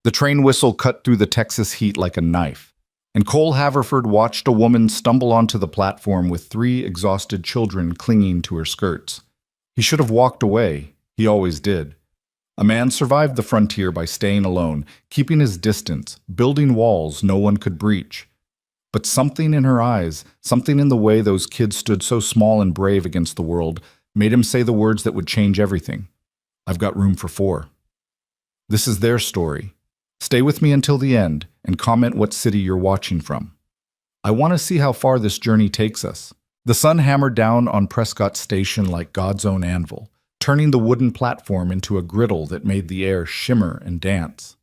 The train whistle cut through the Texas heat like a knife, and Cole Haverford watched a woman stumble onto the platform with three exhausted children clinging to her skirts. He should have walked away. He always did. A man survived the frontier by staying alone, keeping his distance, building walls no one could breach. But something in her eyes, something in the way those kids stood so small and brave against the world, made him say the words that would change everything. I've got room for four. This is their story. Stay with me until the end and comment what city you're watching from. I want to see how far this journey takes us. The sun hammered down on Prescott Station like God's own anvil, turning the wooden platform into a griddle that made the air shimmer and dance.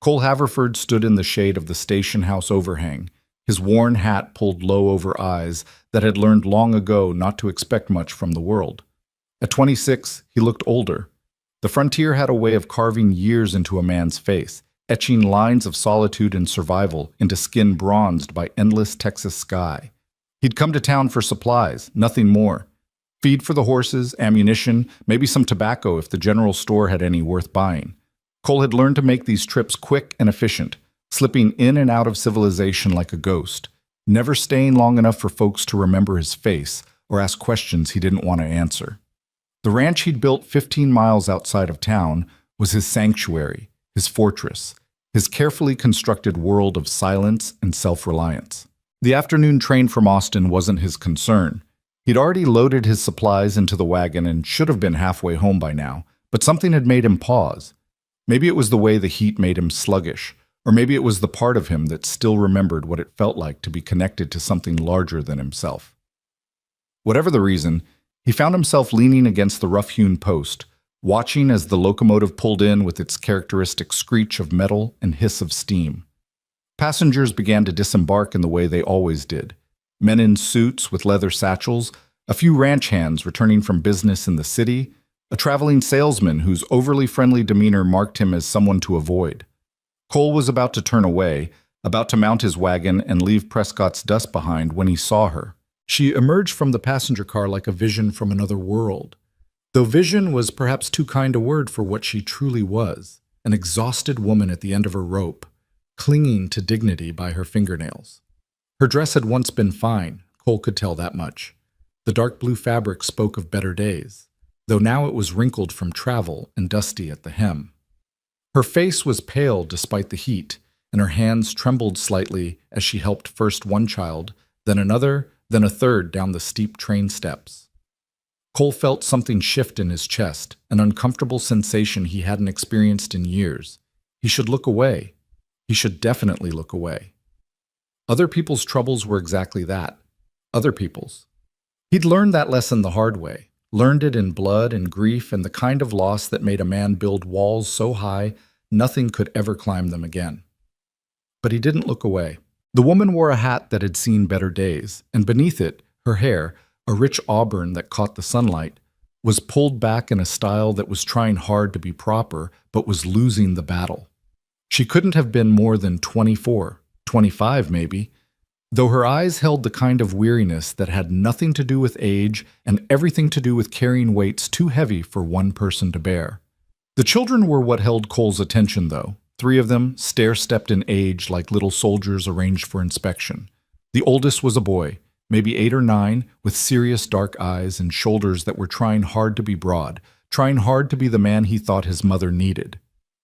Cole Haverford stood in the shade of the station house overhang, his worn hat pulled low over eyes that had learned long ago not to expect much from the world. At 26, he looked older. The frontier had a way of carving years into a man's face, etching lines of solitude and survival into skin bronzed by endless Texas sky. He'd come to town for supplies, nothing more. Feed for the horses, ammunition, maybe some tobacco if the general store had any worth buying. Cole had learned to make these trips quick and efficient, slipping in and out of civilization like a ghost, never staying long enough for folks to remember his face or ask questions he didn't want to answer. The ranch he'd built 15 miles outside of town was his sanctuary, his fortress, his carefully constructed world of silence and self-reliance. The afternoon train from Austin wasn't his concern. He'd already loaded his supplies into the wagon and should have been halfway home by now, but something had made him pause. Maybe it was the way the heat made him sluggish, or maybe it was the part of him that still remembered what it felt like to be connected to something larger than himself. Whatever the reason, he found himself leaning against the rough-hewn post, watching as the locomotive pulled in with its characteristic screech of metal and hiss of steam. Passengers began to disembark in the way they always did. Men in suits with leather satchels, a few ranch hands returning from business in the city, a traveling salesman whose overly friendly demeanor marked him as someone to avoid. Cole was about to turn away, about to mount his wagon and leave Prescott's dust behind when he saw her. She emerged from the passenger car like a vision from another world. Though vision was perhaps too kind a word for what she truly was, an exhausted woman at the end of her rope, clinging to dignity by her fingernails. Her dress had once been fine, Cole could tell that much. The dark blue fabric spoke of better days, though now it was wrinkled from travel and dusty at the hem. Her face was pale despite the heat, and her hands trembled slightly as she helped first one child, then another, then a third down the steep train steps. Cole felt something shift in his chest, an uncomfortable sensation he hadn't experienced in years. He should look away. He should definitely look away. Other people's troubles were exactly that. Other people's. He'd learned that lesson the hard way, learned it in blood and grief and the kind of loss that made a man build walls so high nothing could ever climb them again. But he didn't look away. The woman wore a hat that had seen better days, and beneath it, her hair, a rich auburn that caught the sunlight, was pulled back in a style that was trying hard to be proper, but was losing the battle. She couldn't have been more than 24, 25 maybe, though her eyes held the kind of weariness that had nothing to do with age and everything to do with carrying weights too heavy for one person to bear. The children were what held Cole's attention, though. 3 of them stair-stepped in age like little soldiers arranged for inspection. The oldest was a boy, maybe 8 or 9, with serious dark eyes and shoulders that were trying hard to be broad, trying hard to be the man he thought his mother needed.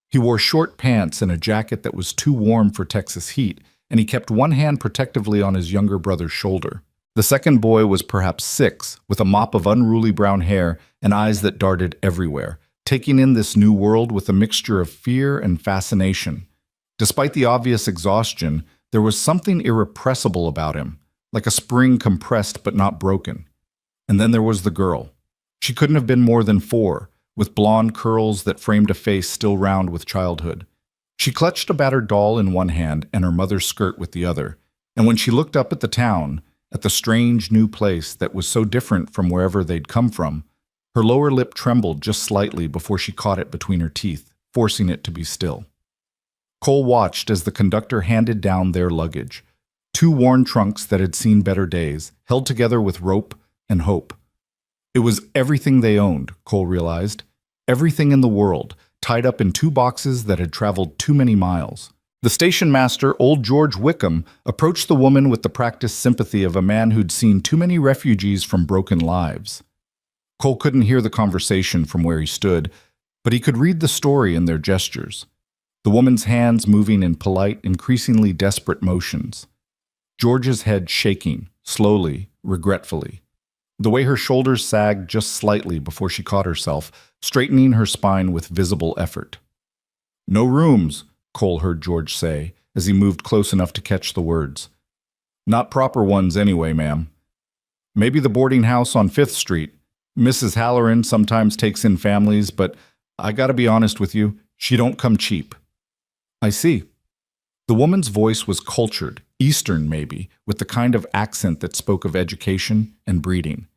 He wore short pants and a jacket that was too warm for Texas heat, and he kept one hand protectively on his younger brother's shoulder. The second boy was perhaps 6, with a mop of unruly brown hair and eyes that darted everywhere, taking in this new world with a mixture of fear and fascination. Despite the obvious exhaustion, there was something irrepressible about him, like a spring compressed but not broken. And then there was the girl. She couldn't have been more than 4, with blonde curls that framed a face still round with childhood. She clutched a battered doll in one hand and her mother's skirt with the other, and when she looked up at the town, at the strange new place that was so different from wherever they'd come from, her lower lip trembled just slightly before she caught it between her teeth, forcing it to be still. Cole watched as the conductor handed down their luggage, 2 worn trunks that had seen better days, held together with rope and hope. It was everything they owned, Cole realized. Everything in the world, tied up in two boxes that had traveled too many miles. The station master, old George Wickham, approached the woman with the practiced sympathy of a man who'd seen too many refugees from broken lives. Cole couldn't hear the conversation from where he stood, but he could read the story in their gestures. The woman's hands moving in polite, increasingly desperate motions. George's head shaking, slowly, regretfully. The way her shoulders sagged just slightly before she caught herself, straightening her spine with visible effort. "No rooms," Cole heard George say, as he moved close enough to catch the words. "Not proper ones anyway, ma'am. Maybe the boarding house on 5th Street. Mrs. Halloran sometimes takes in families, but I gotta be honest with you, she don't come cheap." "I see." The woman's voice was cultured, Eastern maybe, with the kind of accent that spoke of education and breeding.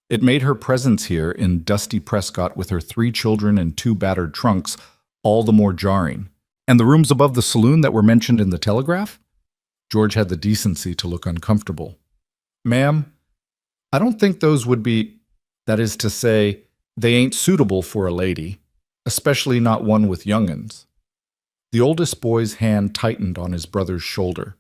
It made her presence here in dusty Prescott with her 3 children and 2 battered trunks all the more jarring. "And the rooms above the saloon that were mentioned in the telegraph?" George had the decency to look uncomfortable. "Ma'am, I don't think those would be, that is to say, they ain't suitable for a lady, especially not one with young'uns." The oldest boy's hand tightened on his brother's shoulder.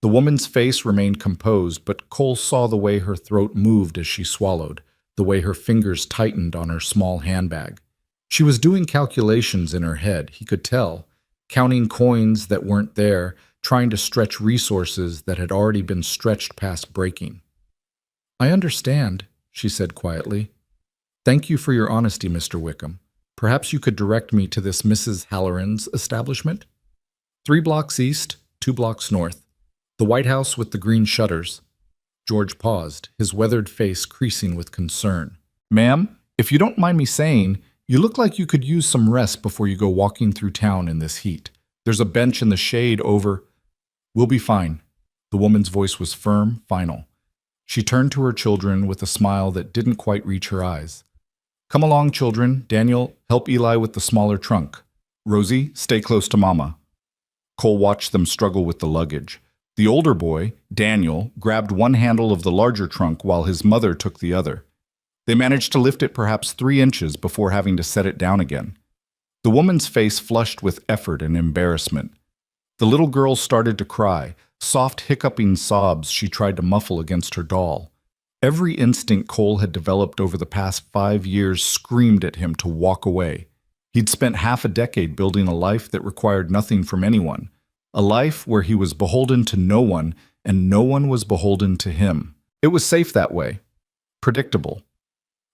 The woman's face remained composed, but Cole saw the way her throat moved as she swallowed, the way her fingers tightened on her small handbag. She was doing calculations in her head, he could tell, counting coins that weren't there, trying to stretch resources that had already been stretched past breaking. "I understand," she said quietly. "Thank you for your honesty, Mr. Wickham. Perhaps you could direct me to this Mrs. Halloran's establishment? 3 blocks east, 2 blocks north. The White House with the green shutters." George paused, his weathered face creasing with concern. "Ma'am, if you don't mind me saying, you look like you could use some rest before you go walking through town in this heat. There's a bench in the shade over—" "We'll be fine." The woman's voice was firm, final. She turned to her children with a smile that didn't quite reach her eyes. "Come along, children. Daniel, help Eli with the smaller trunk. Rosie, stay close to Mama." Cole watched them struggle with the luggage. The older boy, Daniel, grabbed one handle of the larger trunk while his mother took the other. They managed to lift it perhaps 3 inches before having to set it down again. The woman's face flushed with effort and embarrassment. The little girl started to cry, soft hiccuping sobs she tried to muffle against her doll. Every instinct Cole had developed over the past 5 years screamed at him to walk away. He'd spent half a decade building a life that required nothing from anyone, a life where he was beholden to no one and no one was beholden to him. It was safe that way, predictable.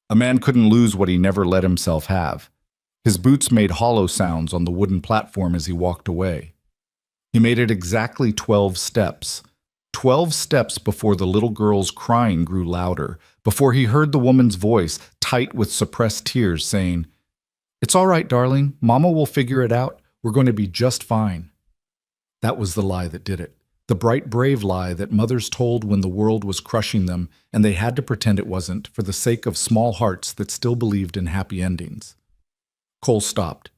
A man couldn't lose what he never let himself have. His boots made hollow sounds on the wooden platform as he walked away. He made it exactly 12 steps. 12 steps before the little girl's crying grew louder, before he heard the woman's voice, tight with suppressed tears, saying, "It's all right, darling. Mama will figure it out. We're going to be just fine." That was the lie that did it. The bright, brave lie that mothers told when the world was crushing them and they had to pretend it wasn't for the sake of small hearts that still believed in happy endings. Cole stopped.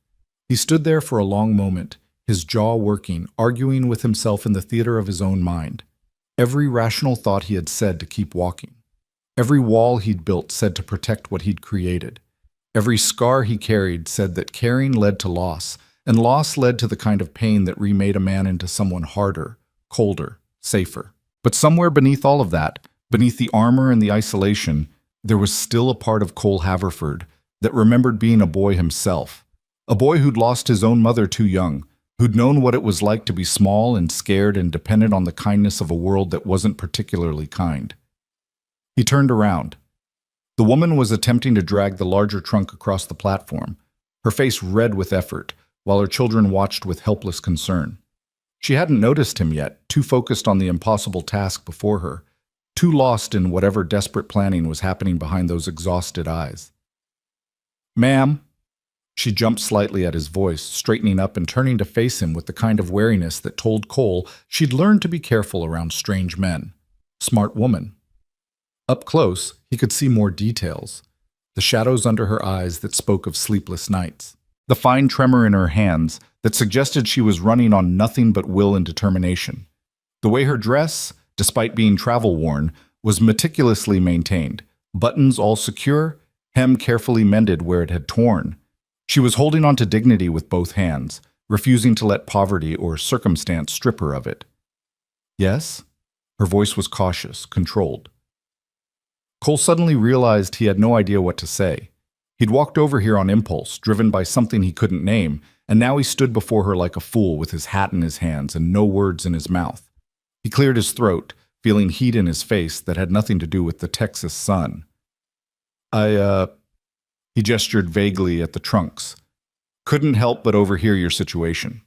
He stood there for a long moment, his jaw working, arguing with himself in the theater of his own mind. Every rational thought he had said to keep walking. Every wall he'd built said to protect what he'd created. Every scar he carried said that caring led to loss, and loss led to the kind of pain that remade a man into someone harder, colder, safer. But somewhere beneath all of that, beneath the armor and the isolation, there was still a part of Cole Haverford that remembered being a boy himself. A boy who'd lost his own mother too young, who'd known what it was like to be small and scared and dependent on the kindness of a world that wasn't particularly kind. He turned around. The woman was attempting to drag the larger trunk across the platform, her face red with effort, while her children watched with helpless concern. She hadn't noticed him yet, too focused on the impossible task before her, too lost in whatever desperate planning was happening behind those exhausted eyes. "Ma'am." She jumped slightly at his voice, straightening up and turning to face him with the kind of wariness that told Cole she'd learned to be careful around strange men. Smart woman. Up close, he could see more details. The shadows under her eyes that spoke of sleepless nights. The fine tremor in her hands that suggested she was running on nothing but will and determination. The way her dress, despite being travel-worn, was meticulously maintained, buttons all secure, hem carefully mended where it had torn. She was holding on to dignity with both hands, refusing to let poverty or circumstance strip her of it. Yes? Her voice was cautious, controlled. Cole suddenly realized he had no idea what to say. He'd walked over here on impulse, driven by something he couldn't name, and now he stood before her like a fool with his hat in his hands and no words in his mouth. He cleared his throat, feeling heat in his face that had nothing to do with the Texas sun. He gestured vaguely at the trunks. Couldn't help but overhear your situation.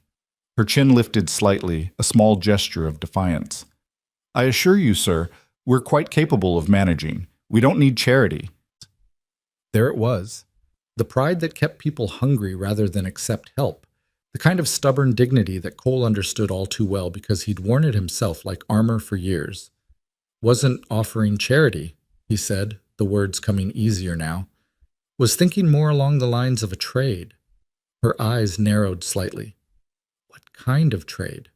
Her chin lifted slightly, a small gesture of defiance. I assure you, sir, we're quite capable of managing. We don't need charity. There it was. The pride that kept people hungry rather than accept help. The kind of stubborn dignity that Cole understood all too well because he'd worn it himself like armor for years. Wasn't offering charity, he said, the words coming easier now. Was thinking more along the lines of a trade. Her eyes narrowed slightly. What kind of trade?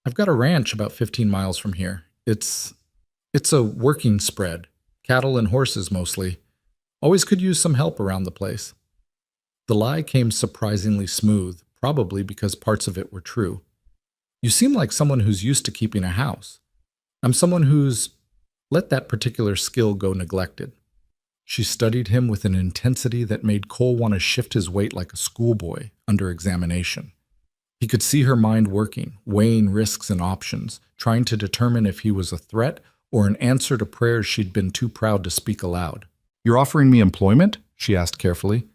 I've got a ranch about 15 miles from here. It's a working spread. Cattle and horses mostly. Always could use some help around the place. The lie came surprisingly smooth, probably because parts of it were true. You seem like someone who's used to keeping a house. I'm someone who's let that particular skill go neglected. She studied him with an intensity that made Cole want to shift his weight like a schoolboy under examination. He could see her mind working, weighing risks and options, trying to determine if he was a threat or an answer to prayers she'd been too proud to speak aloud. You're offering me employment? She asked carefully.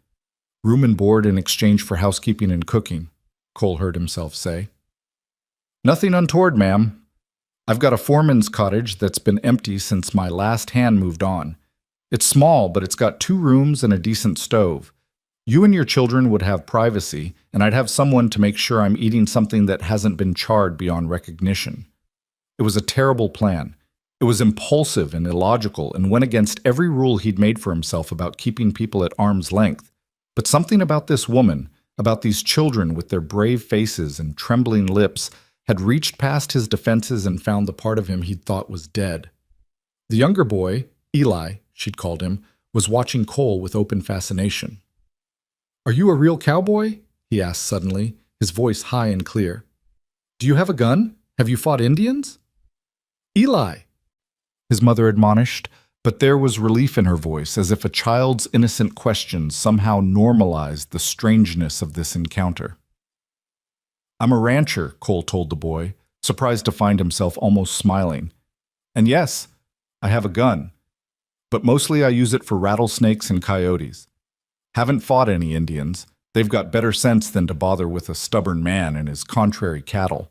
Room and board in exchange for housekeeping and cooking, Cole heard himself say. Nothing untoward, ma'am. I've got a foreman's cottage that's been empty since my last hand moved on. It's small, but it's got 2 rooms and a decent stove. You and your children would have privacy, and I'd have someone to make sure I'm eating something that hasn't been charred beyond recognition. It was a terrible plan. It was impulsive and illogical and went against every rule he'd made for himself about keeping people at arm's length. But something about this woman, about these children with their brave faces and trembling lips, had reached past his defenses and found the part of him he'd thought was dead. The younger boy, Eli, she'd called him, was watching Cole with open fascination. Are you a real cowboy? He asked suddenly, his voice high and clear. Do you have a gun? Have you fought Indians? Eli, his mother admonished, but there was relief in her voice, as if a child's innocent questions somehow normalized the strangeness of this encounter. I'm a rancher, Cole told the boy, surprised to find himself almost smiling. And yes, I have a gun, but mostly I use it for rattlesnakes and coyotes. Haven't fought any Indians. They've got better sense than to bother with a stubborn man and his contrary cattle.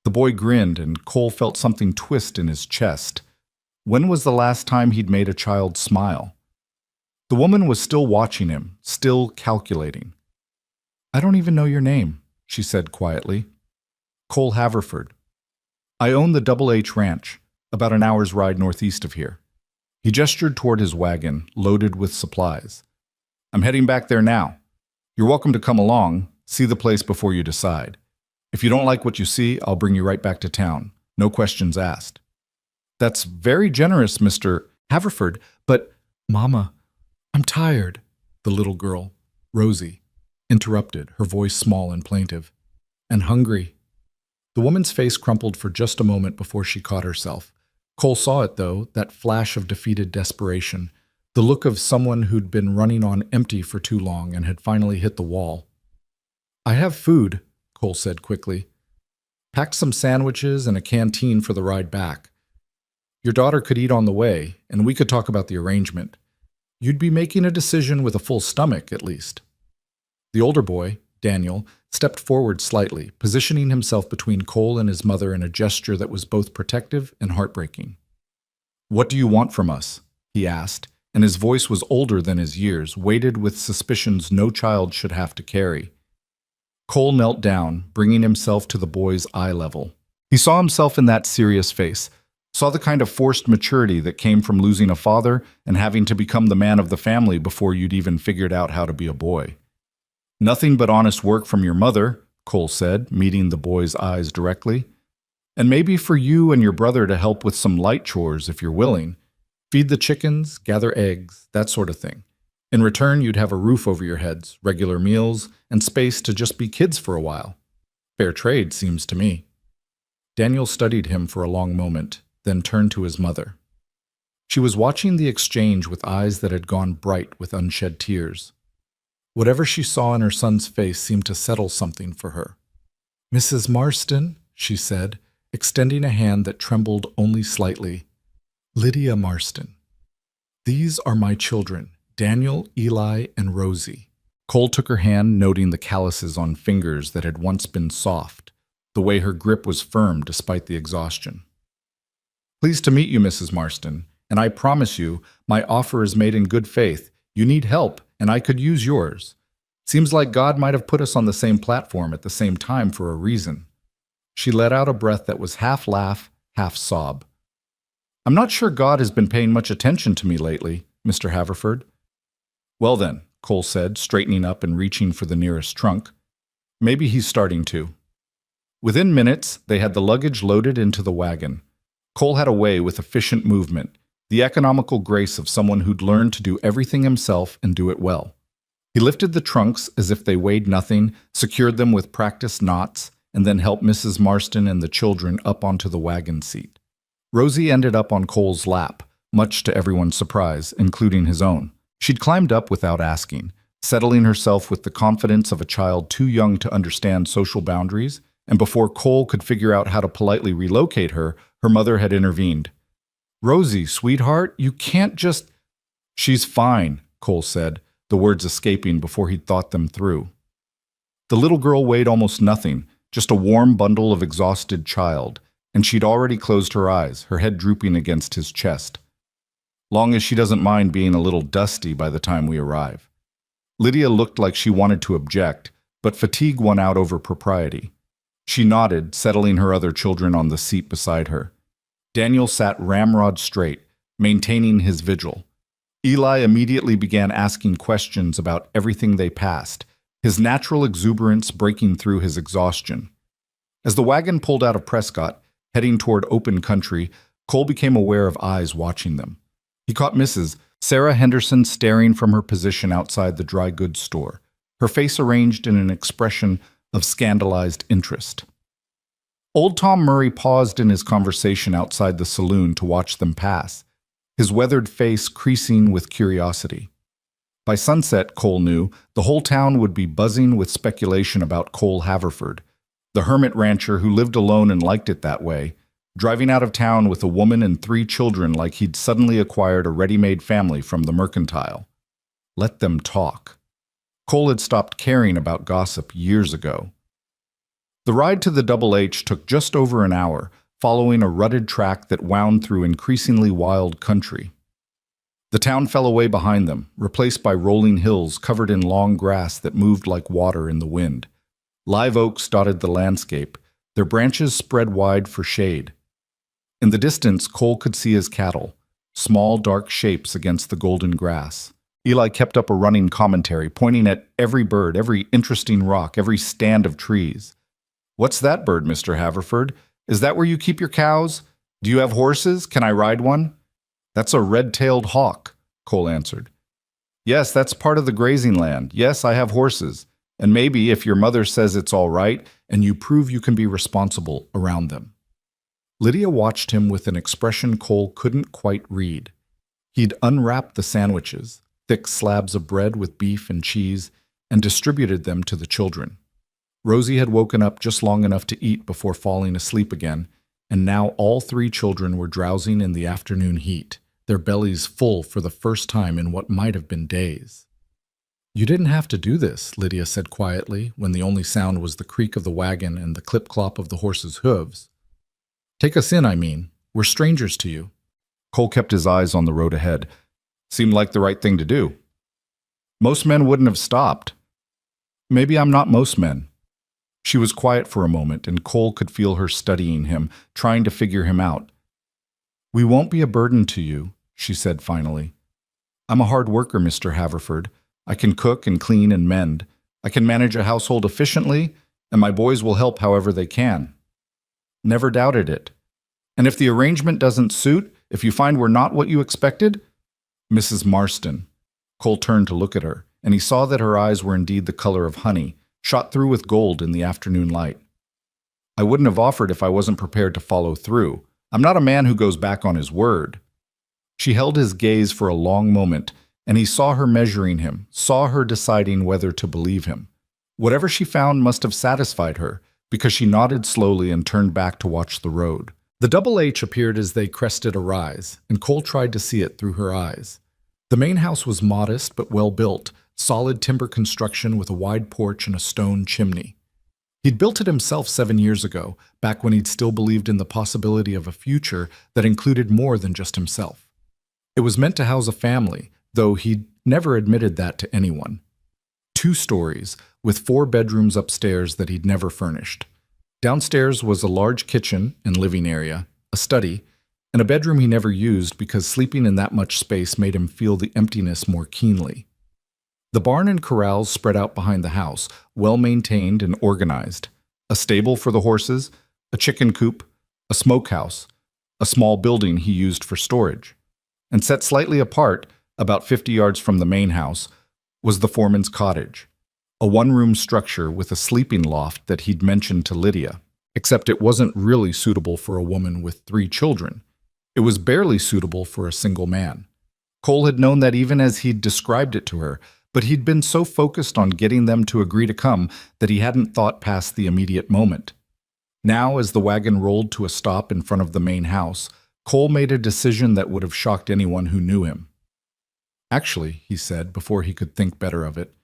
The boy grinned, and Cole felt something twist in his chest. When was the last time he'd made a child smile? The woman was still watching him, still calculating. I don't even know your name, she said quietly. Cole Haverford. I own the Double H Ranch, about an hour's ride northeast of here. He gestured toward his wagon, loaded with supplies. I'm heading back there now. You're welcome to come along, see the place before you decide. If you don't like what you see, I'll bring you right back to town. No questions asked. That's very generous, Mr. Haverford, but, Mama, I'm tired, the little girl, Rosie, interrupted, her voice small and plaintive. And hungry. The woman's face crumpled for just a moment before she caught herself. Cole saw it, though, that flash of defeated desperation, the look of someone who'd been running on empty for too long and had finally hit the wall. I have food, Cole said quickly. Packed some sandwiches and a canteen for the ride back. Your daughter could eat on the way, and we could talk about the arrangement. You'd be making a decision with a full stomach, at least. The older boy, Daniel, stepped forward slightly, positioning himself between Cole and his mother in a gesture that was both protective and heartbreaking. What do you want from us? He asked, and his voice was older than his years, weighted with suspicions no child should have to carry. Cole knelt down, bringing himself to the boy's eye level. He saw himself in that serious face, saw the kind of forced maturity that came from losing a father and having to become the man of the family before you'd even figured out how to be a boy. Nothing but honest work from your mother, Cole said, meeting the boy's eyes directly. And maybe for you and your brother to help with some light chores if you're willing. Feed the chickens, gather eggs, that sort of thing. In return, you'd have a roof over your heads, regular meals, and space to just be kids for a while. Fair trade, seems to me. Daniel studied him for a long moment, then turned to his mother. She was watching the exchange with eyes that had gone bright with unshed tears. Whatever she saw in her son's face seemed to settle something for her. "Mrs. Marston," she said, extending a hand that trembled only slightly. "Lydia Marston. These are my children, Daniel, Eli, and Rosie." Cole took her hand, noting the calluses on fingers that had once been soft, the way her grip was firm despite the exhaustion. "Pleased to meet you, Mrs. Marston, and I promise you, my offer is made in good faith. You need help, and I could use yours. Seems like God might have put us on the same platform at the same time for a reason." She let out a breath that was half laugh, half sob. "I'm not sure God has been paying much attention to me lately, Mr. Haverford." "Well then," Cole said, straightening up and reaching for the nearest trunk. "Maybe he's starting to." Within minutes, they had the luggage loaded into the wagon. Cole had a way with efficient movement, the economical grace of someone who'd learned to do everything himself and do it well. He lifted the trunks as if they weighed nothing, secured them with practiced knots, and then helped Mrs. Marston and the children up onto the wagon seat. Rosie ended up on Cole's lap, much to everyone's surprise, including his own. She'd climbed up without asking, settling herself with the confidence of a child too young to understand social boundaries, and before Cole could figure out how to politely relocate her, her mother had intervened. "Rosie, sweetheart, you can't just—" "She's fine," Cole said, the words escaping before he'd thought them through. The little girl weighed almost nothing, just a warm bundle of exhausted child, and she'd already closed her eyes, her head drooping against his chest. "Long as she doesn't mind being a little dusty by the time we arrive." Lydia looked like she wanted to object, but fatigue won out over propriety. She nodded, settling her other children on the seat beside her. Daniel sat ramrod straight, maintaining his vigil. Eli immediately began asking questions about everything they passed, his natural exuberance breaking through his exhaustion. As the wagon pulled out of Prescott, heading toward open country, Cole became aware of eyes watching them. He caught Mrs. Sarah Henderson staring from her position outside the dry goods store, her face arranged in an expression of scandalized interest. Old Tom Murray paused in his conversation outside the saloon to watch them pass, his weathered face creasing with curiosity. By sunset, Cole knew, the whole town would be buzzing with speculation about Cole Haverford, the hermit rancher who lived alone and liked it that way, driving out of town with a woman and 3 children like he'd suddenly acquired a ready-made family from the mercantile. Let them talk. Cole had stopped caring about gossip years ago. The ride to the Double H took just over an hour, following a rutted track that wound through increasingly wild country. The town fell away behind them, replaced by rolling hills covered in long grass that moved like water in the wind. Live oaks dotted the landscape, their branches spread wide for shade. In the distance, Cole could see his cattle, small dark shapes against the golden grass. Eli kept up a running commentary, pointing at every bird, every interesting rock, every stand of trees. "What's that bird, Mr. Haverford? Is that where you keep your cows? Do you have horses? Can I ride one?" "That's a red-tailed hawk," Cole answered. "Yes, that's part of the grazing land. Yes, I have horses. And maybe, if your mother says it's all right, and you prove you can be responsible around them." Lydia watched him with an expression Cole couldn't quite read. He'd unwrapped the sandwiches, thick slabs of bread with beef and cheese, and distributed them to the children. Rosie had woken up just long enough to eat before falling asleep again, and now all 3 children were drowsing in the afternoon heat, their bellies full for the first time in what might have been days. "You didn't have to do this," Lydia said quietly, when the only sound was the creak of the wagon and the clip-clop of the horse's hooves. "Take us in, I mean. We're strangers to you." Cole kept his eyes on the road ahead. Seemed like the right thing to do. Most men wouldn't have stopped. Maybe I'm not most men. She was quiet for a moment, and Cole could feel her studying him, trying to figure him out. "We won't be a burden to you," she said finally. "I'm a hard worker, Mr. Haverford. I can cook and clean and mend. I can manage a household efficiently, and my boys will help however they can." "Never doubted it. And if the arrangement doesn't suit, if you find we're not what you expected?" "Mrs. Marston." Cole turned to look at her, and he saw that her eyes were indeed the color of honey, shot through with gold in the afternoon light. I wouldn't have offered if I wasn't prepared to follow through. I'm not a man who goes back on his word. She held his gaze for a long moment, and he saw her measuring him, saw her deciding whether to believe him. Whatever she found must have satisfied her, because she nodded slowly and turned back to watch the road. The double H appeared as they crested a rise, and Cole tried to see it through her eyes. The main house was modest but well built, solid timber construction with a wide porch and a stone chimney. He'd built it himself 7 years ago, back when he'd still believed in the possibility of a future that included more than just himself. It was meant to house a family, though he'd never admitted that to anyone. 2 stories, with 4 bedrooms upstairs that he'd never furnished. Downstairs was a large kitchen and living area, a study, and a bedroom he never used because sleeping in that much space made him feel the emptiness more keenly. The barn and corrals spread out behind the house, well maintained and organized. A stable for the horses, a chicken coop, a smokehouse, a small building he used for storage. And set slightly apart, about 50 yards from the main house, was the foreman's cottage, a one-room structure with a sleeping loft that he'd mentioned to Lydia, except it wasn't really suitable for a woman with 3 children. It was barely suitable for a single man. Cole had known that even as he'd described it to her, but he'd been so focused on getting them to agree to come that he hadn't thought past the immediate moment. Now, as the wagon rolled to a stop in front of the main house, Cole made a decision that would have shocked anyone who knew him. "Actually," he said, before he could think better of it,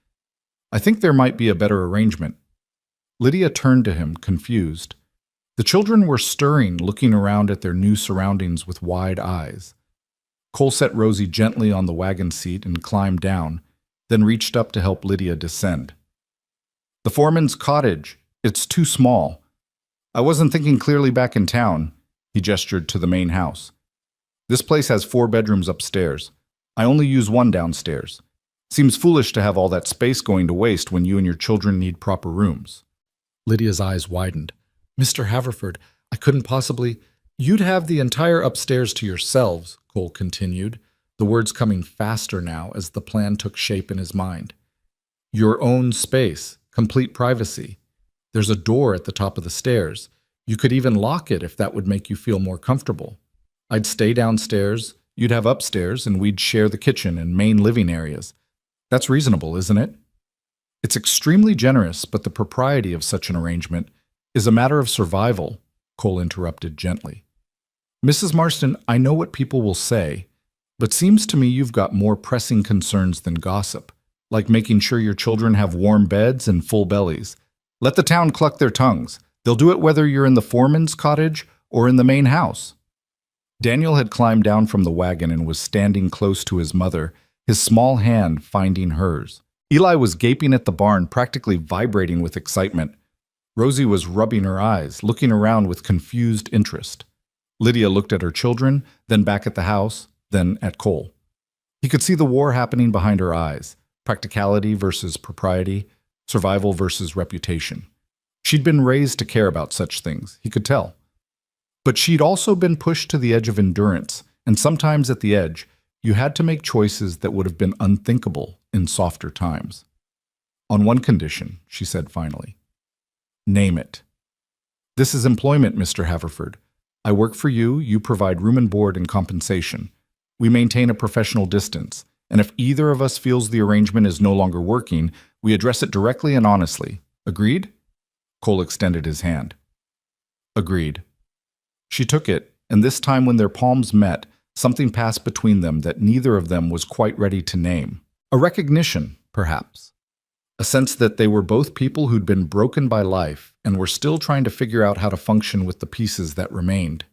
"I think there might be a better arrangement." Lydia turned to him, confused. The children were stirring, looking around at their new surroundings with wide eyes. Cole set Rosie gently on the wagon seat and climbed down, then reached up to help Lydia descend. "The foreman's cottage. It's too small. I wasn't thinking clearly back in town." He gestured to the main house. "This place has 4 bedrooms upstairs. I only use 1 downstairs. Seems foolish to have all that space going to waste when you and your children need proper rooms." Lydia's eyes widened. "Mr. Haverford, I couldn't possibly—" "You'd have the entire upstairs to yourselves," Cole continued, the words coming faster now as the plan took shape in his mind. "Your own space, complete privacy. There's a door at the top of the stairs. You could even lock it if that would make you feel more comfortable. I'd stay downstairs, you'd have upstairs, and we'd share the kitchen and main living areas. That's reasonable, isn't it?" "It's extremely generous, but the propriety of such an arrangement is a matter of survival," Cole interrupted gently. "Mrs. Marston, I know what people will say, but seems to me you've got more pressing concerns than gossip, like making sure your children have warm beds and full bellies. Let the town cluck their tongues. They'll do it whether you're in the foreman's cottage or in the main house." Daniel had climbed down from the wagon and was standing close to his mother, his small hand finding hers. Eli was gaping at the barn, practically vibrating with excitement. Rosie was rubbing her eyes, looking around with confused interest. Lydia looked at her children, then back at the house, then at Cole. He could see the war happening behind her eyes, practicality versus propriety, survival versus reputation. She'd been raised to care about such things, he could tell. But she'd also been pushed to the edge of endurance, and sometimes at the edge, you had to make choices that would have been unthinkable in softer times. "On one condition," she said finally. "Name it." "This is employment, Mr. Haverford. I work for you, you provide room and board and compensation. We maintain a professional distance, and if either of us feels the arrangement is no longer working, we address it directly and honestly. Agreed?" Cole extended his hand. "Agreed." She took it, and this time when their palms met, something passed between them that neither of them was quite ready to name. A recognition, perhaps. A sense that they were both people who'd been broken by life and were still trying to figure out how to function with the pieces that remained.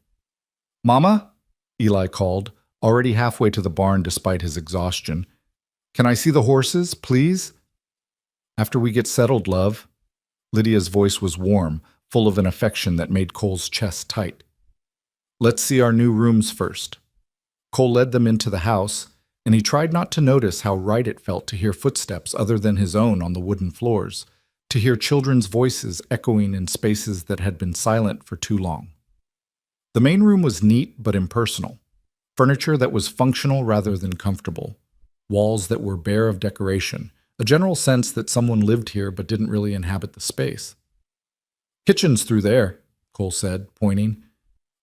"Mama?" Eli called, already halfway to the barn despite his exhaustion. "Can I see the horses, please?" "After we get settled, love." Lydia's voice was warm, full of an affection that made Cole's chest tight. "Let's see our new rooms first." Cole led them into the house, and he tried not to notice how right it felt to hear footsteps other than his own on the wooden floors, to hear children's voices echoing in spaces that had been silent for too long. The main room was neat but impersonal, furniture that was functional rather than comfortable. walls that were bare of decoration, a general sense that someone lived here but didn't really inhabit the space. "Kitchen's through there," Cole said, pointing.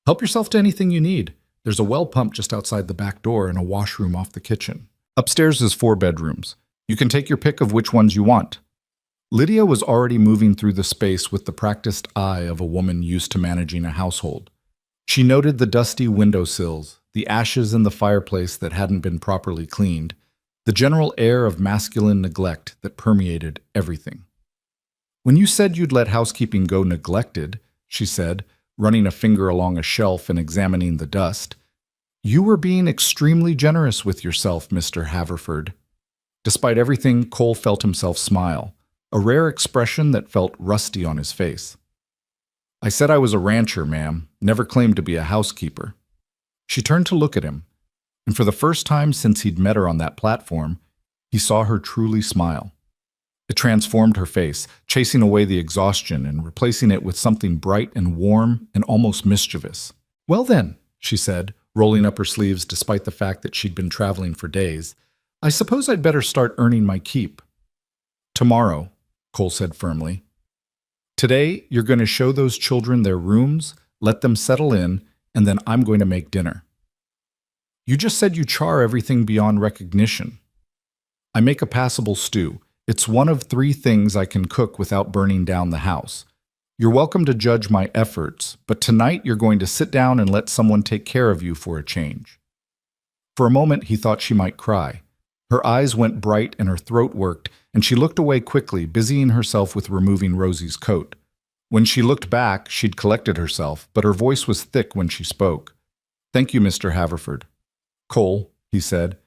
"Help yourself to anything you need. There's a well pump just outside the back door and a washroom off the kitchen. Upstairs is 4 bedrooms. You can take your pick of which ones you want." Lydia was already moving through the space with the practiced eye of a woman used to managing a household. She noted the dusty windowsills, the ashes in the fireplace that hadn't been properly cleaned, the general air of masculine neglect that permeated everything. "When you said you'd let housekeeping go neglected," she said, running a finger along a shelf and examining the dust, "you were being extremely generous with yourself, Mr. Haverford." Despite everything, Cole felt himself smile, a rare expression that felt rusty on his face. "I said I was a rancher, ma'am, never claimed to be a housekeeper." She turned to look at him, and for the first time since he'd met her on that platform, he saw her truly smile. It transformed her face, chasing away the exhaustion and replacing it with something bright and warm and almost mischievous. "Well then," she said, rolling up her sleeves despite the fact that she'd been traveling for days, "I suppose I'd better start earning my keep." "Tomorrow," Cole said firmly. "Today, you're going to show those children their rooms, let them settle in, and then I'm going to make dinner." "You just said you char everything beyond recognition." "I make a passable stew. It's one of 3 things I can cook without burning down the house. You're welcome to judge my efforts, but tonight you're going to sit down and let someone take care of you for a change." For a moment, he thought she might cry. Her eyes went bright and her throat worked, and she looked away quickly, busying herself with removing Rosie's coat. When she looked back, she'd collected herself, but her voice was thick when she spoke. "Thank you, Mr. Haverford." "Cole," he said,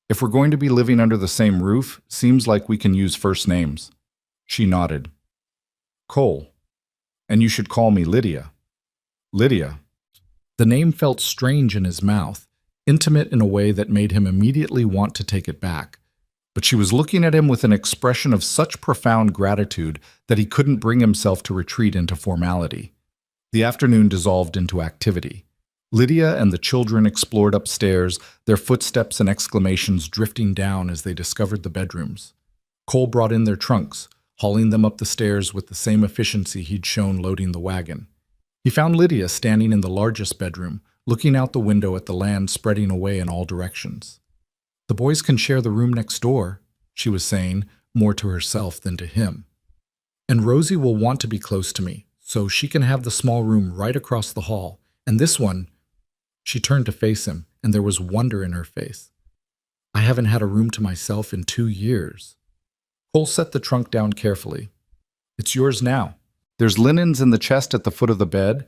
"if we're going to be living under the same roof, seems like we can use first names." She nodded. "Cole. And you should call me Lydia." "Lydia." The name felt strange in his mouth, intimate in a way that made him immediately want to take it back. But she was looking at him with an expression of such profound gratitude that he couldn't bring himself to retreat into formality. The afternoon dissolved into activity. Lydia and the children explored upstairs, their footsteps and exclamations drifting down as they discovered the bedrooms. Cole brought in their trunks, hauling them up the stairs with the same efficiency he'd shown loading the wagon. He found Lydia standing in the largest bedroom, looking out the window at the land spreading away in all directions. "The boys can share the room next door," she was saying, more to herself than to him. "And Rosie will want to be close to me, so she can have the small room right across the hall. And this one—" She turned to face him, and there was wonder in her face. "I haven't had a room to myself in 2 years." Cole set the trunk down carefully. "It's yours now. There's linens in the chest at the foot of the bed.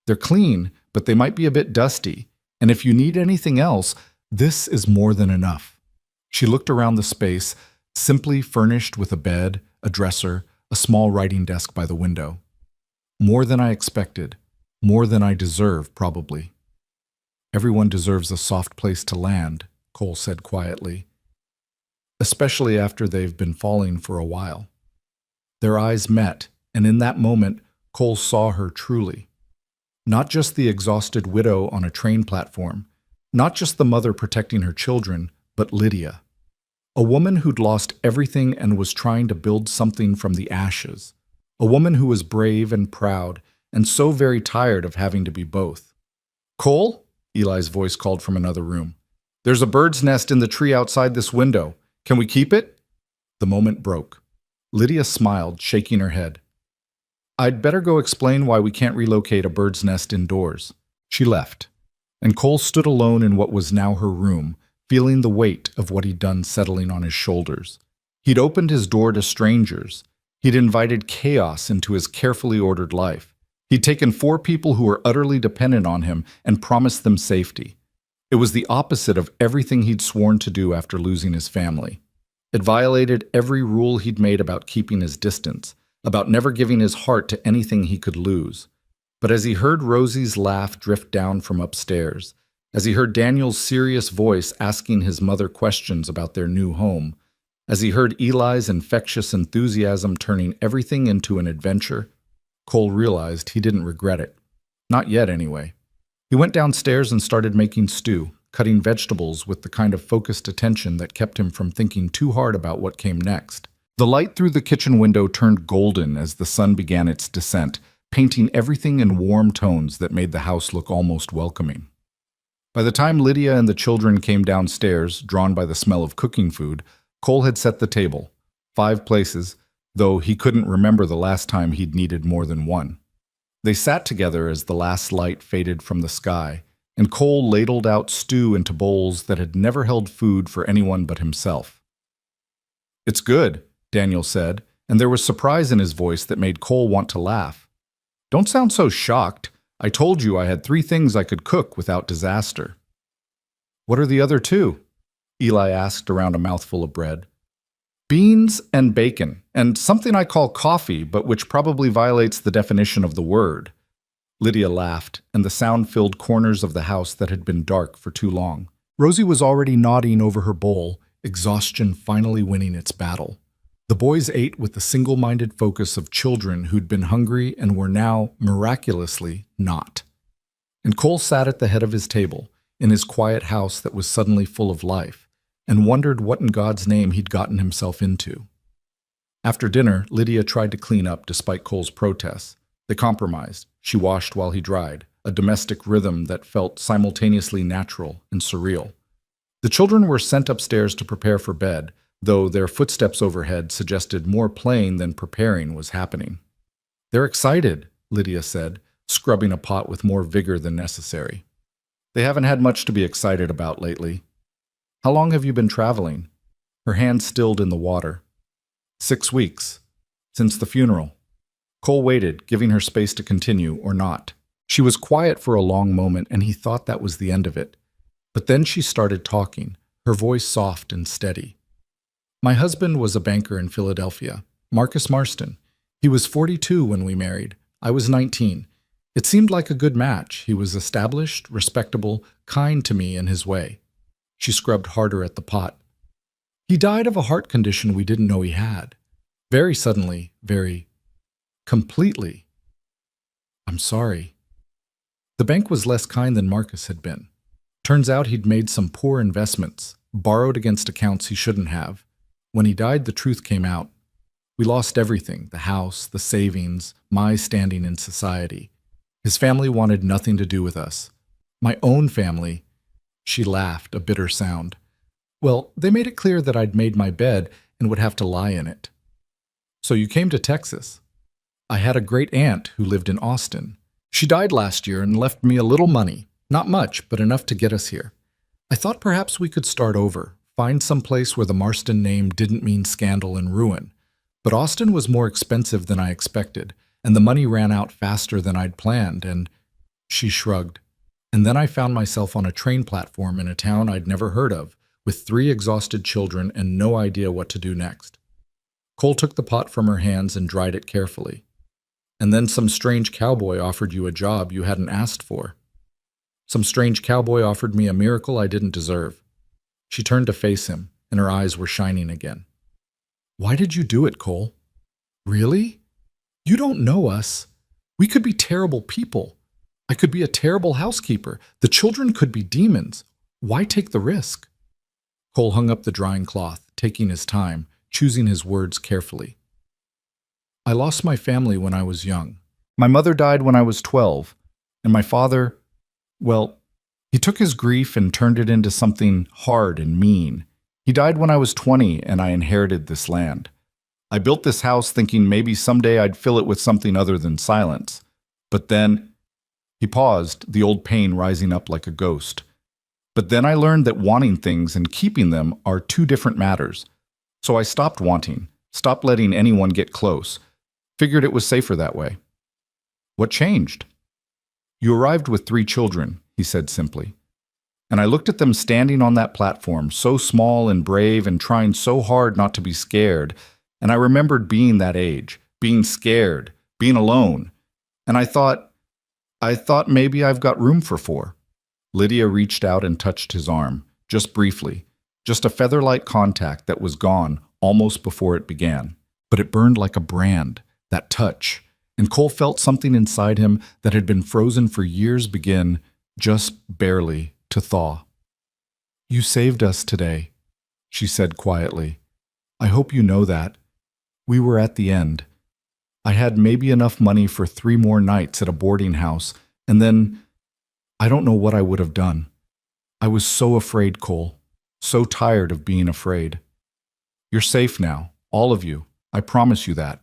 They're clean, but they might be a bit dusty. And if you need anything else, this is more than enough." She looked around the space, simply furnished with a bed, a dresser, a small writing desk by the window. "More than I expected. More than I deserve, probably." "Everyone deserves a soft place to land," Cole said quietly. "Especially after they've been falling for a while." Their eyes met, and in that moment, Cole saw her truly. Not just the exhausted widow on a train platform, not just the mother protecting her children, but Lydia. A woman who'd lost everything and was trying to build something from the ashes. A woman who was brave and proud, and so very tired of having to be both. "Cole?" Eli's voice called from another room. "There's a bird's nest in the tree outside this window. Can we keep it?" The moment broke. Lydia smiled, shaking her head. "I'd better go explain why we can't relocate a bird's nest indoors." She left, and Cole stood alone in what was now her room, feeling the weight of what he'd done settling on his shoulders. He'd opened his door to strangers. He'd invited chaos into his carefully ordered life. He'd taken 4 people who were utterly dependent on him and promised them safety. It was the opposite of everything he'd sworn to do after losing his family. It violated every rule he'd made about keeping his distance, about never giving his heart to anything he could lose. But as he heard Rosie's laugh drift down from upstairs, as he heard Daniel's serious voice asking his mother questions about their new home, as he heard Eli's infectious enthusiasm turning everything into an adventure, Cole realized he didn't regret it. Not yet, anyway. He went downstairs and started making stew, cutting vegetables with the kind of focused attention that kept him from thinking too hard about what came next. The light through the kitchen window turned golden as the sun began its descent, painting everything in warm tones that made the house look almost welcoming. By the time Lydia and the children came downstairs, drawn by the smell of cooking food, Cole had set the table, 5 places, though he couldn't remember the last time he'd needed more than one. They sat together as the last light faded from the sky, and Cole ladled out stew into bowls that had never held food for anyone but himself. "It's good," Daniel said, and there was surprise in his voice that made Cole want to laugh. "Don't sound so shocked. I told you I had 3 things I could cook without disaster." "What are the other 2?" Eli asked around a mouthful of bread. "Beans and bacon, and something I call coffee, but which probably violates the definition of the word." Lydia laughed, and the sound filled corners of the house that had been dark for too long. Rosie was already nodding over her bowl, exhaustion finally winning its battle. The boys ate with the single-minded focus of children who'd been hungry and were now, miraculously, not. And Cole sat at the head of his table, in his quiet house that was suddenly full of life, and wondered what in God's name he'd gotten himself into. After dinner, Lydia tried to clean up despite Cole's protests. They compromised. She washed while he dried, a domestic rhythm that felt simultaneously natural and surreal. The children were sent upstairs to prepare for bed, though their footsteps overhead suggested more playing than preparing was happening. "They're excited," Lydia said, scrubbing a pot with more vigor than necessary. "They haven't had much to be excited about lately." "How long have you been traveling?" Her hand stilled in the water. 6 weeks. Since the funeral." Cole waited, giving her space to continue or not. She was quiet for a long moment, and he thought that was the end of it. But then she started talking, her voice soft and steady. "My husband was a banker in Philadelphia, Marcus Marston. He was 42 when we married. I was 19. It seemed like a good match. He was established, respectable, kind to me in his way." She scrubbed harder at the pot. "He died of a heart condition we didn't know he had. Very suddenly, very completely. I'm sorry." The bank was less kind than Marcus had been. Turns out he'd made some poor investments, borrowed against accounts he shouldn't have. When he died, the truth came out. We lost everything, the house, the savings, my standing in society. His family wanted nothing to do with us. My own family. She laughed, a bitter sound. "Well, they made it clear that I'd made my bed and would have to lie in it." "So you came to Texas?" "I had a great aunt who lived in Austin. She died last year and left me a little money. Not much, but enough to get us here. I thought perhaps we could start over, find some place where the Marston name didn't mean scandal and ruin. But Austin was more expensive than I expected, and the money ran out faster than I'd planned, and..." She shrugged. "And then I found myself on a train platform in a town I'd never heard of, with 3 exhausted children and no idea what to do next." Cole took the pot from her hands and dried it carefully. "And then some strange cowboy offered you a job you hadn't asked for." "Some strange cowboy offered me a miracle I didn't deserve." She turned to face him, and her eyes were shining again. "Why did you do it, Cole? Really? You don't know us. We could be terrible people. I could be a terrible housekeeper. The children could be demons. Why take the risk?" Cole hung up the drying cloth, taking his time, choosing his words carefully. "I lost my family when I was young. My mother died when I was 12, and my father, well, he took his grief and turned it into something hard and mean. He died when I was 20, and I inherited this land. I built this house thinking maybe someday I'd fill it with something other than silence. But then..." He paused, the old pain rising up like a ghost. "But then I learned that wanting things and keeping them are 2 different matters. So I stopped wanting, stopped letting anyone get close. Figured it was safer that way." "What changed?" "You arrived with 3 children," he said simply. "And I looked at them standing on that platform, so small and brave and trying so hard not to be scared, and I remembered being that age, being scared, being alone. And I thought maybe I've got room for 4. Lydia reached out and touched his arm, just briefly, just a feather-light contact that was gone almost before it began. But it burned like a brand, that touch, and Cole felt something inside him that had been frozen for years begin, just barely, to thaw. You saved us today, she said quietly. I hope you know that. We were at the end. I had maybe enough money for 3 more nights at a boarding house, and then I don't know what I would have done. I was so afraid, Cole. So tired of being afraid. You're safe now, all of you. I promise you that.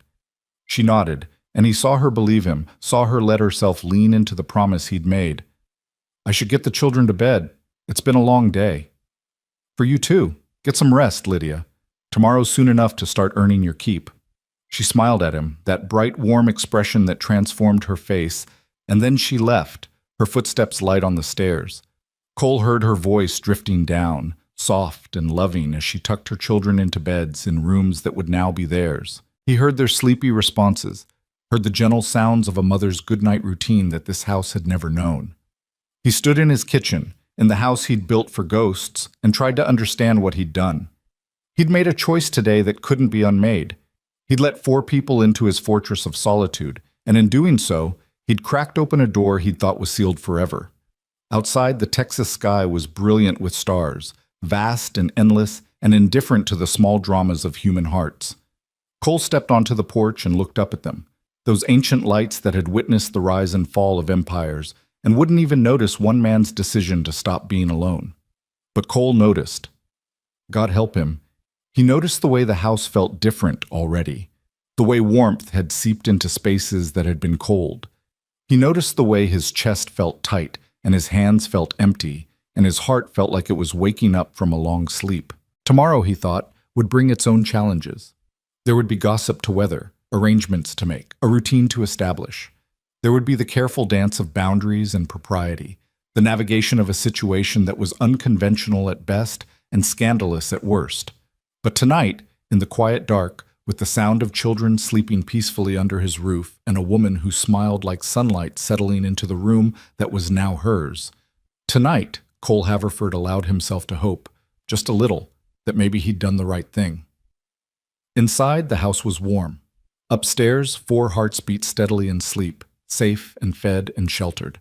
She nodded, and he saw her believe him, saw her let herself lean into the promise he'd made. I should get the children to bed. It's been a long day. For you too. Get some rest, Lydia. Tomorrow's soon enough to start earning your keep. She smiled at him, that bright, warm expression that transformed her face, and then she left, her footsteps light on the stairs. Cole heard her voice drifting down, soft and loving as she tucked her children into beds in rooms that would now be theirs. He heard their sleepy responses, heard the gentle sounds of a mother's goodnight routine that this house had never known. He stood in his kitchen, in the house he'd built for ghosts, and tried to understand what he'd done. He'd made a choice today that couldn't be unmade. He'd let 4 people into his fortress of solitude, and in doing so, he'd cracked open a door he'd thought was sealed forever. Outside, the Texas sky was brilliant with stars, vast and endless and indifferent to the small dramas of human hearts. Cole stepped onto the porch and looked up at them, those ancient lights that had witnessed the rise and fall of empires, and wouldn't even notice one man's decision to stop being alone. But Cole noticed. God help him. He noticed the way the house felt different already, the way warmth had seeped into spaces that had been cold. He noticed the way his chest felt tight, and his hands felt empty, and his heart felt like it was waking up from a long sleep. Tomorrow, he thought, would bring its own challenges. There would be gossip to weather, arrangements to make, a routine to establish. There would be the careful dance of boundaries and propriety, the navigation of a situation that was unconventional at best and scandalous at worst. But tonight, in the quiet dark, with the sound of children sleeping peacefully under his roof and a woman who smiled like sunlight settling into the room that was now hers, tonight, Cole Haverford allowed himself to hope, just a little, that maybe he'd done the right thing. Inside, the house was warm. Upstairs, 4 hearts beat steadily in sleep, safe and fed and sheltered.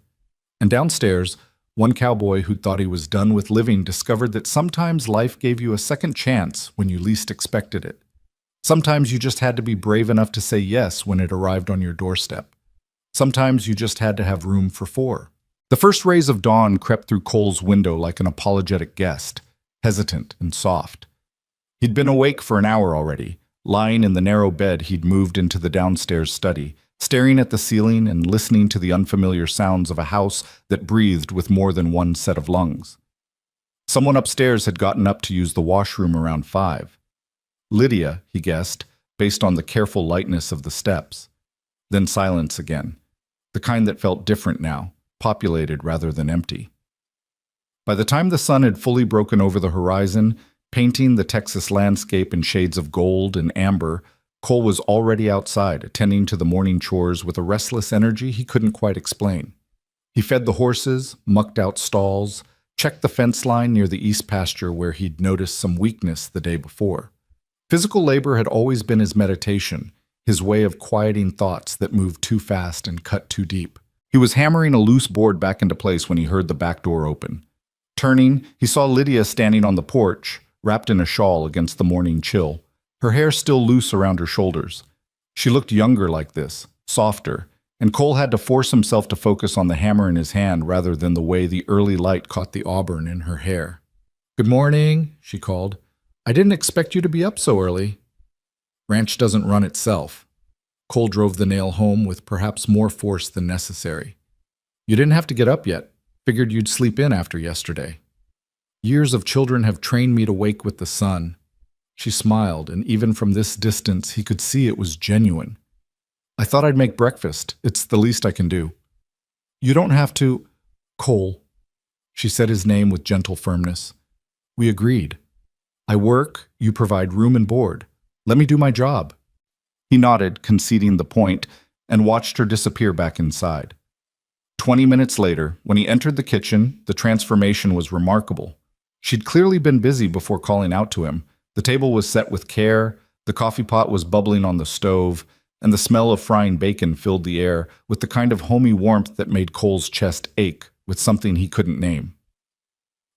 And downstairs, one cowboy who thought he was done with living discovered that sometimes life gave you a second chance when you least expected it. Sometimes you just had to be brave enough to say yes when it arrived on your doorstep. Sometimes you just had to have room for 4. The first rays of dawn crept through Cole's window like an apologetic guest, hesitant and soft. He'd been awake for an hour already, lying in the narrow bed he'd moved into the downstairs study, staring at the ceiling and listening to the unfamiliar sounds of a house that breathed with more than one set of lungs. Someone upstairs had gotten up to use the washroom around 5. Lydia, he guessed, based on the careful lightness of the steps. Then silence again, the kind that felt different now, populated rather than empty. By the time the sun had fully broken over the horizon, painting the Texas landscape in shades of gold and amber, Cole was already outside, attending to the morning chores with a restless energy he couldn't quite explain. He fed the horses, mucked out stalls, checked the fence line near the east pasture where he'd noticed some weakness the day before. Physical labor had always been his meditation, his way of quieting thoughts that moved too fast and cut too deep. He was hammering a loose board back into place when he heard the back door open. Turning, he saw Lydia standing on the porch, wrapped in a shawl against the morning chill, her hair still loose around her shoulders. She looked younger like this, softer, and Cole had to force himself to focus on the hammer in his hand rather than the way the early light caught the auburn in her hair. "Good morning," she called. "I didn't expect you to be up so early." "Ranch doesn't run itself." Cole drove the nail home with perhaps more force than necessary. "You didn't have to get up yet. Figured you'd sleep in after yesterday. Years of children have trained me to wake with the sun." She smiled, and even from this distance he could see it was genuine. "I thought I'd make breakfast. It's the least I can do." "You don't have to, Cole." She said his name with gentle firmness. "We agreed. I work, you provide room and board. Let me do my job." He nodded, conceding the point, and watched her disappear back inside. 20 minutes later, when he entered the kitchen, the transformation was remarkable. She'd clearly been busy before calling out to him. The table was set with care, the coffee pot was bubbling on the stove, and the smell of frying bacon filled the air with the kind of homey warmth that made Cole's chest ache with something he couldn't name.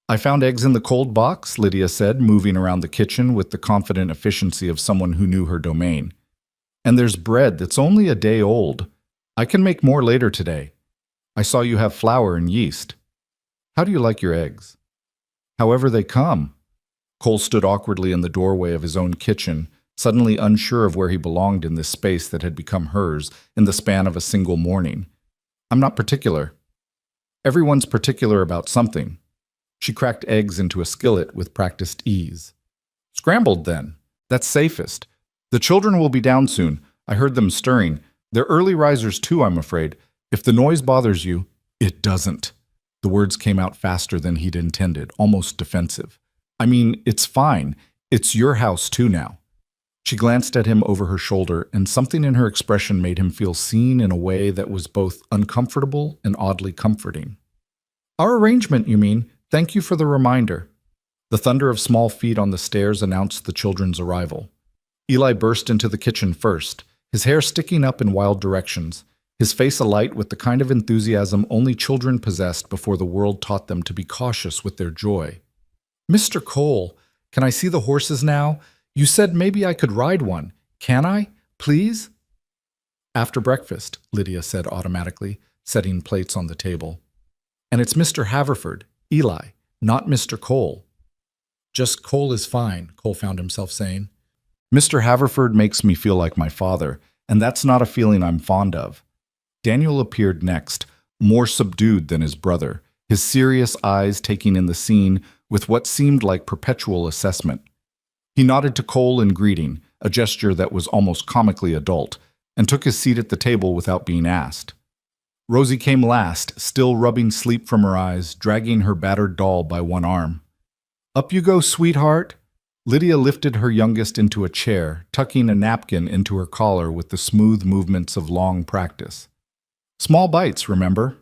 I found eggs in the cold box, Lydia said, moving around the kitchen with the confident efficiency of someone who knew her domain. And there's bread that's only a day old. I can make more later today. I saw you have flour and yeast. How do you like your eggs? However they come. Cole stood awkwardly in the doorway of his own kitchen, suddenly unsure of where he belonged in this space that had become hers in the span of a single morning. I'm not particular. Everyone's particular about something. She cracked eggs into a skillet with practiced ease. Scrambled, then. That's safest. The children will be down soon. I heard them stirring. They're early risers too, I'm afraid. If the noise bothers you, it doesn't. The words came out faster than he'd intended, almost defensive. I mean, it's fine. It's your house too now. She glanced at him over her shoulder, and something in her expression made him feel seen in a way that was both uncomfortable and oddly comforting. Our arrangement, you mean? Thank you for the reminder. The thunder of small feet on the stairs announced the children's arrival. Eli burst into the kitchen first, his hair sticking up in wild directions, his face alight with the kind of enthusiasm only children possessed before the world taught them to be cautious with their joy. Mr. Cole, can I see the horses now? You said maybe I could ride one. Can I? Please? After breakfast, Lydia said automatically, setting plates on the table. And it's Mr. Haverford, Eli, not Mr. Cole. Just Cole is fine, Cole found himself saying. Mr. Haverford makes me feel like my father, and that's not a feeling I'm fond of. Daniel appeared next, more subdued than his brother, his serious eyes taking in the scene with what seemed like perpetual assessment. He nodded to Cole in greeting, a gesture that was almost comically adult, and took his seat at the table without being asked. Rosie came last, still rubbing sleep from her eyes, dragging her battered doll by one arm. Up you go, sweetheart. Lydia lifted her youngest into a chair, tucking a napkin into her collar with the smooth movements of long practice. Small bites, remember?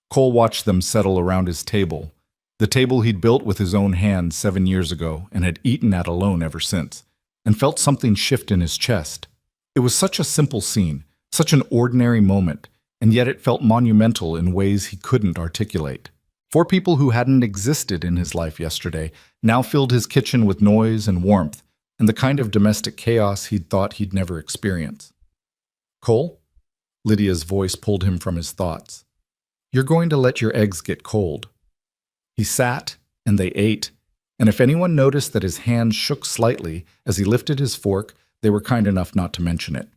Cole watched them settle around his table, the table he'd built with his own hands 7 years ago and had eaten at alone ever since, and felt something shift in his chest. It was such a simple scene, such an ordinary moment, and yet it felt monumental in ways he couldn't articulate. 4 people who hadn't existed in his life yesterday now filled his kitchen with noise and warmth, and the kind of domestic chaos he'd thought he'd never experience. Cole? Lydia's voice pulled him from his thoughts. You're going to let your eggs get cold. He sat, and they ate, and if anyone noticed that his hands shook slightly as he lifted his fork, they were kind enough not to mention it.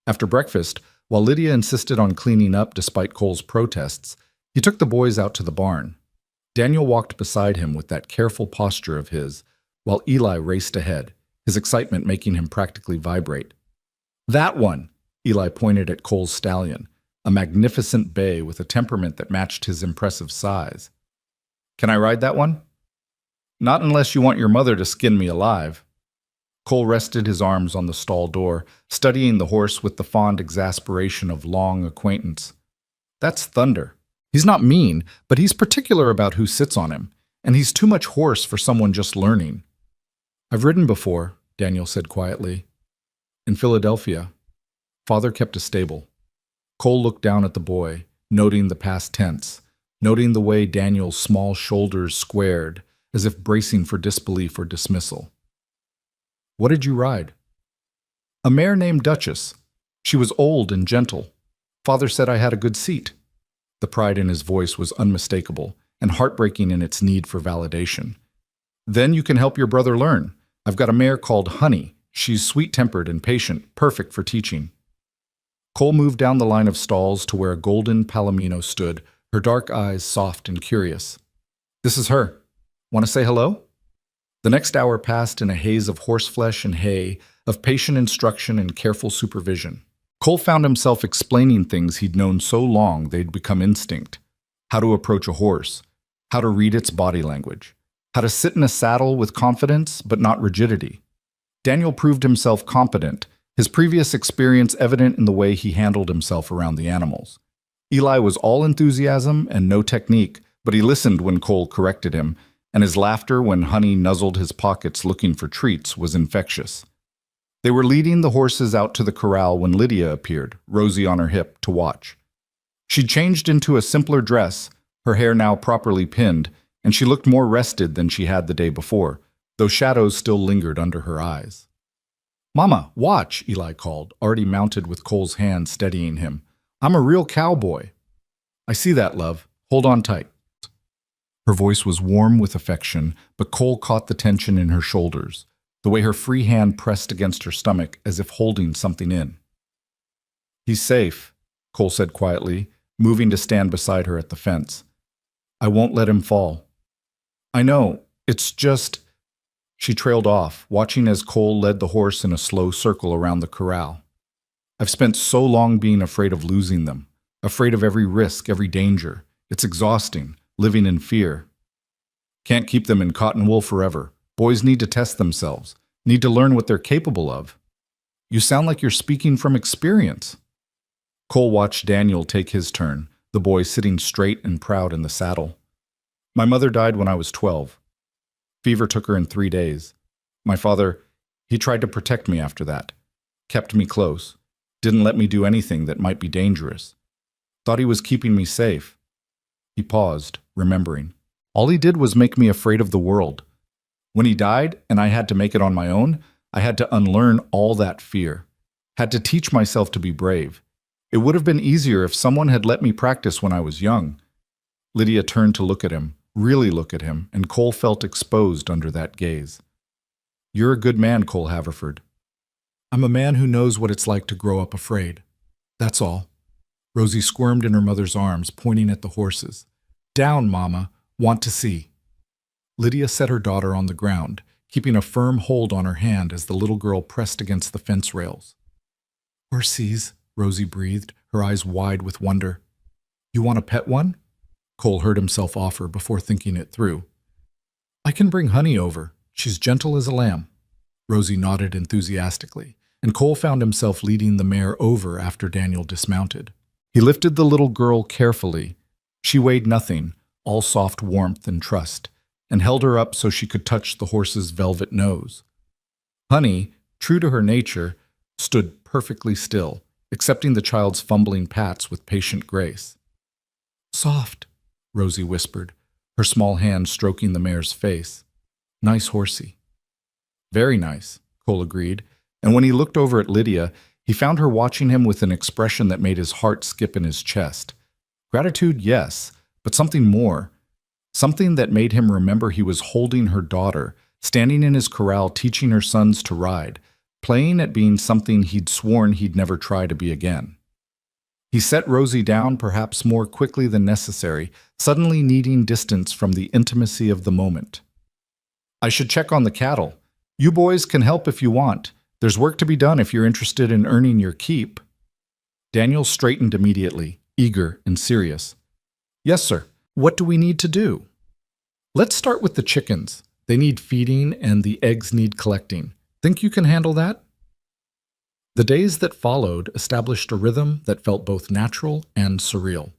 After breakfast, while Lydia insisted on cleaning up despite Cole's protests, he took the boys out to the barn. Daniel walked beside him with that careful posture of his, while Eli raced ahead, his excitement making him practically vibrate. That one! Eli pointed at Cole's stallion, a magnificent bay with a temperament that matched his impressive size. Can I ride that one? Not unless you want your mother to skin me alive. Cole rested his arms on the stall door, studying the horse with the fond exasperation of long acquaintance. That's Thunder. He's not mean, but he's particular about who sits on him, and he's too much horse for someone just learning. I've ridden before, Daniel said quietly. In Philadelphia. Father kept a stable. Cole looked down at the boy, noting the past tense, noting the way Daniel's small shoulders squared, as if bracing for disbelief or dismissal. What did you ride? A mare named Duchess. She was old and gentle. Father said I had a good seat. The pride in his voice was unmistakable and heartbreaking in its need for validation. Then you can help your brother learn. I've got a mare called Honey. She's sweet-tempered and patient, perfect for teaching. Cole moved down the line of stalls to where a golden palomino stood, her dark eyes soft and curious. This is her. Want to say hello? The next hour passed in a haze of horseflesh and hay, of patient instruction and careful supervision. Cole found himself explaining things he'd known so long they'd become instinct. How to approach a horse, how to read its body language, how to sit in a saddle with confidence but not rigidity. Daniel proved himself competent, his previous experience evident in the way he handled himself around the animals. Eli was all enthusiasm and no technique, but he listened when Cole corrected him, and his laughter when Honey nuzzled his pockets looking for treats was infectious. They were leading the horses out to the corral when Lydia appeared, Rosie on her hip, to watch. She'd changed into a simpler dress, her hair now properly pinned, and she looked more rested than she had the day before, though shadows still lingered under her eyes. "Mama, watch," Eli called, already mounted with Cole's hand steadying him. "I'm a real cowboy." "I see that, love. Hold on tight." Her voice was warm with affection, but Cole caught the tension in her shoulders, the way her free hand pressed against her stomach as if holding something in. "He's safe," Cole said quietly, moving to stand beside her at the fence. "I won't let him fall." "I know. It's just—" She trailed off, watching as Cole led the horse in a slow circle around the corral. "I've spent so long being afraid of losing them, afraid of every risk, every danger. It's exhausting, living in fear. Can't keep them in cotton wool forever. Boys need to test themselves, need to learn what they're capable of." "You sound like you're speaking from experience." Cole watched Daniel take his turn, the boy sitting straight and proud in the saddle. "My mother died when I was 12. Fever took her in 3 days. My father, he tried to protect me after that, kept me close, didn't let me do anything that might be dangerous. Thought he was keeping me safe." He paused, remembering. "All he did was make me afraid of the world. When he died and I had to make it on my own, I had to unlearn all that fear, had to teach myself to be brave. It would have been easier if someone had let me practice when I was young." Lydia turned to look at him, really look at him, and Cole felt exposed under that gaze. "You're a good man, Cole Haverford." "I'm a man who knows what it's like to grow up afraid. That's all." Rosie squirmed in her mother's arms, pointing at the horses. "Down, Mama. Want to see." Lydia set her daughter on the ground, keeping a firm hold on her hand as the little girl pressed against the fence rails. "Horsies," Rosie breathed, her eyes wide with wonder. "You want to pet one?" Cole heard himself offer before thinking it through. "I can bring Honey over. She's gentle as a lamb." Rosie nodded enthusiastically, and Cole found himself leading the mare over after Daniel dismounted. He lifted the little girl carefully. She weighed nothing, all soft warmth and trust, and held her up so she could touch the horse's velvet nose. Honey, true to her nature, stood perfectly still, accepting the child's fumbling pats with patient grace. "Soft," Rosie whispered, her small hand stroking the mare's face. "Nice horsey." "Very nice," Cole agreed, and when he looked over at Lydia, he found her watching him with an expression that made his heart skip in his chest. Gratitude, yes, but something more. Something that made him remember he was holding her daughter, standing in his corral teaching her sons to ride, playing at being something he'd sworn he'd never try to be again. He set Rosie down perhaps more quickly than necessary, suddenly needing distance from the intimacy of the moment. "I should check on the cattle. You boys can help if you want. There's work to be done if you're interested in earning your keep." Daniel straightened immediately, eager and serious. "Yes, sir. What do we need to do?" "Let's start with the chickens. They need feeding and the eggs need collecting. Think you can handle that?" The days that followed established a rhythm that felt both natural and surreal.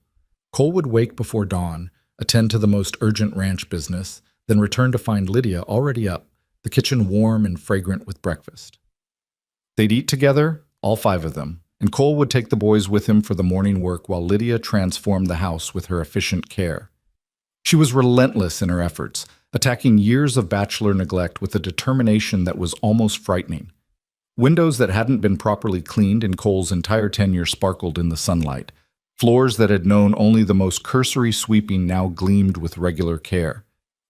Cole would wake before dawn, attend to the most urgent ranch business, then return to find Lydia already up, the kitchen warm and fragrant with breakfast. They'd eat together, all 5 of them, and Cole would take the boys with him for the morning work while Lydia transformed the house with her efficient care. She was relentless in her efforts, attacking years of bachelor neglect with a determination that was almost frightening. Windows that hadn't been properly cleaned in Cole's entire tenure sparkled in the sunlight. Floors that had known only the most cursory sweeping now gleamed with regular care.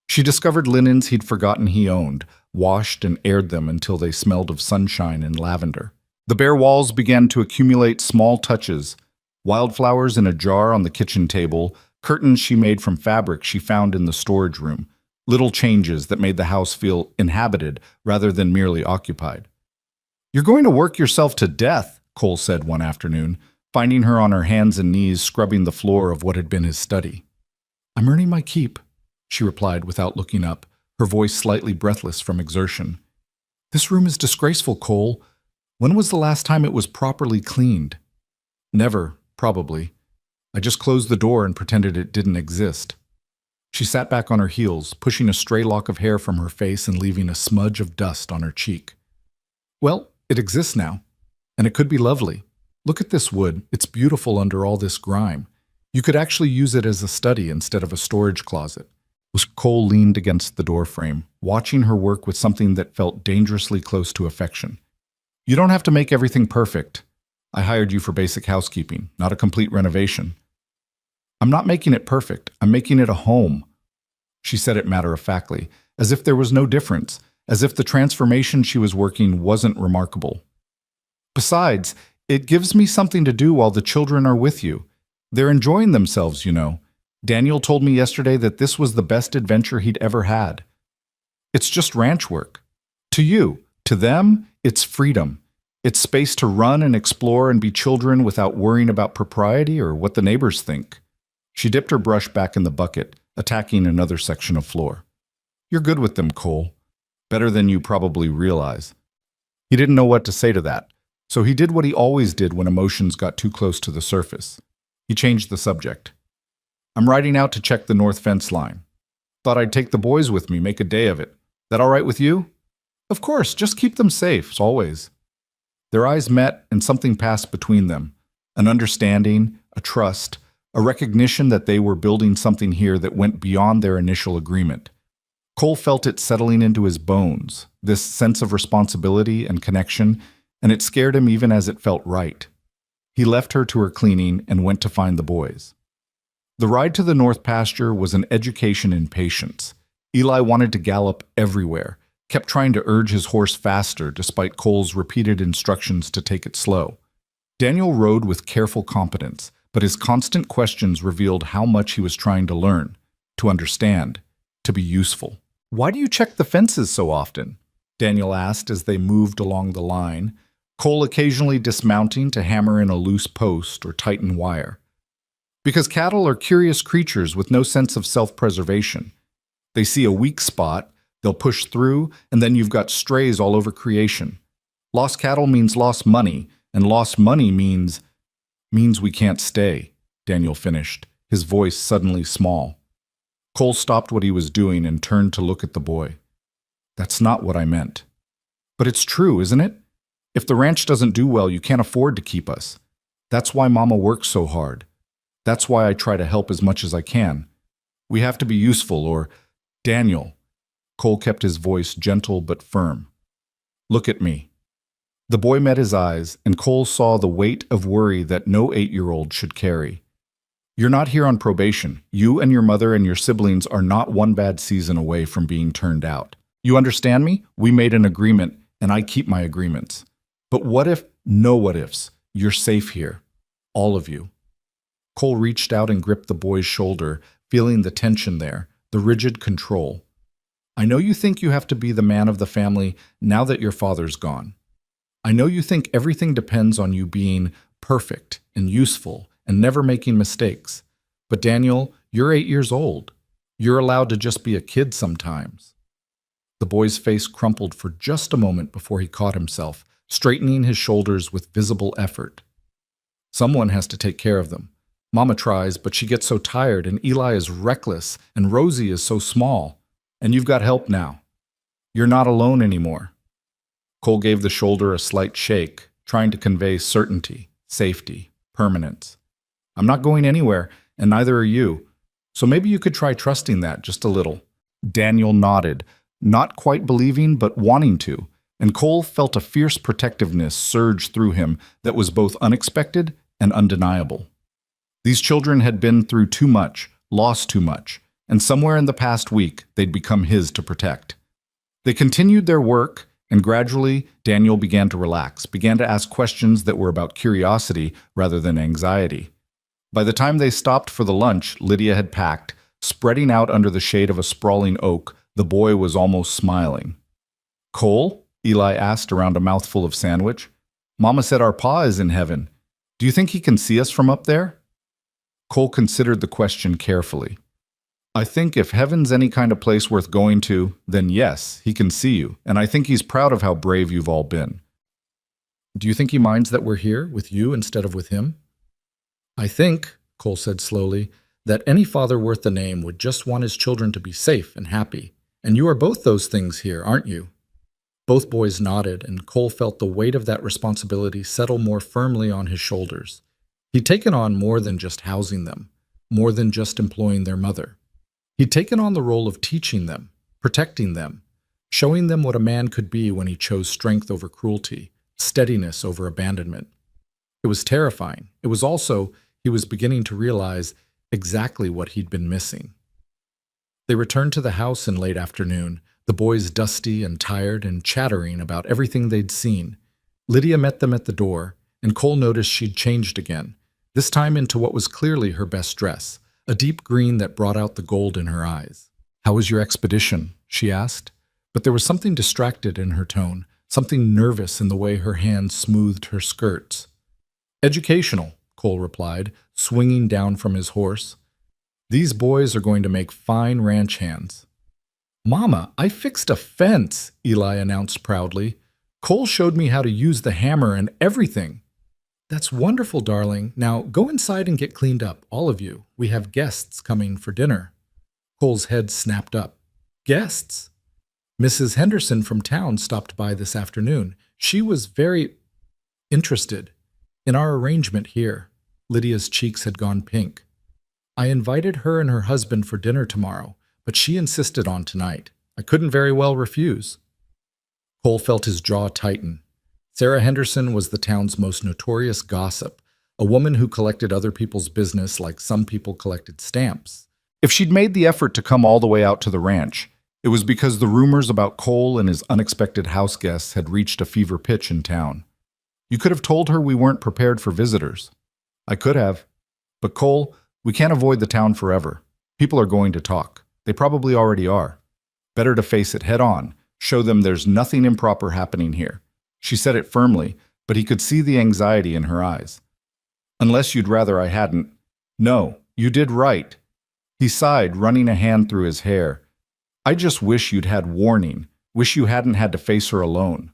She discovered linens he'd forgotten he owned, washed and aired them until they smelled of sunshine and lavender. The bare walls began to accumulate small touches, wildflowers in a jar on the kitchen table, curtains she made from fabric she found in the storage room, little changes that made the house feel inhabited rather than merely occupied. "You're going to work yourself to death," Cole said one afternoon, finding her on her hands and knees scrubbing the floor of what had been his study. "I'm earning my keep," she replied without looking up, her voice slightly breathless from exertion. "This room is disgraceful, Cole. When was the last time it was properly cleaned?" "Never, probably. I just closed the door and pretended it didn't exist." She sat back on her heels, pushing a stray lock of hair from her face and leaving a smudge of dust on her cheek. "Well, it exists now, and it could be lovely. Look at this wood. It's beautiful under all this grime. You could actually use it as a study instead of a storage closet. Cole leaned against the doorframe, watching her work with something that felt dangerously close to affection. You don't have to make everything perfect. I hired you for basic housekeeping, not a complete renovation. I'm not making it perfect. I'm making it a home. She said it matter-of-factly, as if there was no difference, as if the transformation she was working wasn't remarkable. Besides, it gives me something to do while the children are with you. They're enjoying themselves, you know. Daniel told me yesterday that this was the best adventure he'd ever had. It's just ranch work. To you, to them, it's freedom. It's space to run and explore and be children without worrying about propriety or what the neighbors think. She dipped her brush back in the bucket, attacking another section of floor. You're good with them, Cole. Better than you probably realize. He didn't know what to say to that, so he did what he always did when emotions got too close to the surface. He changed the subject. I'm riding out to check the north fence line. Thought I'd take the boys with me, make a day of it. That all right with you? Of course, just keep them safe, as always. Their eyes met and something passed between them. An understanding, a trust, a recognition that they were building something here that went beyond their initial agreement. Cole felt it settling into his bones, this sense of responsibility and connection, and it scared him even as it felt right. He left her to her cleaning and went to find the boys. The ride to the north pasture was an education in patience. Eli wanted to gallop everywhere, kept trying to urge his horse faster despite Cole's repeated instructions to take it slow. Daniel rode with careful competence, but his constant questions revealed how much he was trying to learn, to understand, to be useful. Why do you check the fences so often? Daniel asked as they moved along the line, Cole occasionally dismounting to hammer in a loose post or tighten wire. Because cattle are curious creatures with no sense of self-preservation. They see a weak spot, they'll push through, and then you've got strays all over creation. Lost cattle means lost money, and lost money means we can't stay, Daniel finished, his voice suddenly small. Cole stopped what he was doing and turned to look at the boy. That's not what I meant. But it's true, isn't it? If the ranch doesn't do well, you can't afford to keep us. That's why Mama works so hard. That's why I try to help as much as I can. We have to be useful, or... Daniel. Cole kept his voice gentle but firm. Look at me. The boy met his eyes, and Cole saw the weight of worry that no 8-year-old should carry. You're not here on probation. You and your mother and your siblings are not one bad season away from being turned out. You understand me? We made an agreement, and I keep my agreements. But what if, no what ifs, you're safe here. All of you. Cole reached out and gripped the boy's shoulder, feeling the tension there, the rigid control. I know you think you have to be the man of the family now that your father's gone. I know you think everything depends on you being perfect and useful and never making mistakes. But Daniel, you're 8 years old. You're allowed to just be a kid sometimes. The boy's face crumpled for just a moment before he caught himself, straightening his shoulders with visible effort. Someone has to take care of them. Mama tries, but she gets so tired, and Eli is reckless, and Rosie is so small. And you've got help now. You're not alone anymore. Cole gave the shoulder a slight shake, trying to convey certainty, safety, permanence. I'm not going anywhere, and neither are you. So maybe you could try trusting that just a little. Daniel nodded, not quite believing, but wanting to, and Cole felt a fierce protectiveness surge through him that was both unexpected and undeniable. These children had been through too much, lost too much, and somewhere in the past week they'd become his to protect. They continued their work, and gradually Daniel began to relax, began to ask questions that were about curiosity rather than anxiety. By the time they stopped for the lunch Lydia had packed, spreading out under the shade of a sprawling oak, the boy was almost smiling. Cole? Eli asked around a mouthful of sandwich. Mama said our pa is in heaven. Do you think he can see us from up there? Cole considered the question carefully. I think if heaven's any kind of place worth going to, then yes, he can see you, and I think he's proud of how brave you've all been. Do you think he minds that we're here with you instead of with him? I think, Cole said slowly, that any father worth the name would just want his children to be safe and happy, and you are both those things here, aren't you? Both boys nodded, and Cole felt the weight of that responsibility settle more firmly on his shoulders. He'd taken on more than just housing them, more than just employing their mother. He'd taken on the role of teaching them, protecting them, showing them what a man could be when he chose strength over cruelty, steadiness over abandonment. It was terrifying. It was also, he was beginning to realize, exactly what he'd been missing. They returned to the house in late afternoon, the boys dusty and tired and chattering about everything they'd seen. Lydia met them at the door, and Cole noticed she'd changed again, this time into what was clearly her best dress, a deep green that brought out the gold in her eyes. "How was your expedition?" she asked, but there was something distracted in her tone, something nervous in the way her hand smoothed her skirts. "Educational," Cole replied, swinging down from his horse. "These boys are going to make fine ranch hands." "Mama, I fixed a fence," Eli announced proudly. "Cole showed me how to use the hammer and everything." "That's wonderful, darling. Now go inside and get cleaned up, all of you. We have guests coming for dinner." Cole's head snapped up. "Guests?" "Mrs. Henderson from town stopped by this afternoon. She was very interested in our arrangement here." Lydia's cheeks had gone pink. "I invited her and her husband for dinner tomorrow, but she insisted on tonight. I couldn't very well refuse." Cole felt his jaw tighten. Sarah Henderson was the town's most notorious gossip, a woman who collected other people's business like some people collected stamps. If she'd made the effort to come all the way out to the ranch, it was because the rumors about Cole and his unexpected house guests had reached a fever pitch in town. "You could have told her we weren't prepared for visitors." "I could have. But Cole, we can't avoid the town forever. People are going to talk. They probably already are. Better to face it head on, show them there's nothing improper happening here." She said it firmly, but he could see the anxiety in her eyes. "Unless you'd rather I hadn't." "No, you did right." He sighed, running a hand through his hair. "I just wish you'd had warning. Wish you hadn't had to face her alone."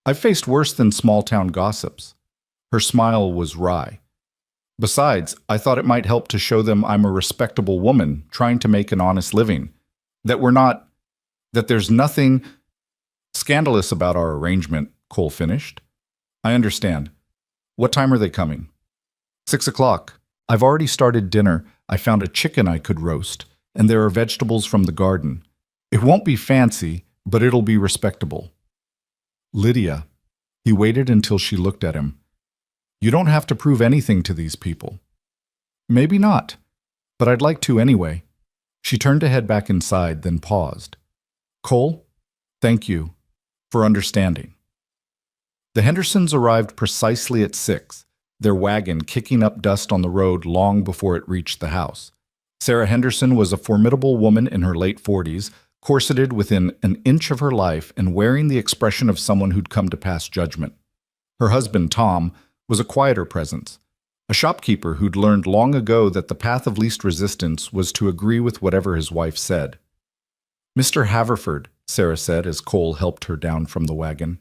"I've faced worse than small-town gossips." Her smile was wry. "Besides, I thought it might help to show them I'm a respectable woman trying to make an honest living. That there's nothing scandalous about our arrangement," Cole finished. "I understand. What time are they coming?" 6 o'clock. I've already started dinner. I found a chicken I could roast, and there are vegetables from the garden. It won't be fancy, but it'll be respectable." "Lydia." He waited until she looked at him. "You don't have to prove anything to these people." "Maybe not, but I'd like to anyway." She turned to head back inside, then paused. "Cole, thank you for understanding." The Hendersons arrived precisely at 6, their wagon kicking up dust on the road long before it reached the house. Sarah Henderson was a formidable woman in her late 40s, corseted within an inch of her life and wearing the expression of someone who'd come to pass judgment. Her husband, Tom, was a quieter presence, a shopkeeper who'd learned long ago that the path of least resistance was to agree with whatever his wife said. "Mr. Haverford," Sarah said as Cole helped her down from the wagon.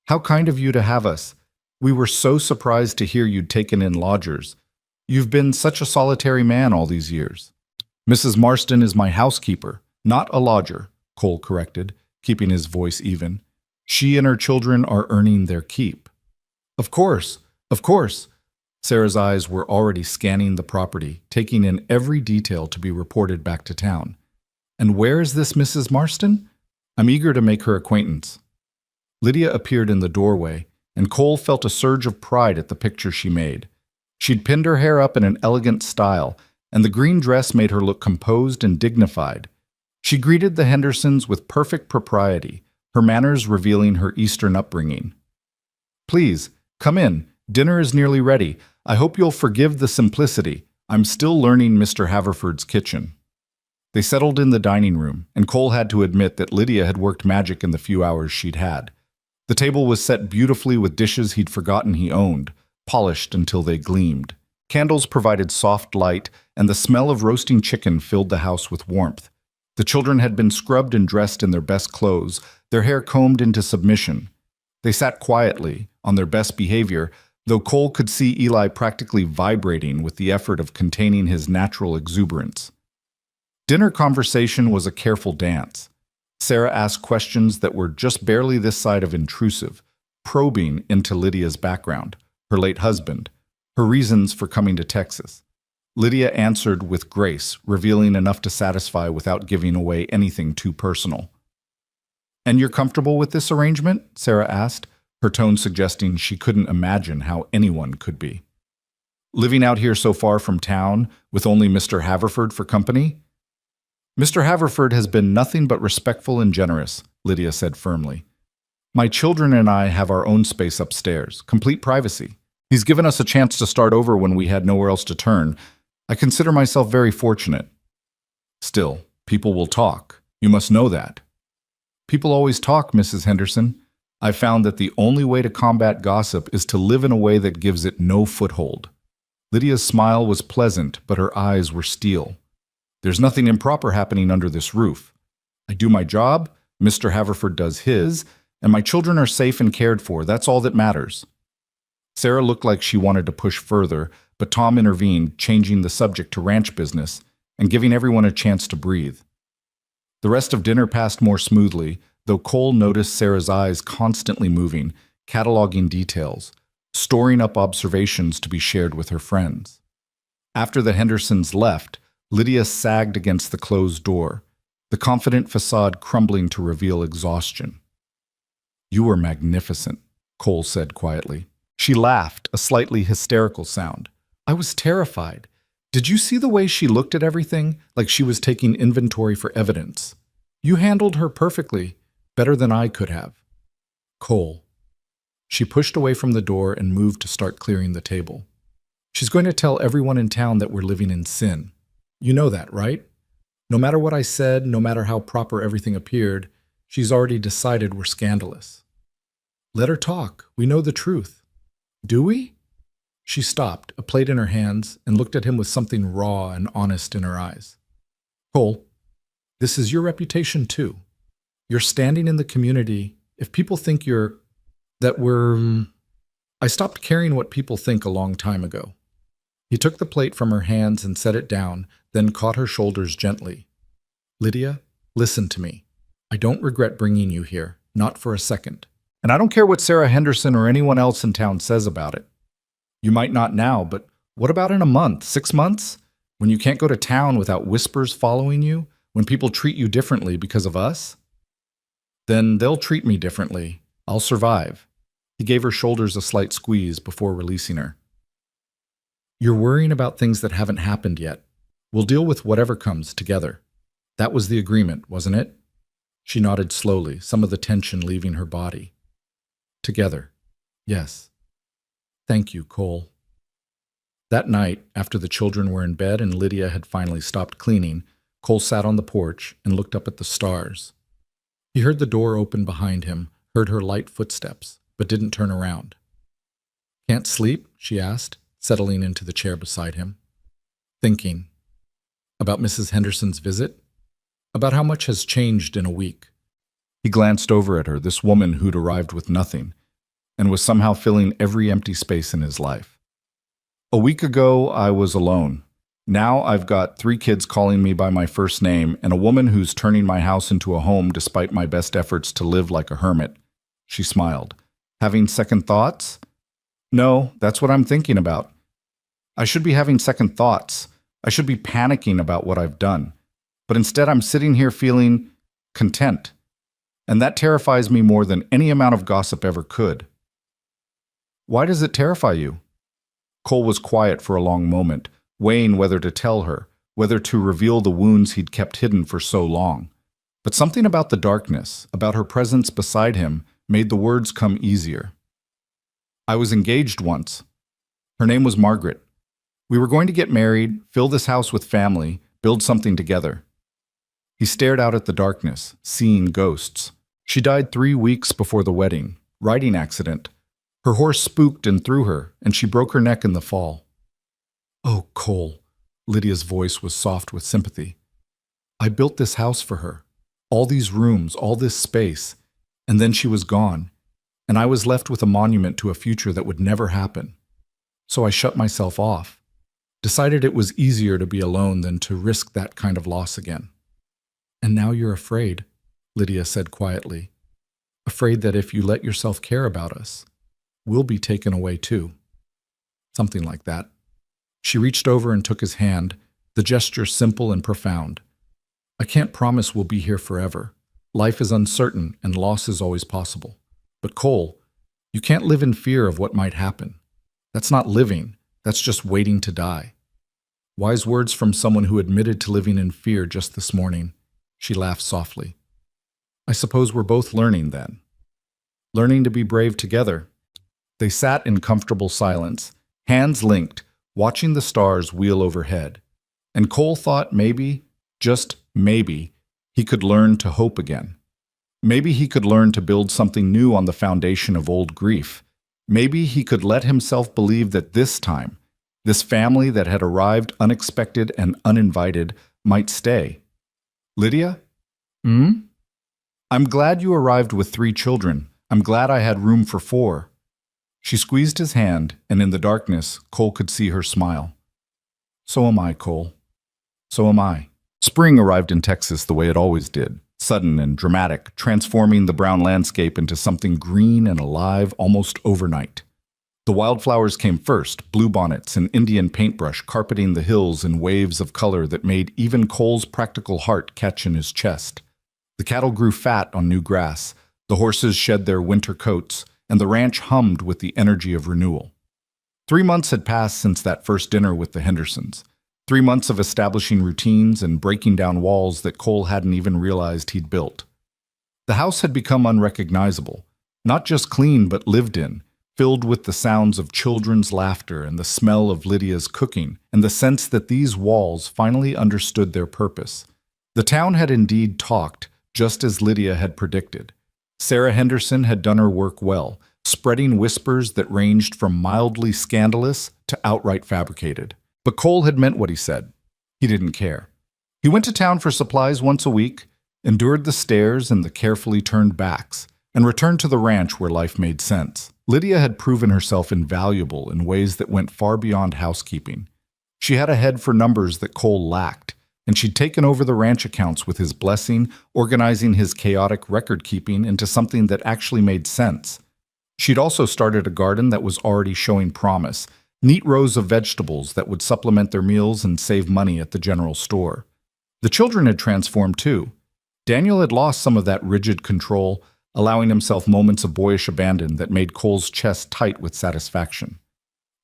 "How kind of you to have us. We were so surprised to hear you'd taken in lodgers. You've been such a solitary man all these years." "Mrs. Marston is my housekeeper, not a lodger," Cole corrected, keeping his voice even. "She and her children are earning their keep." Of course. Sarah's eyes were already scanning the property, taking in every detail to be reported back to town. "And where is this Mrs. Marston? I'm eager to make her acquaintance." Lydia appeared in the doorway, and Cole felt a surge of pride at the picture she made. She'd pinned her hair up in an elegant style, and the green dress made her look composed and dignified. She greeted the Hendersons with perfect propriety, her manners revealing her Eastern upbringing. "Please, come in. Dinner is nearly ready. I hope you'll forgive the simplicity. I'm still learning Mr. Haverford's kitchen." They settled in the dining room, and Cole had to admit that Lydia had worked magic in the few hours she'd had. The table was set beautifully with dishes he'd forgotten he owned, polished until they gleamed. Candles provided soft light, and the smell of roasting chicken filled the house with warmth. The children had been scrubbed and dressed in their best clothes, their hair combed into submission. They sat quietly, on their best behavior, though Cole could see Eli practically vibrating with the effort of containing his natural exuberance. Dinner conversation was a careful dance. Sarah asked questions that were just barely this side of intrusive, probing into Lydia's background, her late husband, her reasons for coming to Texas. Lydia answered with grace, revealing enough to satisfy without giving away anything too personal. "And you're comfortable with this arrangement?" Sarah asked, her tone suggesting she couldn't imagine how anyone could be. "Living out here so far from town, with only Mr. Haverford for company?" "Mr. Haverford has been nothing but respectful and generous," Lydia said firmly. "My children and I have our own space upstairs, complete privacy. He's given us a chance to start over when we had nowhere else to turn. I consider myself very fortunate." "Still, people will talk. You must know that." "People always talk, Mrs. Henderson. I've found that the only way to combat gossip is to live in a way that gives it no foothold." Lydia's smile was pleasant, but her eyes were steel. "There's nothing improper happening under this roof. I do my job, Mr. Haverford does his, and my children are safe and cared for. That's all that matters." Sarah looked like she wanted to push further, but Tom intervened, changing the subject to ranch business and giving everyone a chance to breathe. The rest of dinner passed more smoothly, though Cole noticed Sarah's eyes constantly moving, cataloging details, storing up observations to be shared with her friends. After the Hendersons left, Lydia sagged against the closed door, the confident facade crumbling to reveal exhaustion. "You were magnificent," Cole said quietly. She laughed, a slightly hysterical sound. "I was terrified. Did you see the way she looked at everything, like she was taking inventory for evidence? You handled her perfectly, better than I could have." "Cole." She pushed away from the door and moved to start clearing the table. "She's going to tell everyone in town that we're living in sin. You know that, right? No matter what I said, no matter how proper everything appeared, she's already decided we're scandalous. Let her talk. We know the truth." "Do we?" She stopped, a plate in her hands, and looked at him with something raw and honest in her eyes. "Cole, this is your reputation too. You're standing in the community. If people think I stopped caring what people think a long time ago." He took the plate from her hands and set it down, then caught her shoulders gently. "Lydia, listen to me. I don't regret bringing you here, not for a second. And I don't care what Sarah Henderson or anyone else in town says about it. You might not now, but what about in a month, 6 months? When you can't go to town without whispers following you? When people treat you differently because of us? Then they'll treat me differently. I'll survive." He gave her shoulders a slight squeeze before releasing her. "You're worrying about things that haven't happened yet. We'll deal with whatever comes together. That was the agreement, wasn't it?" She nodded slowly, some of the tension leaving her body. "Together. Yes. Thank you, Cole." That night, after the children were in bed and Lydia had finally stopped cleaning, Cole sat on the porch and looked up at the stars. He heard the door open behind him, heard her light footsteps, but didn't turn around. "Can't sleep?" she asked, settling into the chair beside him. "Thinking. About Mrs. Henderson's visit? About how much has changed in a week." He glanced over at her, this woman who'd arrived with nothing, and was somehow filling every empty space in his life. "A week ago, I was alone. Now I've got 3 kids calling me by my first name and a woman who's turning my house into a home despite my best efforts to live like a hermit." She smiled. "Having second thoughts?" "No, that's what I'm thinking about. I should be having second thoughts. I should be panicking about what I've done. But instead I'm sitting here feeling content. And that terrifies me more than any amount of gossip ever could." "Why does it terrify you?" Cole was quiet for a long moment, weighing whether to tell her, whether to reveal the wounds he'd kept hidden for so long. But something about the darkness, about her presence beside him, made the words come easier. "I was engaged once. Her name was Margaret. We were going to get married, fill this house with family, build something together." He stared out at the darkness, seeing ghosts. "She died 3 weeks before the wedding. Riding accident. Her horse spooked and threw her, and she broke her neck in the fall." "Oh, Cole." Lydia's voice was soft with sympathy. "I built this house for her. All these rooms, all this space. And then she was gone. And I was left with a monument to a future that would never happen. So I shut myself off. Decided it was easier to be alone than to risk that kind of loss again." "And now you're afraid," Lydia said quietly. "Afraid that if you let yourself care about us, we'll be taken away too." Something like that. She reached over and took his hand, the gesture simple and profound. I can't promise we'll be here forever. Life is uncertain and loss is always possible. But Cole, you can't live in fear of what might happen. That's not living, that's just waiting to die. Wise words from someone who admitted to living in fear just this morning. She laughed softly. I suppose we're both learning then. Learning to be brave together. They sat in comfortable silence, hands linked, watching the stars wheel overhead. And Cole thought maybe, just maybe, he could learn to hope again. Maybe he could learn to build something new on the foundation of old grief. Maybe he could let himself believe that this time, this family that had arrived unexpected and uninvited might stay. Lydia? I'm glad you arrived with 3 children. I'm glad I had room for 4. She squeezed his hand, and in the darkness, Cole could see her smile. So am I, Cole. So am I. Spring arrived in Texas the way it always did, sudden and dramatic, transforming the brown landscape into something green and alive almost overnight. The wildflowers came first, bluebonnets and Indian paintbrush carpeting the hills in waves of color that made even Cole's practical heart catch in his chest. The cattle grew fat on new grass, the horses shed their winter coats, and the ranch hummed with the energy of renewal. 3 months had passed since that first dinner with the Hendersons. 3 months of establishing routines and breaking down walls that Cole hadn't even realized he'd built. The house had become unrecognizable, not just clean but lived in, filled with the sounds of children's laughter and the smell of Lydia's cooking, and the sense that these walls finally understood their purpose. The town had indeed talked, just as Lydia had predicted. Sarah Henderson had done her work well, spreading whispers that ranged from mildly scandalous to outright fabricated. But Cole had meant what he said. He didn't care. He went to town for supplies once a week, endured the stares and the carefully turned backs, and returned to the ranch where life made sense. Lydia had proven herself invaluable in ways that went far beyond housekeeping. She had a head for numbers that Cole lacked, and she'd taken over the ranch accounts with his blessing, organizing his chaotic record-keeping into something that actually made sense. She'd also started a garden that was already showing promise, neat rows of vegetables that would supplement their meals and save money at the general store. The children had transformed too. Daniel had lost some of that rigid control, allowing himself moments of boyish abandon that made Cole's chest tight with satisfaction.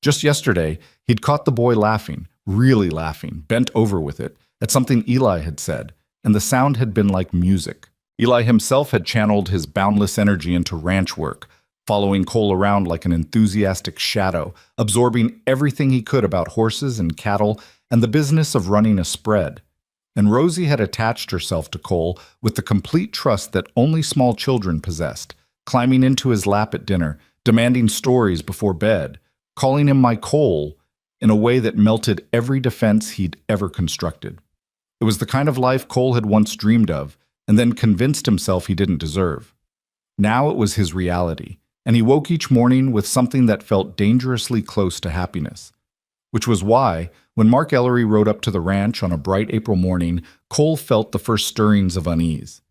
Just yesterday, he'd caught the boy laughing, really laughing, bent over with it, at something Eli had said, and the sound had been like music. Eli himself had channeled his boundless energy into ranch work, following Cole around like an enthusiastic shadow, absorbing everything he could about horses and cattle and the business of running a spread. And Rosie had attached herself to Cole with the complete trust that only small children possessed, climbing into his lap at dinner, demanding stories before bed, calling him my Cole in a way that melted every defense he'd ever constructed. It was the kind of life Cole had once dreamed of and then convinced himself he didn't deserve. Now it was his reality, and he woke each morning with something that felt dangerously close to happiness. Which was why, when Mark Ellery rode up to the ranch on a bright April morning, Cole felt the first stirrings of unease.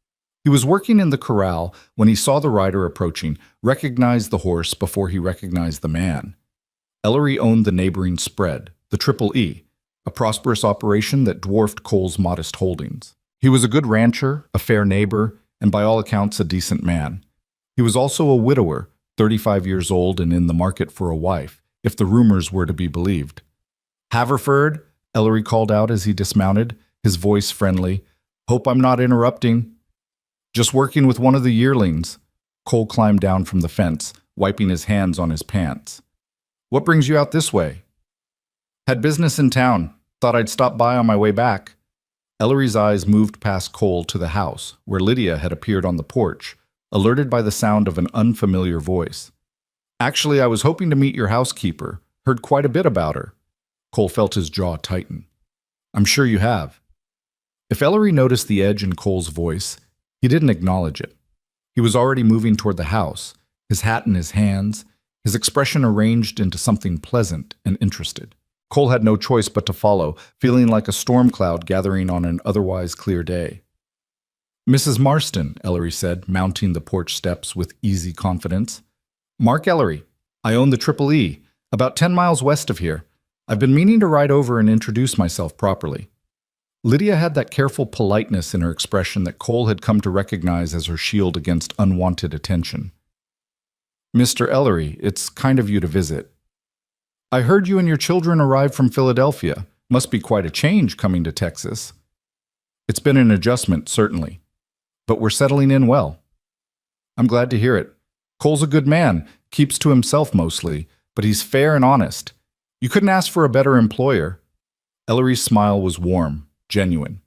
He was working in the corral when he saw the rider approaching, recognized the horse before he recognized the man. Ellery owned the neighboring spread, the Triple E, a prosperous operation that dwarfed Cole's modest holdings. He was a good rancher, a fair neighbor, and by all accounts a decent man. He was also a widower, 35 years old and in the market for a wife, if the rumors were to be believed. Haverford, Ellery called out as he dismounted, his voice friendly. Hope I'm not interrupting. Just working with one of the yearlings. Cole climbed down from the fence, wiping his hands on his pants. What brings you out this way? Had business in town. Thought I'd stop by on my way back. Ellery's eyes moved past Cole to the house, where Lydia had appeared on the porch, alerted by the sound of an unfamiliar voice. Actually, I was hoping to meet your housekeeper. Heard quite a bit about her. Cole felt his jaw tighten. I'm sure you have. If Ellery noticed the edge in Cole's voice, he didn't acknowledge it. He was already moving toward the house, his hat in his hands, his expression arranged into something pleasant and interested. Cole had no choice but to follow, feeling like a storm cloud gathering on an otherwise clear day. Mrs. Marston, Ellery said, mounting the porch steps with easy confidence. Mark Ellery. I own the Triple E, about 10 miles west of here. I've been meaning to ride over and introduce myself properly. Lydia had that careful politeness in her expression that Cole had come to recognize as her shield against unwanted attention. Mr. Ellery, it's kind of you to visit. I heard you and your children arrived from Philadelphia. Must be quite a change coming to Texas. It's been an adjustment, certainly. But we're settling in well. I'm glad to hear it. Cole's a good man, keeps to himself mostly, but he's fair and honest. You couldn't ask for a better employer. Ellery's smile was warm, genuine.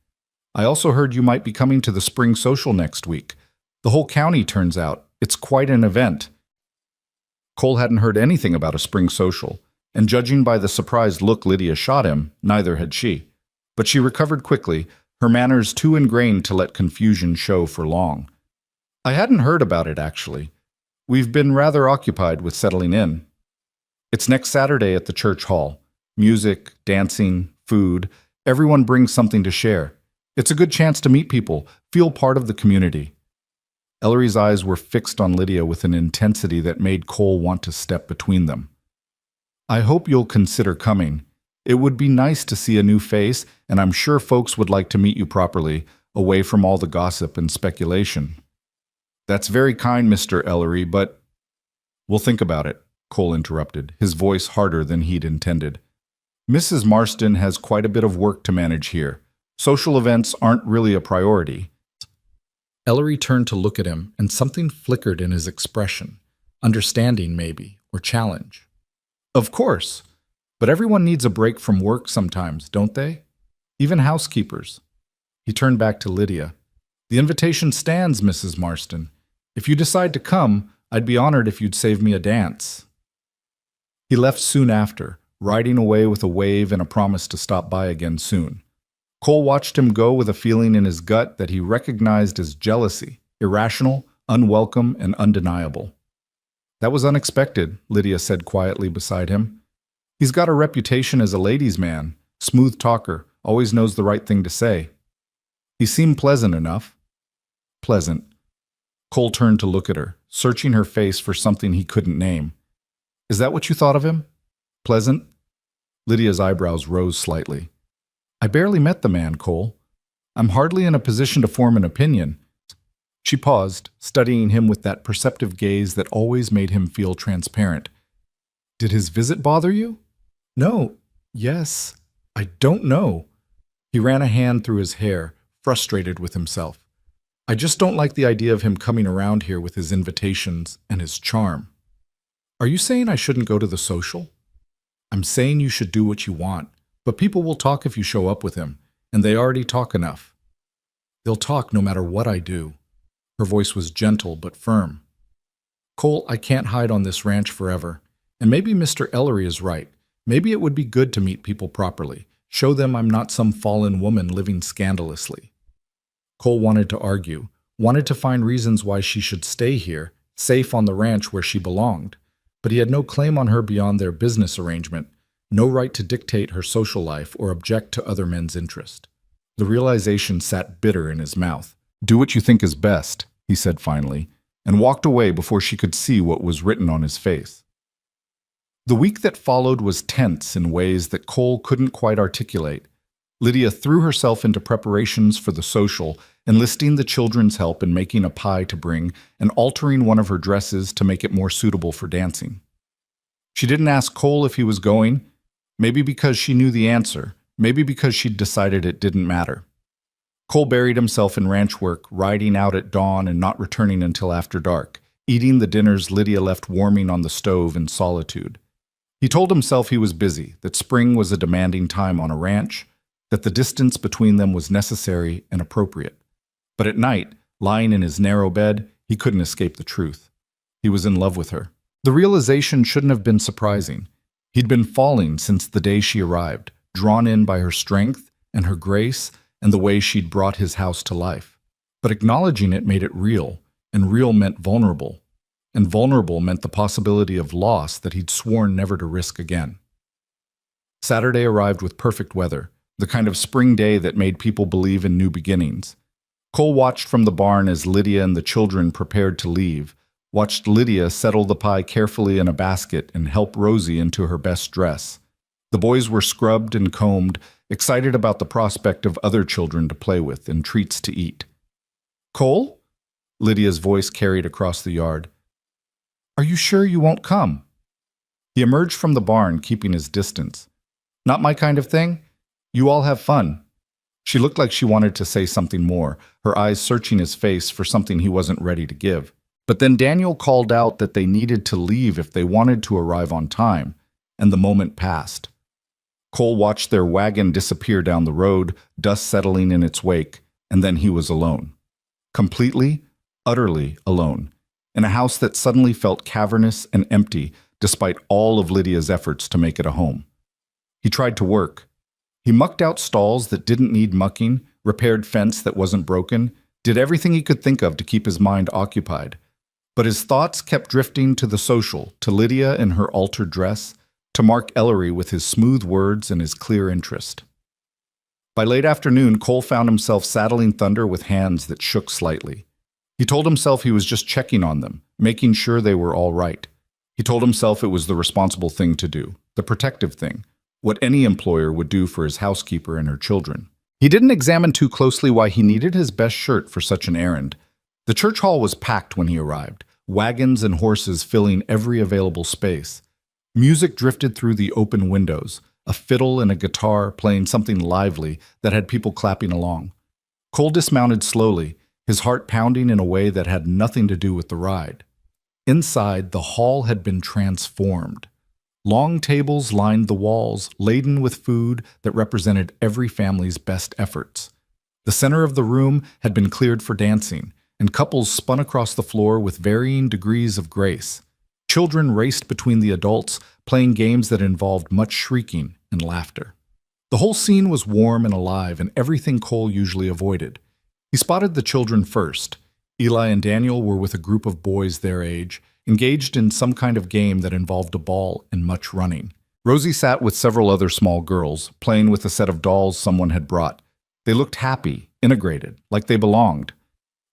I also heard you might be coming to the spring social next week. The whole county turns out. It's quite an event. Cole hadn't heard anything about a spring social, and judging by the surprised look Lydia shot him, neither had she. But she recovered quickly, her manners too ingrained to let confusion show for long. I hadn't heard about it, actually. We've been rather occupied with settling in. It's next Saturday at the church hall. Music, dancing, food, everyone brings something to share. It's a good chance to meet people, feel part of the community. Ellery's eyes were fixed on Lydia with an intensity that made Cole want to step between them. I hope you'll consider coming. It would be nice to see a new face, and I'm sure folks would like to meet you properly, away from all the gossip and speculation. That's very kind, Mr. Ellery, but we'll think about it, Cole interrupted, his voice harder than he'd intended. Mrs. Marston has quite a bit of work to manage here. Social events aren't really a priority. Ellery turned to look at him, and something flickered in his expression. Understanding, maybe, or challenge. Of course, but everyone needs a break from work sometimes, don't they? Even housekeepers. He turned back to Lydia. The invitation stands, Mrs. Marston. If you decide to come, I'd be honored if you'd save me a dance. He left soon after, riding away with a wave and a promise to stop by again soon. Cole watched him go with a feeling in his gut that he recognized as jealousy, irrational, unwelcome, and undeniable. That was unexpected, Lydia said quietly beside him. He's got a reputation as a ladies' man, smooth talker, always knows the right thing to say. He seemed pleasant enough. Pleasant. Cole turned to look at her, searching her face for something he couldn't name. Is that what you thought of him? Pleasant? Lydia's eyebrows rose slightly. I barely met the man, Cole. I'm hardly in a position to form an opinion. She paused, studying him with that perceptive gaze that always made him feel transparent. Did his visit bother you? No. Yes. I don't know. He ran a hand through his hair, frustrated with himself. I just don't like the idea of him coming around here with his invitations and his charm. Are you saying I shouldn't go to the social? I'm saying you should do what you want, but people will talk if you show up with him, and they already talk enough. They'll talk no matter what I do. Her voice was gentle but firm. Cole, I can't hide on this ranch forever, and maybe Mr. Ellery is right. Maybe it would be good to meet people properly, show them I'm not some fallen woman living scandalously. Cole wanted to argue, wanted to find reasons why she should stay here, safe on the ranch where she belonged, but he had no claim on her beyond their business arrangement, no right to dictate her social life or object to other men's interest. The realization sat bitter in his mouth. Do what you think is best, he said finally, and walked away before she could see what was written on his face. The week that followed was tense in ways that Cole couldn't quite articulate. Lydia threw herself into preparations for the social, enlisting the children's help in making a pie to bring and altering one of her dresses to make it more suitable for dancing. She didn't ask Cole if he was going, maybe because she knew the answer, maybe because she'd decided it didn't matter. Cole buried himself in ranch work, riding out at dawn and not returning until after dark, eating the dinners Lydia left warming on the stove in solitude. He told himself he was busy, that spring was a demanding time on a ranch, that the distance between them was necessary and appropriate. But at night, lying in his narrow bed, he couldn't escape the truth. He was in love with her. The realization shouldn't have been surprising. He'd been falling since the day she arrived, drawn in by her strength and her grace and the way she'd brought his house to life. But acknowledging it made it real, and real meant vulnerable, and vulnerable meant the possibility of loss that he'd sworn never to risk again. Saturday arrived with perfect weather, the kind of spring day that made people believe in new beginnings. Cole watched from the barn as Lydia and the children prepared to leave, watched Lydia settle the pie carefully in a basket and help Rosie into her best dress. The boys were scrubbed and combed, excited about the prospect of other children to play with and treats to eat. "Cole?" Lydia's voice carried across the yard. "Are you sure you won't come?" He emerged from the barn, keeping his distance. "Not my kind of thing? You all have fun." She looked like she wanted to say something more, her eyes searching his face for something he wasn't ready to give. But then Daniel called out that they needed to leave if they wanted to arrive on time, and the moment passed. Cole watched their wagon disappear down the road, dust settling in its wake, and then he was alone. Completely, utterly alone, in a house that suddenly felt cavernous and empty despite all of Lydia's efforts to make it a home. He tried to work. He mucked out stalls that didn't need mucking, repaired fence that wasn't broken, did everything he could think of to keep his mind occupied. But his thoughts kept drifting to the social, to Lydia in her altered dress, to Mark Ellery with his smooth words and his clear interest. By late afternoon, Cole found himself saddling Thunder with hands that shook slightly. He told himself he was just checking on them, making sure they were all right. He told himself it was the responsible thing to do, the protective thing, what any employer would do for his housekeeper and her children. He didn't examine too closely why he needed his best shirt for such an errand. The church hall was packed when he arrived, wagons and horses filling every available space. Music drifted through the open windows, a fiddle and a guitar playing something lively that had people clapping along. Cole dismounted slowly, his heart pounding in a way that had nothing to do with the ride. Inside, the hall had been transformed. Long tables lined the walls, laden with food that represented every family's best efforts. The center of the room had been cleared for dancing, and couples spun across the floor with varying degrees of grace. Children raced between the adults, playing games that involved much shrieking and laughter. The whole scene was warm and alive, and everything Cole usually avoided. He spotted the children first. Eli and Daniel were with a group of boys their age, engaged in some kind of game that involved a ball and much running. Rosie sat with several other small girls, playing with a set of dolls someone had brought. They looked happy, integrated, like they belonged.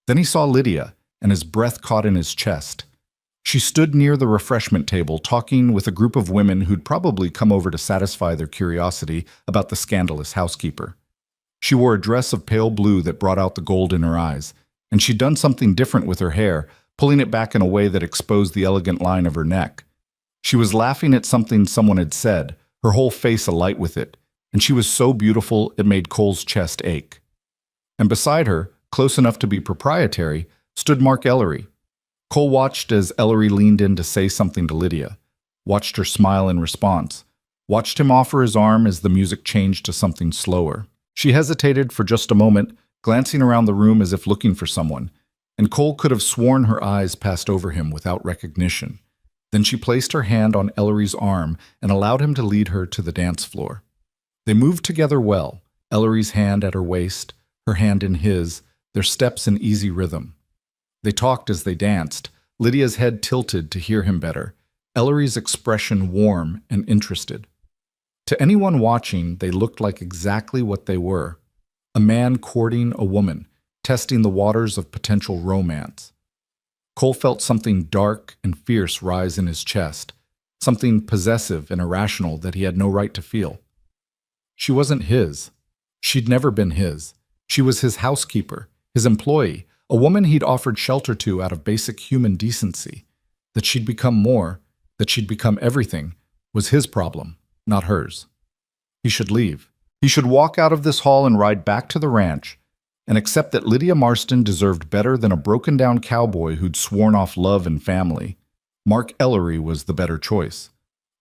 Then he saw Lydia, and his breath caught in his chest. She stood near the refreshment table, talking with a group of women who'd probably come over to satisfy their curiosity about the scandalous housekeeper. She wore a dress of pale blue that brought out the gold in her eyes, and she'd done something different with her hair, pulling it back in a way that exposed the elegant line of her neck. She was laughing at something someone had said, her whole face alight with it, and she was so beautiful it made Cole's chest ache. And beside her, close enough to be proprietary, stood Mark Ellery. Cole watched as Ellery leaned in to say something to Lydia, watched her smile in response, watched him offer his arm as the music changed to something slower. She hesitated for just a moment, glancing around the room as if looking for someone, and Cole could have sworn her eyes passed over him without recognition. Then she placed her hand on Ellery's arm and allowed him to lead her to the dance floor. They moved together well, Ellery's hand at her waist, her hand in his, their steps in easy rhythm. They talked as they danced, Lydia's head tilted to hear him better, Ellery's expression warm and interested. To anyone watching, they looked like exactly what they were, a man courting a woman, testing the waters of potential romance. Cole felt something dark and fierce rise in his chest, something possessive and irrational that he had no right to feel. She wasn't his. She'd never been his. She was his housekeeper, his employee, a woman he'd offered shelter to out of basic human decency. That she'd become more, that she'd become everything, was his problem, not hers. He should leave. He should walk out of this hall and ride back to the ranch, and accept that Lydia Marston deserved better than a broken-down cowboy who'd sworn off love and family. Mark Ellery was the better choice.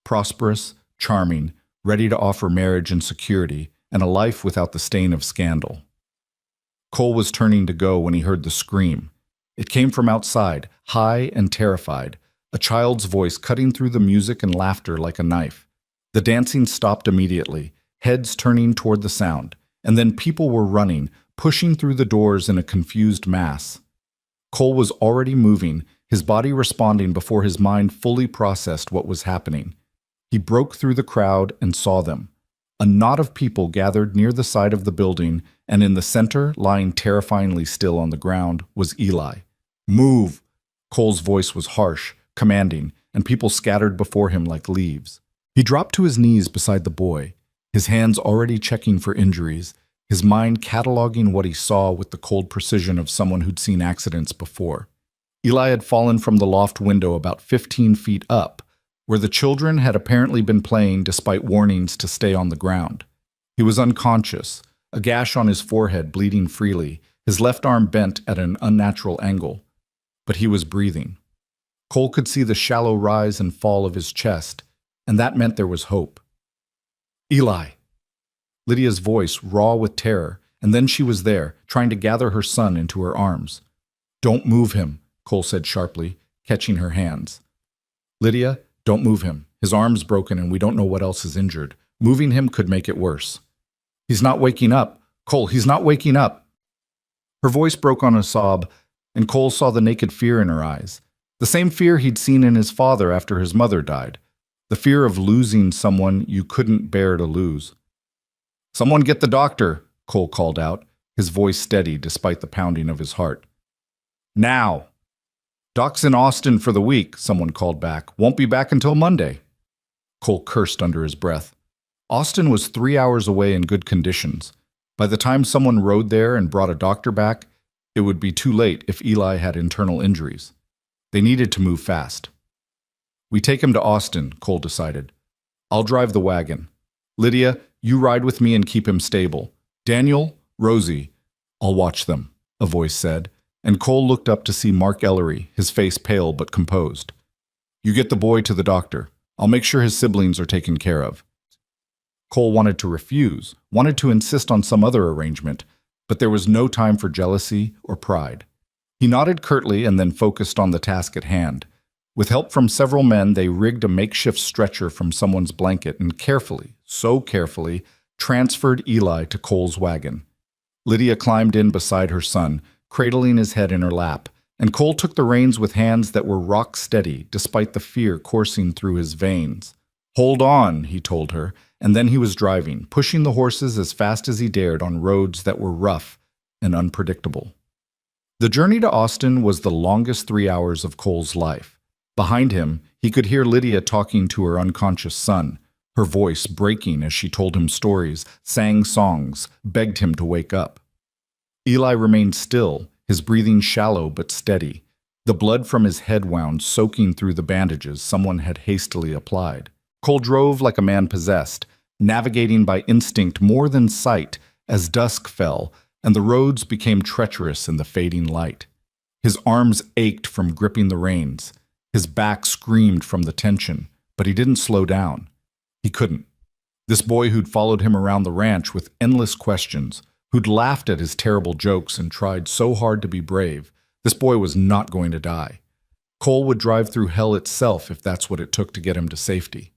Prosperous, charming, ready to offer marriage and security, and a life without the stain of scandal. Cole was turning to go when he heard the scream. It came from outside, high and terrified, a child's voice cutting through the music and laughter like a knife. The dancing stopped immediately, heads turning toward the sound, and then people were running, pushing through the doors in a confused mass. Cole was already moving, his body responding before his mind fully processed what was happening. He broke through the crowd and saw them. A knot of people gathered near the side of the building, and in the center, lying terrifyingly still on the ground, was Eli. "Move!" Cole's voice was harsh, commanding, and people scattered before him like leaves. He dropped to his knees beside the boy, his hands already checking for injuries, his mind cataloging what he saw with the cold precision of someone who'd seen accidents before. Eli had fallen from the loft window about 15 feet up, where the children had apparently been playing despite warnings to stay on the ground. He was unconscious, a gash on his forehead bleeding freely, his left arm bent at an unnatural angle. But he was breathing. Cole could see the shallow rise and fall of his chest, and that meant there was hope. Eli! Lydia's voice raw with terror, and then she was there, trying to gather her son into her arms. Don't move him, Cole said sharply, catching her hands. Lydia, don't move him. His arm's broken and we don't know what else is injured. Moving him could make it worse. He's not waking up. Cole, he's not waking up. Her voice broke on a sob, and Cole saw the naked fear in her eyes. The same fear he'd seen in his father after his mother died. The fear of losing someone you couldn't bear to lose. Someone get the doctor, Cole called out, his voice steady despite the pounding of his heart. Now! Doc's in Austin for the week, someone called back. Won't be back until Monday. Cole cursed under his breath. Austin was 3 hours away in good conditions. By the time someone rode there and brought a doctor back, it would be too late if Eli had internal injuries. They needed to move fast. We take him to Austin, Cole decided. I'll drive the wagon. Lydia, you ride with me and keep him stable. Daniel, Rosie, I'll watch them, a voice said, and Cole looked up to see Mark Ellery, his face pale but composed. You get the boy to the doctor. I'll make sure his siblings are taken care of. Cole wanted to refuse, wanted to insist on some other arrangement, but there was no time for jealousy or pride. He nodded curtly and then focused on the task at hand. With help from several men, they rigged a makeshift stretcher from someone's blanket and carefully, so carefully, transferred Eli to Cole's wagon. Lydia climbed in beside her son, cradling his head in her lap, and Cole took the reins with hands that were rock steady despite the fear coursing through his veins. Hold on, he told her, and then he was driving, pushing the horses as fast as he dared on roads that were rough and unpredictable. The journey to Austin was the longest 3 hours of Cole's life. Behind him, he could hear Lydia talking to her unconscious son, her voice breaking as she told him stories, sang songs, begged him to wake up. Eli remained still, his breathing shallow but steady, the blood from his head wound soaking through the bandages someone had hastily applied. Cole drove like a man possessed, navigating by instinct more than sight as dusk fell and the roads became treacherous in the fading light. His arms ached from gripping the reins. His back screamed from the tension, but he didn't slow down. He couldn't. This boy who'd followed him around the ranch with endless questions, who'd laughed at his terrible jokes and tried so hard to be brave, this boy was not going to die. Cole would drive through hell itself if that's what it took to get him to safety.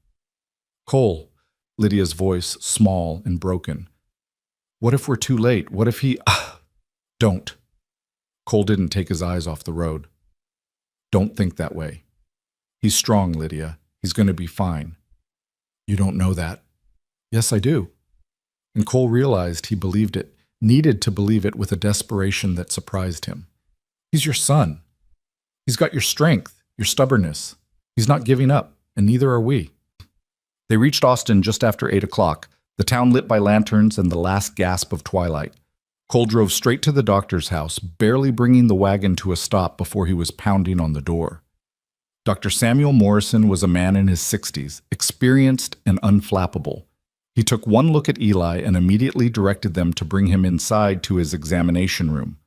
Cole, Lydia's voice small and broken. What if we're too late? What if he... Don't. Cole didn't take his eyes off the road. Don't think that way. He's strong, Lydia. He's going to be fine. You don't know that. Yes, I do. And Cole realized he believed it, needed to believe it with a desperation that surprised him. He's your son. He's got your strength, your stubbornness. He's not giving up, and neither are we. They reached Austin just after 8 o'clock, the town lit by lanterns and the last gasp of twilight. Cole drove straight to the doctor's house, barely bringing the wagon to a stop before he was pounding on the door. Dr. Samuel Morrison was a man in his 60s, experienced and unflappable. He took one look at Eli and immediately directed them to bring him inside to his examination room.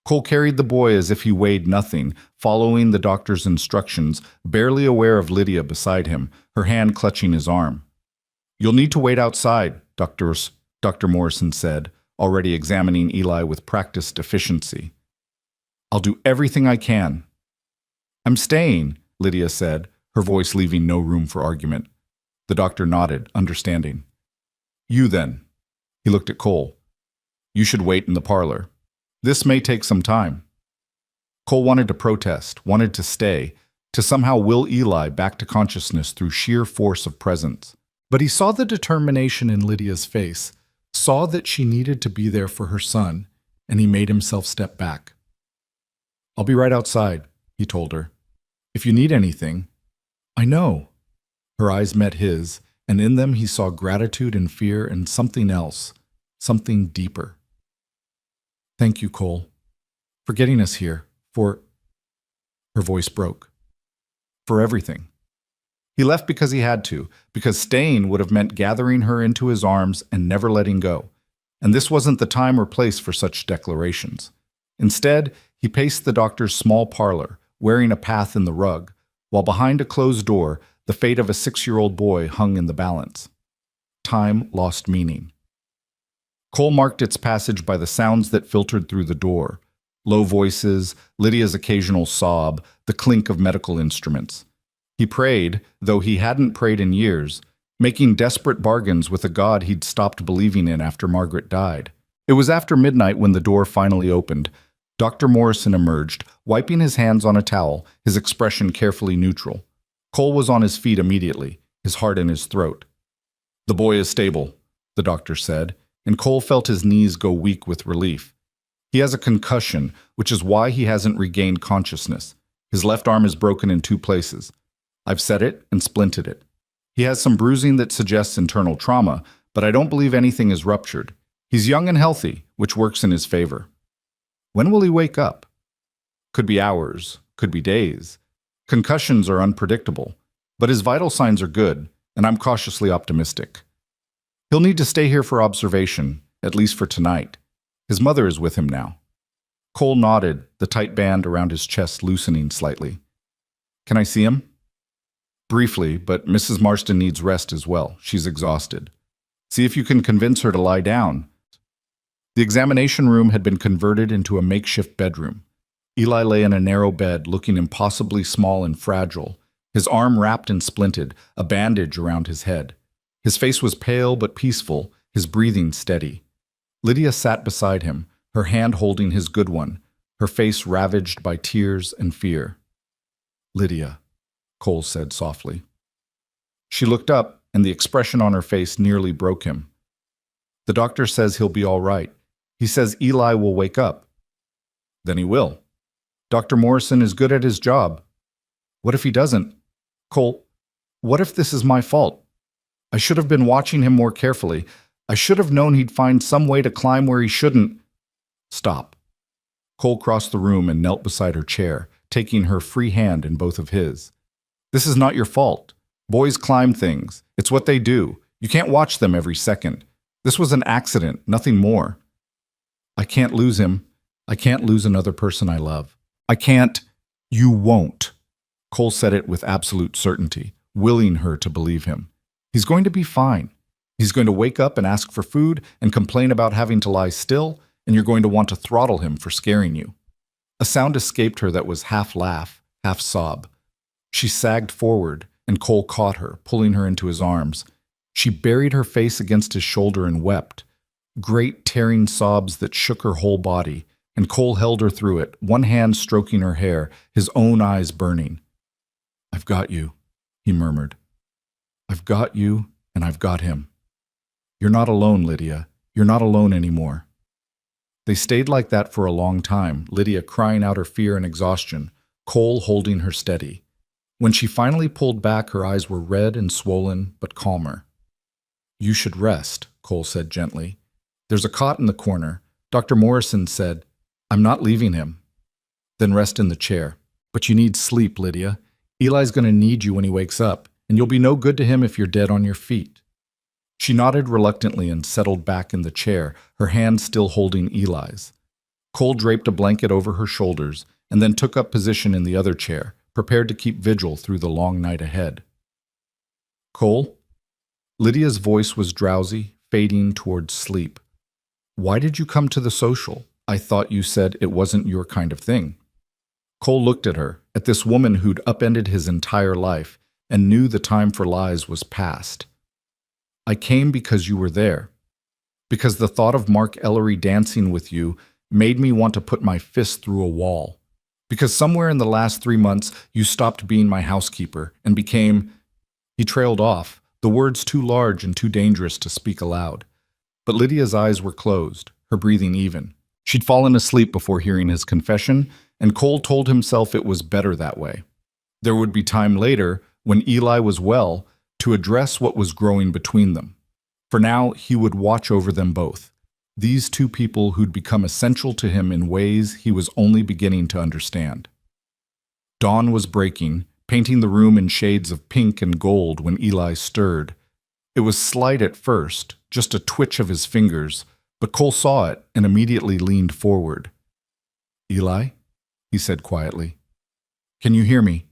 Cole carried the boy as if he weighed nothing, following the doctor's instructions, barely aware of Lydia beside him, her hand clutching his arm. You'll need to wait outside, Dr. Morrison said, already examining Eli with practiced efficiency. I'll do everything I can. I'm staying, Lydia said, her voice leaving no room for argument. The doctor nodded, understanding. You then. He looked at Cole. You should wait in the parlor. This may take some time. Cole wanted to protest, wanted to stay, to somehow will Eli back to consciousness through sheer force of presence. But he saw the determination in Lydia's face, saw that she needed to be there for her son, and he made himself step back. I'll be right outside, he told her. If you need anything. I know. Her eyes met his, and in them he saw gratitude and fear and something else, something deeper. "Thank you, Cole, for getting us here, for—" Her voice broke. "For everything." He left because he had to, because staying would have meant gathering her into his arms and never letting go. And this wasn't the time or place for such declarations. Instead, he paced the doctor's small parlor, wearing a path in the rug, while behind a closed door, the fate of a 6-year-old boy hung in the balance. Time lost meaning. Cole marked its passage by the sounds that filtered through the door. Low voices, Lydia's occasional sob, the clink of medical instruments. He prayed, though he hadn't prayed in years, making desperate bargains with a God he'd stopped believing in after Margaret died. It was after midnight when the door finally opened. Dr. Morrison emerged, wiping his hands on a towel, his expression carefully neutral. Cole was on his feet immediately, his heart in his throat. "The boy is stable," the doctor said, and Cole felt his knees go weak with relief. He has a concussion, which is why he hasn't regained consciousness. His left arm is broken in 2 places. I've set it and splinted it. He has some bruising that suggests internal trauma, but I don't believe anything is ruptured. He's young and healthy, which works in his favor. When will he wake up? Could be hours, could be days. Concussions are unpredictable, but his vital signs are good, and I'm cautiously optimistic. He'll need to stay here for observation, at least for tonight. His mother is with him now. Cole nodded, the tight band around his chest loosening slightly. Can I see him? Briefly, but Mrs. Marston needs rest as well. She's exhausted. See if you can convince her to lie down. The examination room had been converted into a makeshift bedroom. Eli lay in a narrow bed, looking impossibly small and fragile, his arm wrapped and splinted, a bandage around his head. His face was pale but peaceful, his breathing steady. Lydia sat beside him, her hand holding his good one, her face ravaged by tears and fear. "Lydia," Cole said softly. She looked up, and the expression on her face nearly broke him. "The doctor says he'll be all right. He says Eli will wake up." "Then he will. Dr. Morrison is good at his job." "What if he doesn't? Cole, what if this is my fault? I should have been watching him more carefully. I should have known he'd find some way to climb where he shouldn't." "Stop." Cole crossed the room and knelt beside her chair, taking her free hand in both of his. "This is not your fault. Boys climb things. It's what they do. You can't watch them every second. This was an accident, nothing more. I can't lose him. I can't lose another person I love. I can't." "You won't." Cole said it with absolute certainty, willing her to believe him. "He's going to be fine. He's going to wake up and ask for food and complain about having to lie still, and you're going to want to throttle him for scaring you." A sound escaped her that was half laugh, half sob. She sagged forward, and Cole caught her, pulling her into his arms. She buried her face against his shoulder and wept. Great tearing sobs that shook her whole body, and Cole held her through it, one hand stroking her hair, his own eyes burning. "I've got you," he murmured. "I've got you, and I've got him. You're not alone, Lydia. You're not alone anymore." They stayed like that for a long time, Lydia crying out her fear and exhaustion, Cole holding her steady. When she finally pulled back, her eyes were red and swollen, but calmer. "You should rest," Cole said gently. "There's a cot in the corner. Dr. Morrison said, I'm not leaving him." "Then rest in the chair. But you need sleep, Lydia. Eli's going to need you when he wakes up, and you'll be no good to him if you're dead on your feet." She nodded reluctantly and settled back in the chair, her hand still holding Eli's. Cole draped a blanket over her shoulders and then took up position in the other chair, prepared to keep vigil through the long night ahead. "Cole?" Lydia's voice was drowsy, fading towards sleep. "Why did you come to the social? I thought you said it wasn't your kind of thing." Cole looked at her, at this woman who'd upended his entire life, and knew the time for lies was past. "I came because you were there. Because the thought of Mark Ellery dancing with you made me want to put my fist through a wall. Because somewhere in the last 3 months, you stopped being my housekeeper and became—" He trailed off, the words too large and too dangerous to speak aloud. But Lydia's eyes were closed, her breathing even. She'd fallen asleep before hearing his confession, and Cole told himself it was better that way. There would be time later, when Eli was well, to address what was growing between them. For now, he would watch over them both, these two people who'd become essential to him in ways he was only beginning to understand. Dawn was breaking, painting the room in shades of pink and gold when Eli stirred. It was slight at first, just a twitch of his fingers, but Cole saw it and immediately leaned forward. "Eli?" he said quietly. "Can you hear me?"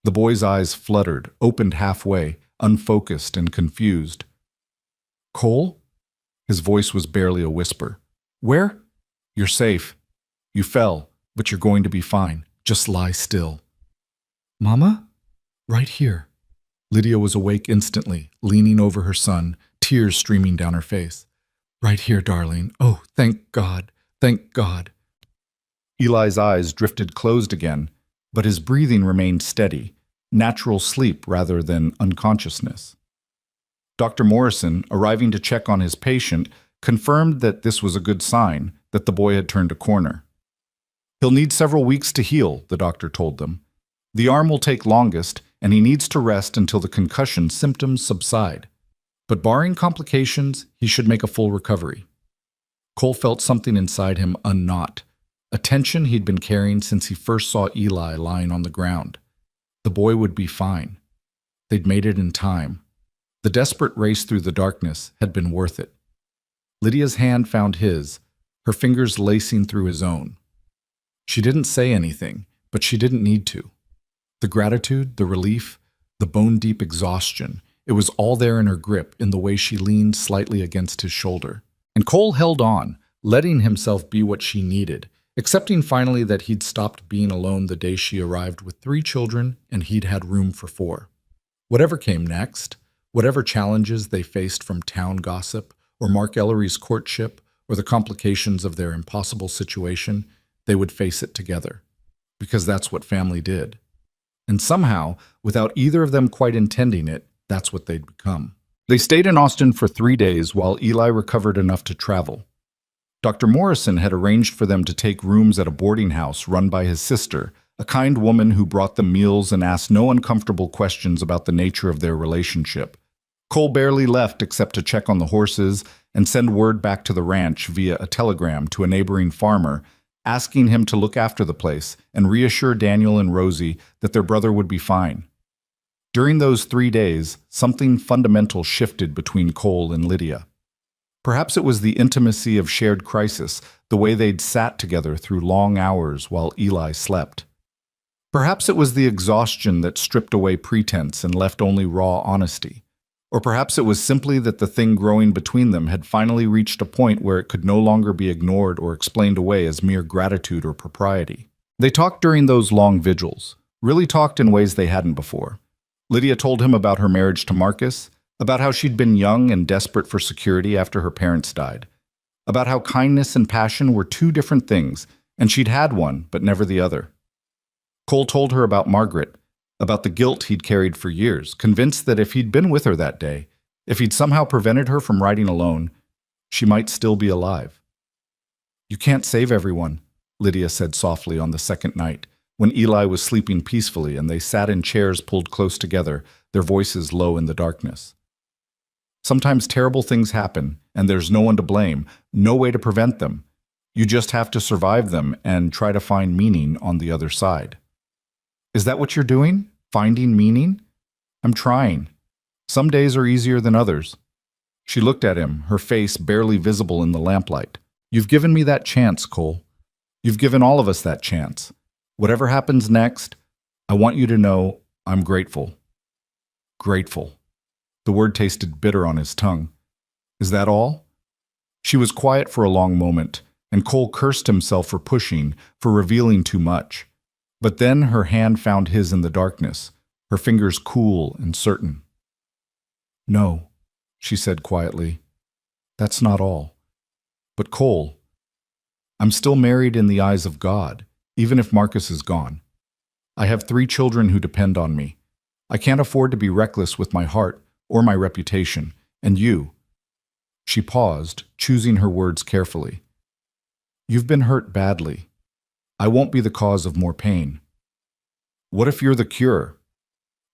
The boy's eyes fluttered, opened halfway, unfocused and confused. "Cole?" His voice was barely a whisper. "Where?" "You're safe. You fell, but you're going to be fine. Just lie still." "Mama?" "Right here." Lydia was awake instantly, leaning over her son, tears streaming down her face. "Right here, darling. Oh, thank God. Thank God." Eli's eyes drifted closed again, but his breathing remained steady, natural sleep rather than unconsciousness. Dr. Morrison, arriving to check on his patient, confirmed that this was a good sign, that the boy had turned a corner. "He'll need several weeks to heal," the doctor told them. "The arm will take longest, and he needs to rest until the concussion symptoms subside. But barring complications, he should make a full recovery." Cole felt something inside him unknot, a tension he'd been carrying since he first saw Eli lying on the ground. The boy would be fine. They'd made it in time. The desperate race through the darkness had been worth it. Lydia's hand found his, her fingers lacing through his own. She didn't say anything, but she didn't need to. The gratitude, the relief, the bone-deep exhaustion, it was all there in her grip, in the way she leaned slightly against his shoulder. And Cole held on, letting himself be what she needed, accepting finally that he'd stopped being alone the day she arrived with 3 children and he'd had room for 4. Whatever came next, whatever challenges they faced from town gossip or Mark Ellery's courtship or the complications of their impossible situation, they would face it together. Because that's what family did. And somehow, without either of them quite intending it, that's what they'd become. They stayed in Austin for 3 days while Eli recovered enough to travel. Dr. Morrison had arranged for them to take rooms at a boarding house run by his sister, a kind woman who brought them meals and asked no uncomfortable questions about the nature of their relationship. Cole barely left except to check on the horses and send word back to the ranch via a telegram to a neighboring farmer, asking him to look after the place and reassure Daniel and Rosie that their brother would be fine. During those 3 days, something fundamental shifted between Cole and Lydia. Perhaps it was the intimacy of shared crisis, the way they'd sat together through long hours while Eli slept. Perhaps it was the exhaustion that stripped away pretense and left only raw honesty. Or perhaps it was simply that the thing growing between them had finally reached a point where it could no longer be ignored or explained away as mere gratitude or propriety. They talked during those long vigils, really talked in ways they hadn't before. Lydia told him about her marriage to Marcus, about how she'd been young and desperate for security after her parents died, about how kindness and passion were 2 different things, and she'd had one, but never the other. Cole told her about Margaret, about the guilt he'd carried for years, convinced that if he'd been with her that day, if he'd somehow prevented her from riding alone, she might still be alive. "You can't save everyone," Lydia said softly on the second night, when Eli was sleeping peacefully and they sat in chairs pulled close together, their voices low in the darkness. "Sometimes terrible things happen, and there's no one to blame, no way to prevent them. You just have to survive them and try to find meaning on the other side." "Is that what you're doing? Finding meaning?" "I'm trying. Some days are easier than others." She looked at him, her face barely visible in the lamplight. "You've given me that chance, Cole. You've given all of us that chance. Whatever happens next, I want you to know I'm grateful." Grateful. The word tasted bitter on his tongue. "Is that all?" She was quiet for a long moment, and Cole cursed himself for pushing, for revealing too much. But then her hand found his in the darkness, her fingers cool and certain. "No," she said quietly. "That's not all. But Cole, I'm still married in the eyes of God, even if Marcus is gone. I have 3 children who depend on me. I can't afford to be reckless with my heart or my reputation, and you." She paused, choosing her words carefully. "You've been hurt badly. I won't be the cause of more pain. What if you're the cure?"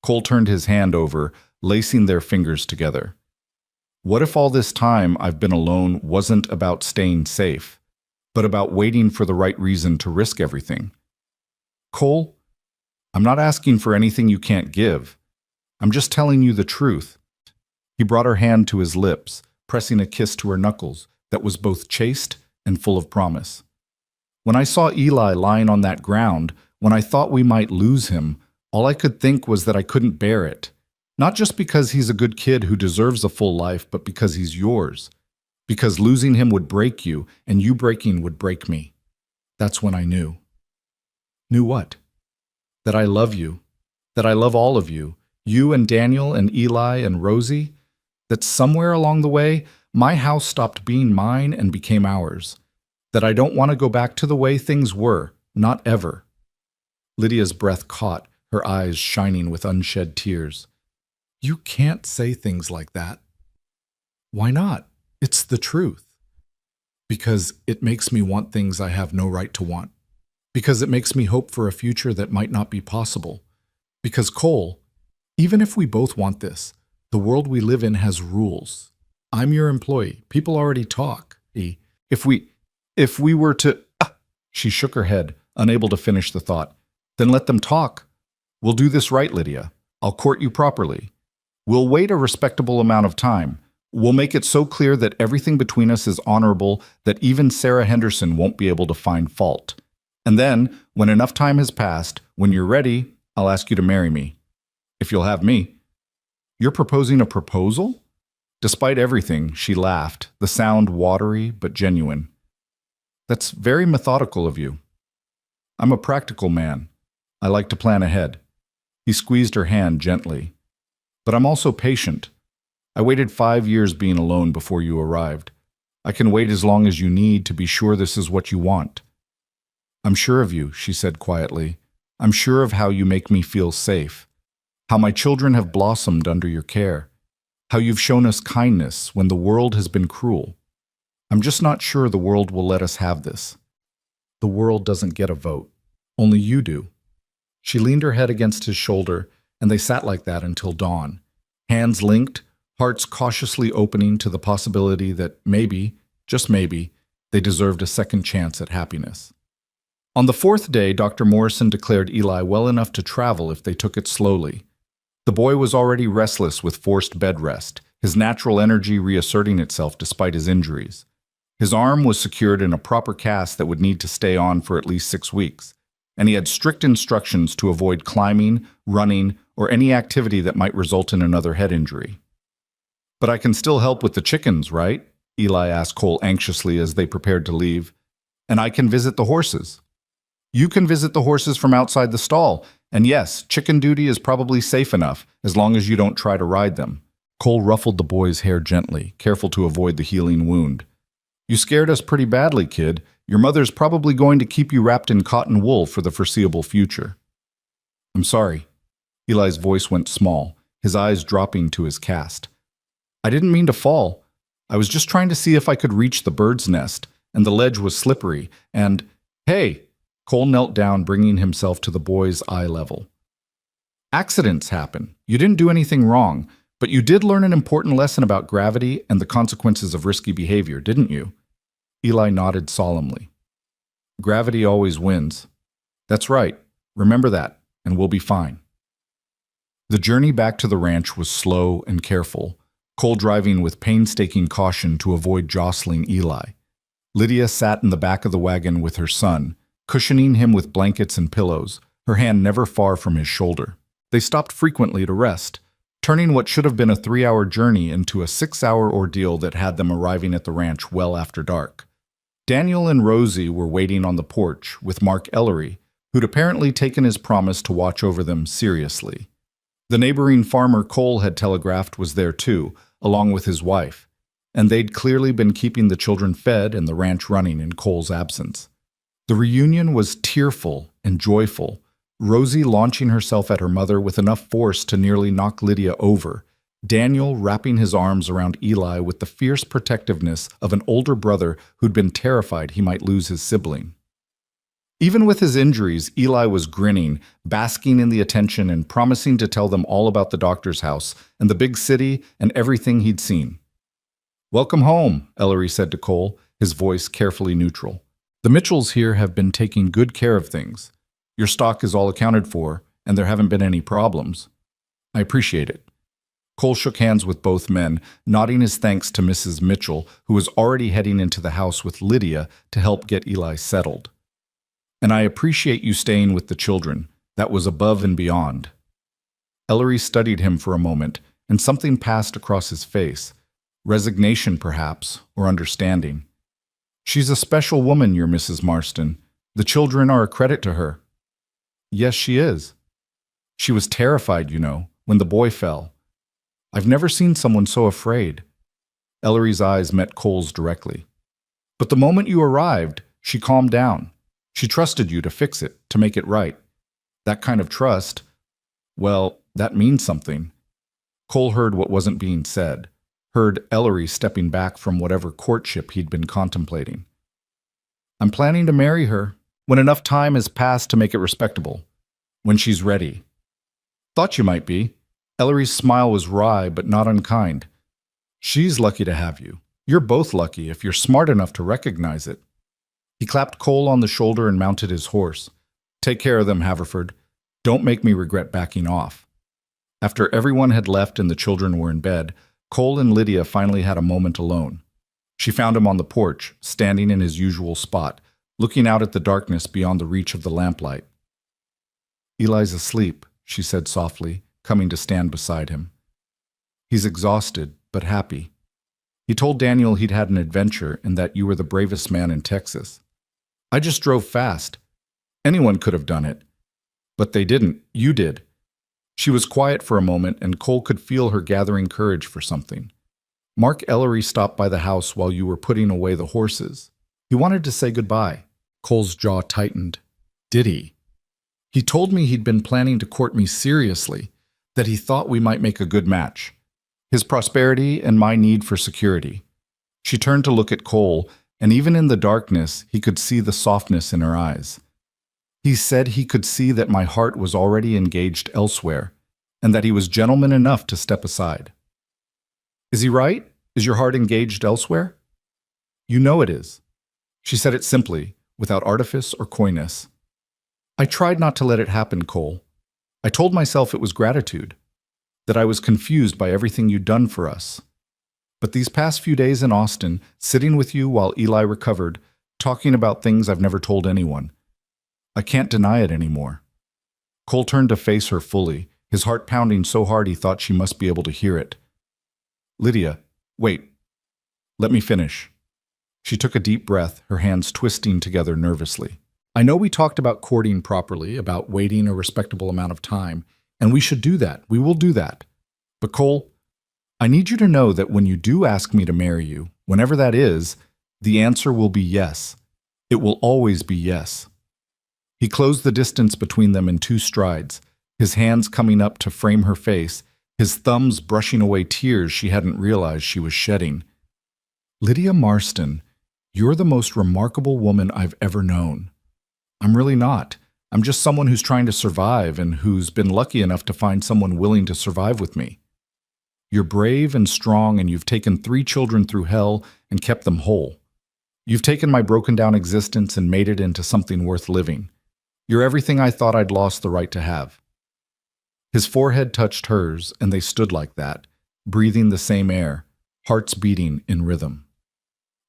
Cole turned his hand over, lacing their fingers together. What if all this time I've been alone wasn't about staying safe, but about waiting for the right reason to risk everything? Cole, I'm not asking for anything you can't give. I'm just telling you the truth. He brought her hand to his lips, pressing a kiss to her knuckles that was both chaste and full of promise. When I saw Eli lying on that ground, when I thought we might lose him, all I could think was that I couldn't bear it. Not just because he's a good kid who deserves a full life, but because he's yours. Because losing him would break you, and you breaking would break me. That's when I knew. Knew what? That I love you. That I love all of you. You and Daniel and Eli and Rosie. That somewhere along the way, my house stopped being mine and became ours. That I don't want to go back to the way things were, not ever. Lydia's breath caught, her eyes shining with unshed tears. You can't say things like that. Why not? It's the truth. Because it makes me want things I have no right to want. Because it makes me hope for a future that might not be possible. Because, Cole, even if we both want this, the world we live in has rules. I'm your employee. People already talk. If we were to... She shook her head, unable to finish the thought. Then let them talk. We'll do this right, Lydia. I'll court you properly. We'll wait a respectable amount of time. We'll make it so clear that everything between us is honorable that even Sarah Henderson won't be able to find fault. And then, when enough time has passed, when you're ready, I'll ask you to marry me. If you'll have me. You're proposing a proposal? Despite everything, she laughed, the sound watery but genuine. That's very methodical of you. I'm a practical man. I like to plan ahead. He squeezed her hand gently. But I'm also patient. I waited 5 years being alone before you arrived. I can wait as long as you need to be sure this is what you want. I'm sure of you, she said quietly. I'm sure of how you make me feel safe. How my children have blossomed under your care. How you've shown us kindness when the world has been cruel. I'm just not sure the world will let us have this. The world doesn't get a vote. Only you do. She leaned her head against his shoulder, and they sat like that until dawn, hands linked, hearts cautiously opening to the possibility that maybe, just maybe, they deserved a second chance at happiness. On the fourth day, Dr. Morrison declared Eli well enough to travel if they took it slowly. The boy was already restless with forced bed rest, his natural energy reasserting itself despite his injuries. His arm was secured in a proper cast that would need to stay on for at least 6 weeks, and he had strict instructions to avoid climbing, running, or any activity that might result in another head injury. But I can still help with the chickens, right? Eli asked Cole anxiously as they prepared to leave. And I can visit the horses. You can visit the horses from outside the stall, and yes, chicken duty is probably safe enough, as long as you don't try to ride them. Cole ruffled the boy's hair gently, careful to avoid the healing wound. You scared us pretty badly, kid. Your mother's probably going to keep you wrapped in cotton wool for the foreseeable future. I'm sorry. Eli's voice went small, his eyes dropping to his cast. I didn't mean to fall. I was just trying to see if I could reach the bird's nest, and the ledge was slippery, and... Hey! Cole knelt down, bringing himself to the boy's eye level. Accidents happen. You didn't do anything wrong, but you did learn an important lesson about gravity and the consequences of risky behavior, didn't you? Eli nodded solemnly. Gravity always wins. That's right. Remember that, and we'll be fine. The journey back to the ranch was slow and careful, Cole driving with painstaking caution to avoid jostling Eli. Lydia sat in the back of the wagon with her son, cushioning him with blankets and pillows, her hand never far from his shoulder. They stopped frequently to rest, turning what should have been a 3-hour journey into a 6-hour ordeal that had them arriving at the ranch well after dark. Daniel and Rosie were waiting on the porch with Mark Ellery, who'd apparently taken his promise to watch over them seriously. The neighboring farmer Cole had telegraphed was there too, along with his wife, and they'd clearly been keeping the children fed and the ranch running in Cole's absence. The reunion was tearful and joyful, Rosie launching herself at her mother with enough force to nearly knock Lydia over, Daniel wrapping his arms around Eli with the fierce protectiveness of an older brother who'd been terrified he might lose his sibling. Even with his injuries, Eli was grinning, basking in the attention and promising to tell them all about the doctor's house and the big city and everything he'd seen. "Welcome home," Ellery said to Cole, his voice carefully neutral. "The Mitchells here have been taking good care of things. Your stock is all accounted for, and there haven't been any problems. I appreciate it." Cole shook hands with both men, nodding his thanks to Mrs. Mitchell, who was already heading into the house with Lydia to help get Eli settled. "And I appreciate you staying with the children. That was above and beyond." Ellery studied him for a moment, and something passed across his face. Resignation, perhaps, or understanding. "She's a special woman, your Mrs. Marston. The children are a credit to her." "Yes, she is. She was terrified, you know, when the boy fell. I've never seen someone so afraid." Ellery's eyes met Cole's directly. "But the moment you arrived, she calmed down. She trusted you to fix it, to make it right. That kind of trust, well, that means something." Cole heard what wasn't being said, heard Ellery stepping back from whatever courtship he'd been contemplating. "I'm planning to marry her when enough time has passed to make it respectable. When she's ready." "Thought you might be." Ellery's smile was wry but not unkind. "She's lucky to have you. You're both lucky if you're smart enough to recognize it." He clapped Cole on the shoulder and mounted his horse. "Take care of them, Haverford. Don't make me regret backing off." After everyone had left and the children were in bed, Cole and Lydia finally had a moment alone. She found him on the porch, standing in his usual spot, looking out at the darkness beyond the reach of the lamplight. "Eli's asleep," she said softly, coming to stand beside him. "He's exhausted, but happy. He told Daniel he'd had an adventure and that you were the bravest man in Texas. I just drove fast. Anyone could have done it. But they didn't. You did." She was quiet for a moment, and Cole could feel her gathering courage for something. "Mark Ellery stopped by the house while you were putting away the horses. He wanted to say goodbye." Cole's jaw tightened. "Did he?" "He told me he'd been planning to court me seriously, that he thought we might make a good match. His prosperity and my need for security." She turned to look at Cole, and even in the darkness, he could see the softness in her eyes. "He said he could see that my heart was already engaged elsewhere, and that he was gentleman enough to step aside." "Is he right? Is your heart engaged elsewhere?" "You know it is." She said it simply, without artifice or coyness. "I tried not to let it happen, Cole. I told myself it was gratitude, that I was confused by everything you'd done for us. But these past few days in Austin, sitting with you while Eli recovered, talking about things I've never told anyone, I can't deny it anymore." Cole turned to face her fully, his heart pounding so hard he thought she must be able to hear it. "Lydia, wait. Let me finish." She took a deep breath, her hands twisting together nervously. "I know we talked about courting properly, about waiting a respectable amount of time, and we should do that. We will do that. But Cole, I need you to know that when you do ask me to marry you, whenever that is, the answer will be yes. It will always be yes." He closed the distance between them in 2 strides, his hands coming up to frame her face, his thumbs brushing away tears she hadn't realized she was shedding. "Lydia Marston, you're the most remarkable woman I've ever known. I'm really not. I'm just someone who's trying to survive and who's been lucky enough to find someone willing to survive with me. You're brave and strong, and you've taken 3 children through hell and kept them whole. You've taken my broken-down existence and made it into something worth living. You're everything I thought I'd lost the right to have." His forehead touched hers, and they stood like that, breathing the same air, hearts beating in rhythm.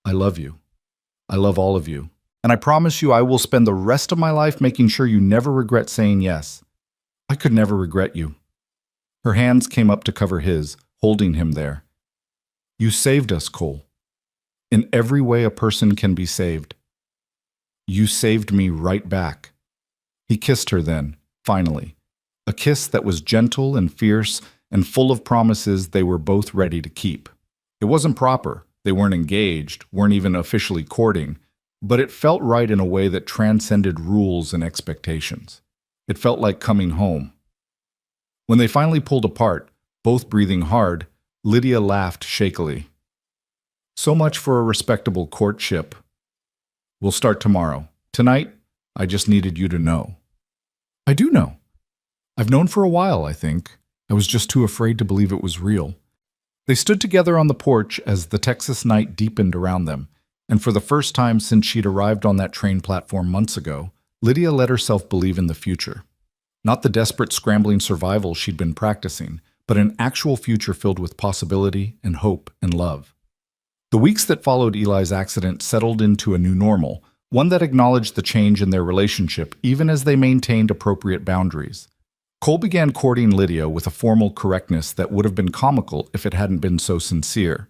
"I love you. I love all of you. And I promise you I will spend the rest of my life making sure you never regret saying yes. I could never regret you." Her hands came up to cover his, holding him there. "You saved us, Cole. In every way a person can be saved. You saved me right back." He kissed her then, finally. A kiss that was gentle and fierce and full of promises they were both ready to keep. It wasn't proper. They weren't engaged, weren't even officially courting, but it felt right in a way that transcended rules and expectations. It felt like coming home. When they finally pulled apart, both breathing hard, Lydia laughed shakily. "So much for a respectable courtship. We'll start tomorrow. Tonight, I just needed you to know." "I do know. I've known for a while, I think. I was just too afraid to believe it was real." They stood together on the porch as the Texas night deepened around them, and for the first time since she'd arrived on that train platform months ago, Lydia let herself believe in the future. Not the desperate scrambling survival she'd been practicing, but an actual future filled with possibility and hope and love. The weeks that followed Eli's accident settled into a new normal, one that acknowledged the change in their relationship even as they maintained appropriate boundaries. Cole began courting Lydia with a formal correctness that would have been comical if it hadn't been so sincere.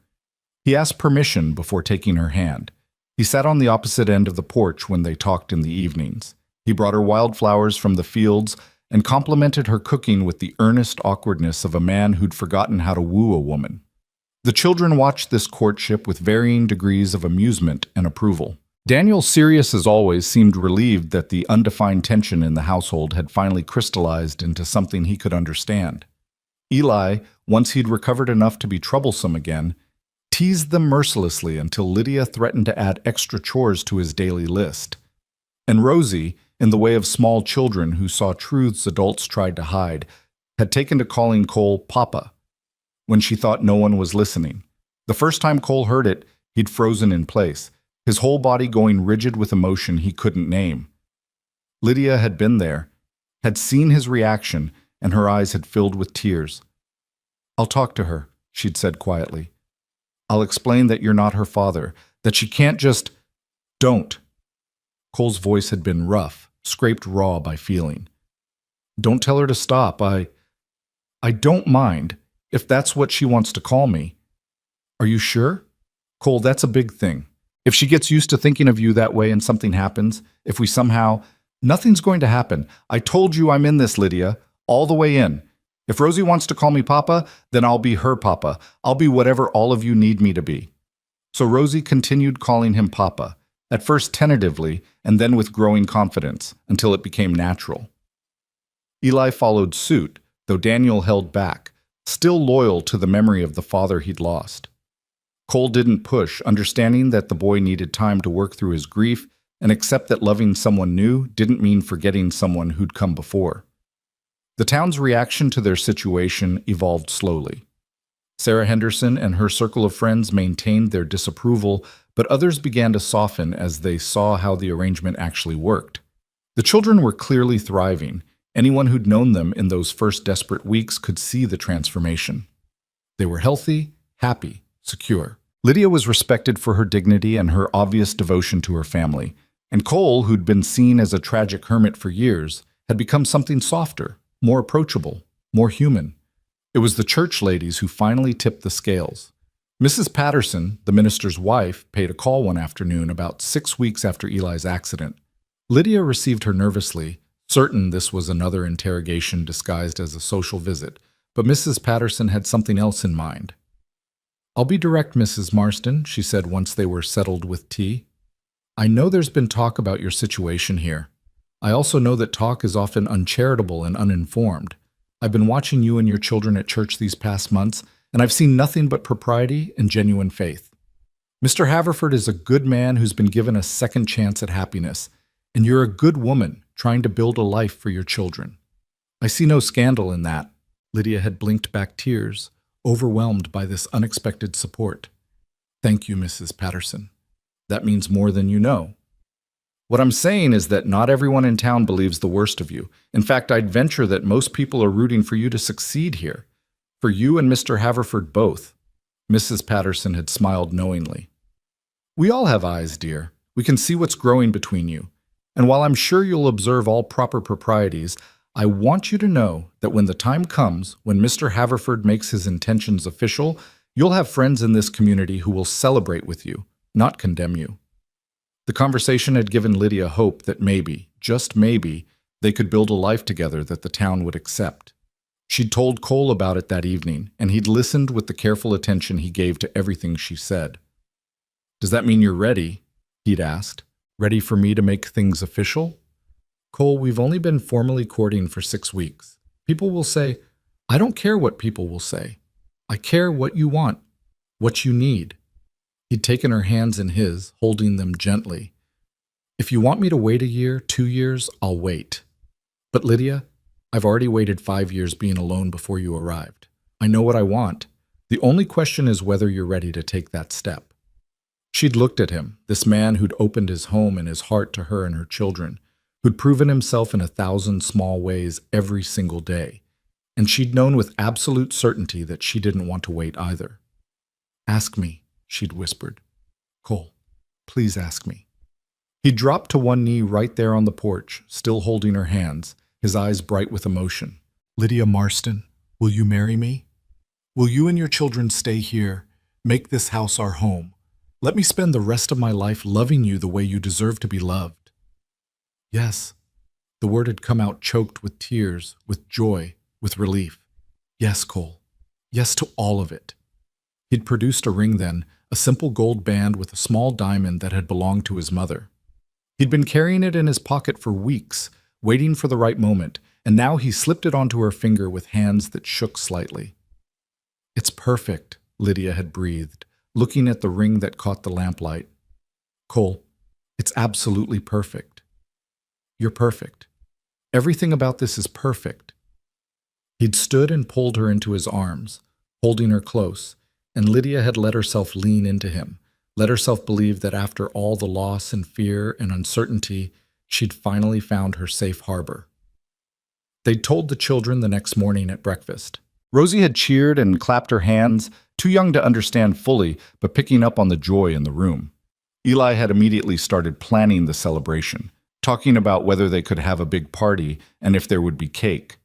He asked permission before taking her hand. He sat on the opposite end of the porch when they talked in the evenings. He brought her wildflowers from the fields and complimented her cooking with the earnest awkwardness of a man who'd forgotten how to woo a woman. The children watched this courtship with varying degrees of amusement and approval. Daniel, serious as always, seemed relieved that the undefined tension in the household had finally crystallized into something he could understand. Eli, once he'd recovered enough to be troublesome again, teased them mercilessly until Lydia threatened to add extra chores to his daily list. And Rosie, in the way of small children who saw truths adults tried to hide, had taken to calling Cole Papa when she thought no one was listening. The first time Cole heard it, he'd frozen in place, his whole body going rigid with emotion he couldn't name. Lydia had been there, had seen his reaction, and her eyes had filled with tears. "I'll talk to her," she'd said quietly. "I'll explain that you're not her father, that she can't just—" "Don't." Cole's voice had been rough, scraped raw by feeling. "Don't tell her to stop. I don't mind, if that's what she wants to call me." "Are you sure?" "Cole, that's a big thing. If she gets used to thinking of you that way and something happens, if we somehow—" "Nothing's going to happen. I told you I'm in this, Lydia, all the way in. If Rosie wants to call me Papa, then I'll be her Papa. I'll be whatever all of you need me to be." So Rosie continued calling him Papa, at first tentatively and then with growing confidence, until it became natural. Eli followed suit, though Daniel held back, still loyal to the memory of the father he'd lost. Cole didn't push, understanding that the boy needed time to work through his grief and accept that loving someone new didn't mean forgetting someone who'd come before. The town's reaction to their situation evolved slowly. Sarah Henderson and her circle of friends maintained their disapproval, but others began to soften as they saw how the arrangement actually worked. The children were clearly thriving. Anyone who'd known them in those first desperate weeks could see the transformation. They were healthy, happy, secure. Lydia was respected for her dignity and her obvious devotion to her family, and Cole, who'd been seen as a tragic hermit for years, had become something softer, more approachable, more human. It was the church ladies who finally tipped the scales. Mrs. Patterson, the minister's wife, paid a call one afternoon about 6 weeks after Eli's accident. Lydia received her nervously, certain this was another interrogation disguised as a social visit, but Mrs. Patterson had something else in mind. "I'll be direct, Mrs. Marston," she said once they were settled with tea. "I know there's been talk about your situation here. I also know that talk is often uncharitable and uninformed. I've been watching you and your children at church these past months, and I've seen nothing but propriety and genuine faith. Mr. Haverford is a good man who's been given a second chance at happiness, and you're a good woman trying to build a life for your children. I see no scandal in that." Lydia had blinked back tears, overwhelmed by this unexpected support. "Thank you, Mrs. Patterson. That means more than you know. What I'm saying is that not everyone in town believes the worst of you. In fact, I'd venture that most people are rooting for you to succeed here. For you and Mr. Haverford both." Mrs. Patterson had smiled knowingly. "We all have eyes, dear. We can see what's growing between you. And while I'm sure you'll observe all proper proprieties, I want you to know that when the time comes, when Mr. Haverford makes his intentions official, you'll have friends in this community who will celebrate with you, not condemn you." The conversation had given Lydia hope that maybe, just maybe, they could build a life together that the town would accept. She'd told Cole about it that evening, and he'd listened with the careful attention he gave to everything she said. "Does that mean you're ready?" he'd asked. "Ready for me to make things official?" "Cole, we've only been formally courting for 6 weeks. People will say—" "I don't care what people will say. I care what you want, what you need." He'd taken her hands in his, holding them gently. If you want me to wait a year, 2 years, I'll wait. But Lydia, I've already waited 5 years being alone before you arrived. I know what I want. The only question is whether you're ready to take that step. She'd looked at him, this man who'd opened his home and his heart to her and her children, who'd proven himself in 1,000 small ways every single day. And she'd known with absolute certainty that she didn't want to wait either. Ask me, she'd whispered. Cole, please ask me. He dropped to one knee right there on the porch, still holding her hands, his eyes bright with emotion. Lydia Marston, will you marry me? Will you and your children stay here? Make this house our home. Let me spend the rest of my life loving you the way you deserve to be loved. Yes. The word had come out choked with tears, with joy, with relief. Yes, Cole. Yes to all of it. He'd produced a ring then, a simple gold band with a small diamond that had belonged to his mother. He'd been carrying it in his pocket for weeks, waiting for the right moment, and now he slipped it onto her finger with hands that shook slightly. It's perfect, Lydia had breathed, looking at the ring that caught the lamplight. Cole, it's absolutely perfect. You're perfect. Everything about this is perfect. He'd stood and pulled her into his arms, holding her close, and Lydia had let herself lean into him, let herself believe that after all the loss and fear and uncertainty, she'd finally found her safe harbor. They'd told the children the next morning at breakfast. Rosie had cheered and clapped her hands, too young to understand fully, but picking up on the joy in the room. Eli had immediately started planning the celebration, talking about whether they could have a big party and if there would be cake.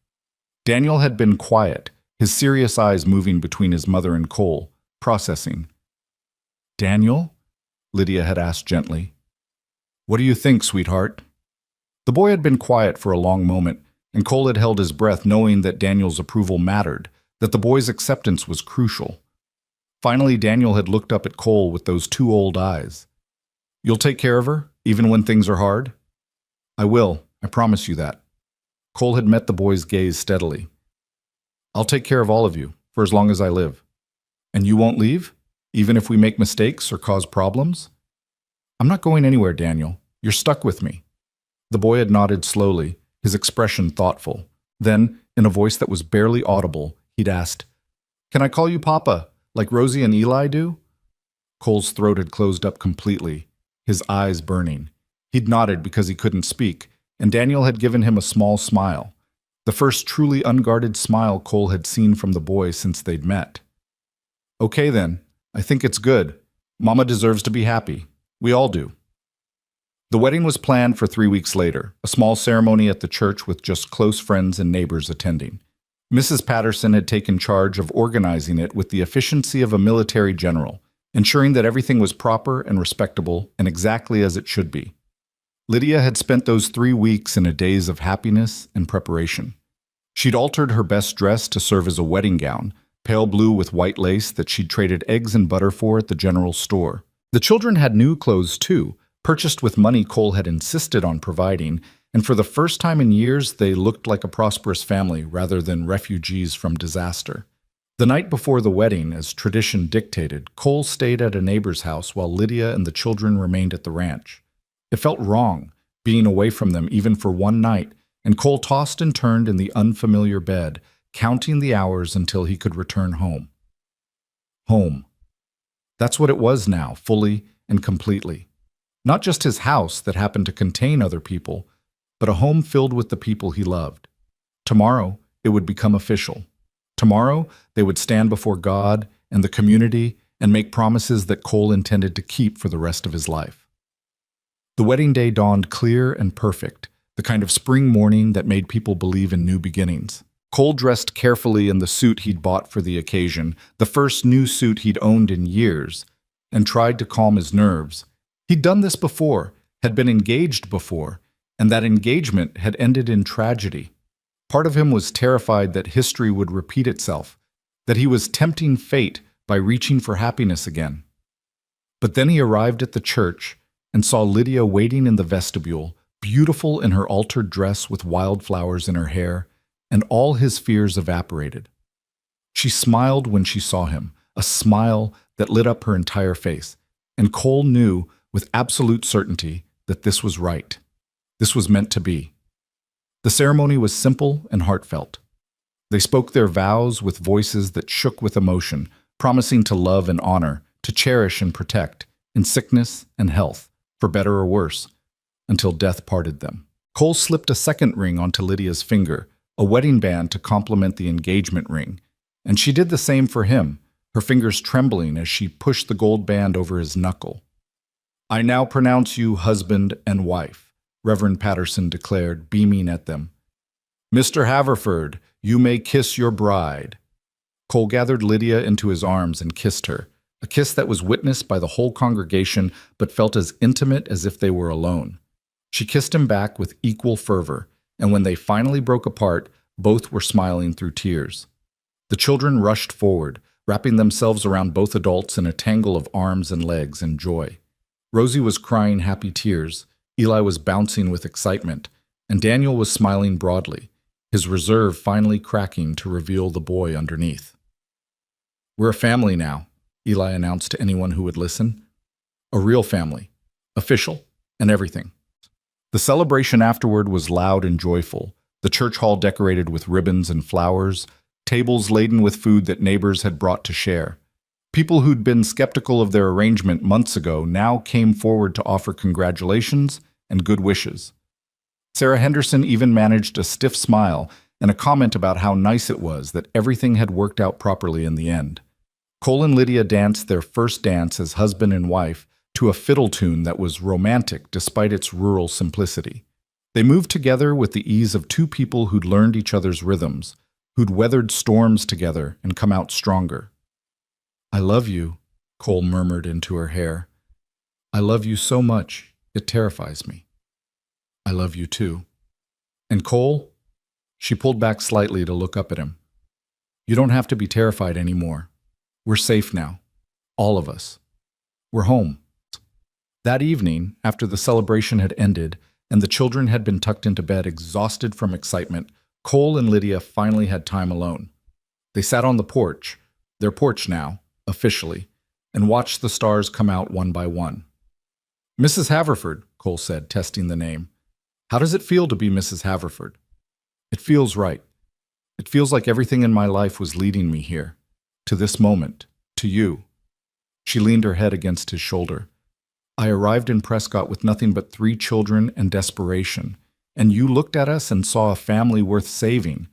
Daniel had been quiet, his serious eyes moving between his mother and Cole, processing. Daniel? Lydia had asked gently. What do you think, sweetheart? The boy had been quiet for a long moment, and Cole had held his breath knowing that Daniel's approval mattered, that the boy's acceptance was crucial. Finally, Daniel had looked up at Cole with those two old eyes. You'll take care of her, even when things are hard? I will, I promise you that. Cole had met the boy's gaze steadily. I'll take care of all of you, for as long as I live. And you won't leave, even if we make mistakes or cause problems? I'm not going anywhere, Daniel. You're stuck with me. The boy had nodded slowly, his expression thoughtful. Then, in a voice that was barely audible, he'd asked, Can I call you Papa, like Rosie and Eli do? Cole's throat had closed up completely, his eyes burning. He'd nodded because he couldn't speak, and Daniel had given him a small smile, the first truly unguarded smile Cole had seen from the boy since they'd met. Okay then, I think it's good. Mama deserves to be happy. We all do. The wedding was planned for 3 weeks later, a small ceremony at the church with just close friends and neighbors attending. Mrs. Patterson had taken charge of organizing it with the efficiency of a military general, ensuring that everything was proper and respectable and exactly as it should be. Lydia had spent those 3 weeks in a daze of happiness and preparation. She'd altered her best dress to serve as a wedding gown, pale blue with white lace that she'd traded eggs and butter for at the general store. The children had new clothes too, purchased with money Cole had insisted on providing, and for the first time in years they looked like a prosperous family rather than refugees from disaster. The night before the wedding, as tradition dictated, Cole stayed at a neighbor's house while Lydia and the children remained at the ranch. It felt wrong, being away from them even for one night, and Cole tossed and turned in the unfamiliar bed, counting the hours until he could return home. Home. That's what it was now, fully and completely. Not just his house that happened to contain other people, but a home filled with the people he loved. Tomorrow, it would become official. Tomorrow, they would stand before God and the community and make promises that Cole intended to keep for the rest of his life. The wedding day dawned clear and perfect, the kind of spring morning that made people believe in new beginnings. Cole dressed carefully in the suit he'd bought for the occasion, the first new suit he'd owned in years, and tried to calm his nerves. He'd done this before, had been engaged before, and that engagement had ended in tragedy. Part of him was terrified that history would repeat itself, that he was tempting fate by reaching for happiness again. But then he arrived at the church and saw Lydia waiting in the vestibule, beautiful in her altered dress with wildflowers in her hair, and all his fears evaporated. She smiled when she saw him, a smile that lit up her entire face, and Cole knew with absolute certainty that this was right. This was meant to be. The ceremony was simple and heartfelt. They spoke their vows with voices that shook with emotion, promising to love and honor, to cherish and protect, in sickness and health, for better or worse, until death parted them. Cole slipped a second ring onto Lydia's finger, a wedding band to complement the engagement ring, and she did the same for him, her fingers trembling as she pushed the gold band over his knuckle. "I now pronounce you husband and wife," Reverend Patterson declared, beaming at them. "Mr. Haverford, you may kiss your bride." Cole gathered Lydia into his arms and kissed her, a kiss that was witnessed by the whole congregation but felt as intimate as if they were alone. She kissed him back with equal fervor, and when they finally broke apart, both were smiling through tears. The children rushed forward, wrapping themselves around both adults in a tangle of arms and legs in joy. Rosie was crying happy tears, Eli was bouncing with excitement, and Daniel was smiling broadly, his reserve finally cracking to reveal the boy underneath. "We're a family now," Eli announced to anyone who would listen. "A real family, official, and everything." The celebration afterward was loud and joyful, the church hall decorated with ribbons and flowers, tables laden with food that neighbors had brought to share. People who'd been skeptical of their arrangement months ago now came forward to offer congratulations and good wishes. Sarah Henderson even managed a stiff smile and a comment about how nice it was that everything had worked out properly in the end. Cole and Lydia danced their first dance as husband and wife to a fiddle tune that was romantic despite its rural simplicity. They moved together with the ease of two people who'd learned each other's rhythms, who'd weathered storms together and come out stronger. "I love you," Cole murmured into her hair. "I love you so much, it terrifies me." "I love you too." "And Cole?" She pulled back slightly to look up at him. "You don't have to be terrified anymore. We're safe now. All of us. We're home." That evening, after the celebration had ended and the children had been tucked into bed exhausted from excitement, Cole and Lydia finally had time alone. They sat on the porch, their porch now, officially, and watched the stars come out one by one. "Mrs. Haverford," Cole said, testing the name. "How does it feel to be Mrs. Haverford?" "It feels right. It feels like everything in my life was leading me here, to this moment, to you." She leaned her head against his shoulder. "I arrived in Prescott with nothing but 3 children and desperation, and you looked at us and saw a family worth saving.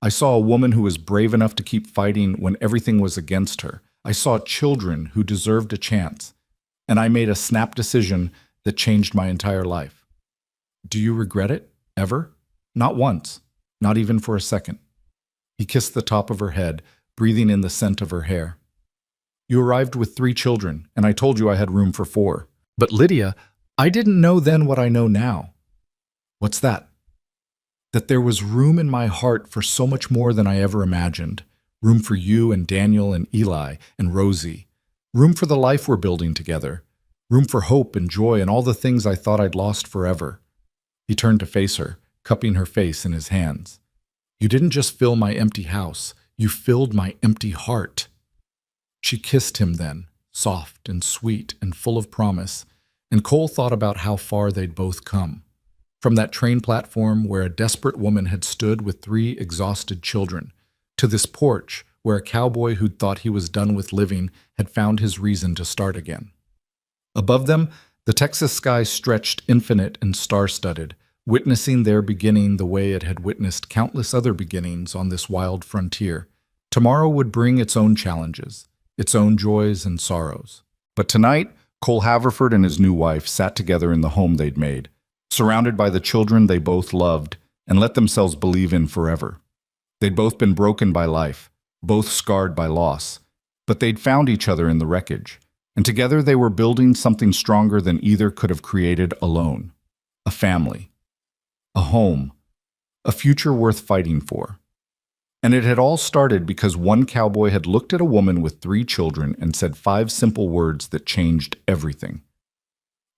I saw a woman who was brave enough to keep fighting when everything was against her. I saw children who deserved a chance, and I made a snap decision that changed my entire life. Do you regret it, ever? Not once, not even for a second." He kissed the top of her head, breathing in the scent of her hair. "You arrived with 3 children, and I told you I had room for 4. But Lydia, I didn't know then what I know now." "What's that?" "That there was room in my heart for so much more than I ever imagined. Room for you and Daniel and Eli and Rosie. Room for the life we're building together. Room for hope and joy and all the things I thought I'd lost forever." He turned to face her, cupping her face in his hands. "You didn't just fill my empty house. You filled my empty heart." She kissed him then, soft and sweet and full of promise, and Cole thought about how far they'd both come. From that train platform where a desperate woman had stood with 3 exhausted children, to this porch where a cowboy who'd thought he was done with living had found his reason to start again. Above them, the Texas sky stretched infinite and star-studded, witnessing their beginning the way it had witnessed countless other beginnings on this wild frontier. Tomorrow would bring its own challenges, its own joys and sorrows. But tonight, Cole Haverford and his new wife sat together in the home they'd made, surrounded by the children they both loved and let themselves believe in forever. They'd both been broken by life, both scarred by loss, but they'd found each other in the wreckage, and together they were building something stronger than either could have created alone. A family. A home. A future worth fighting for. And it had all started because one cowboy had looked at a woman with 3 children and said 5 simple words that changed everything.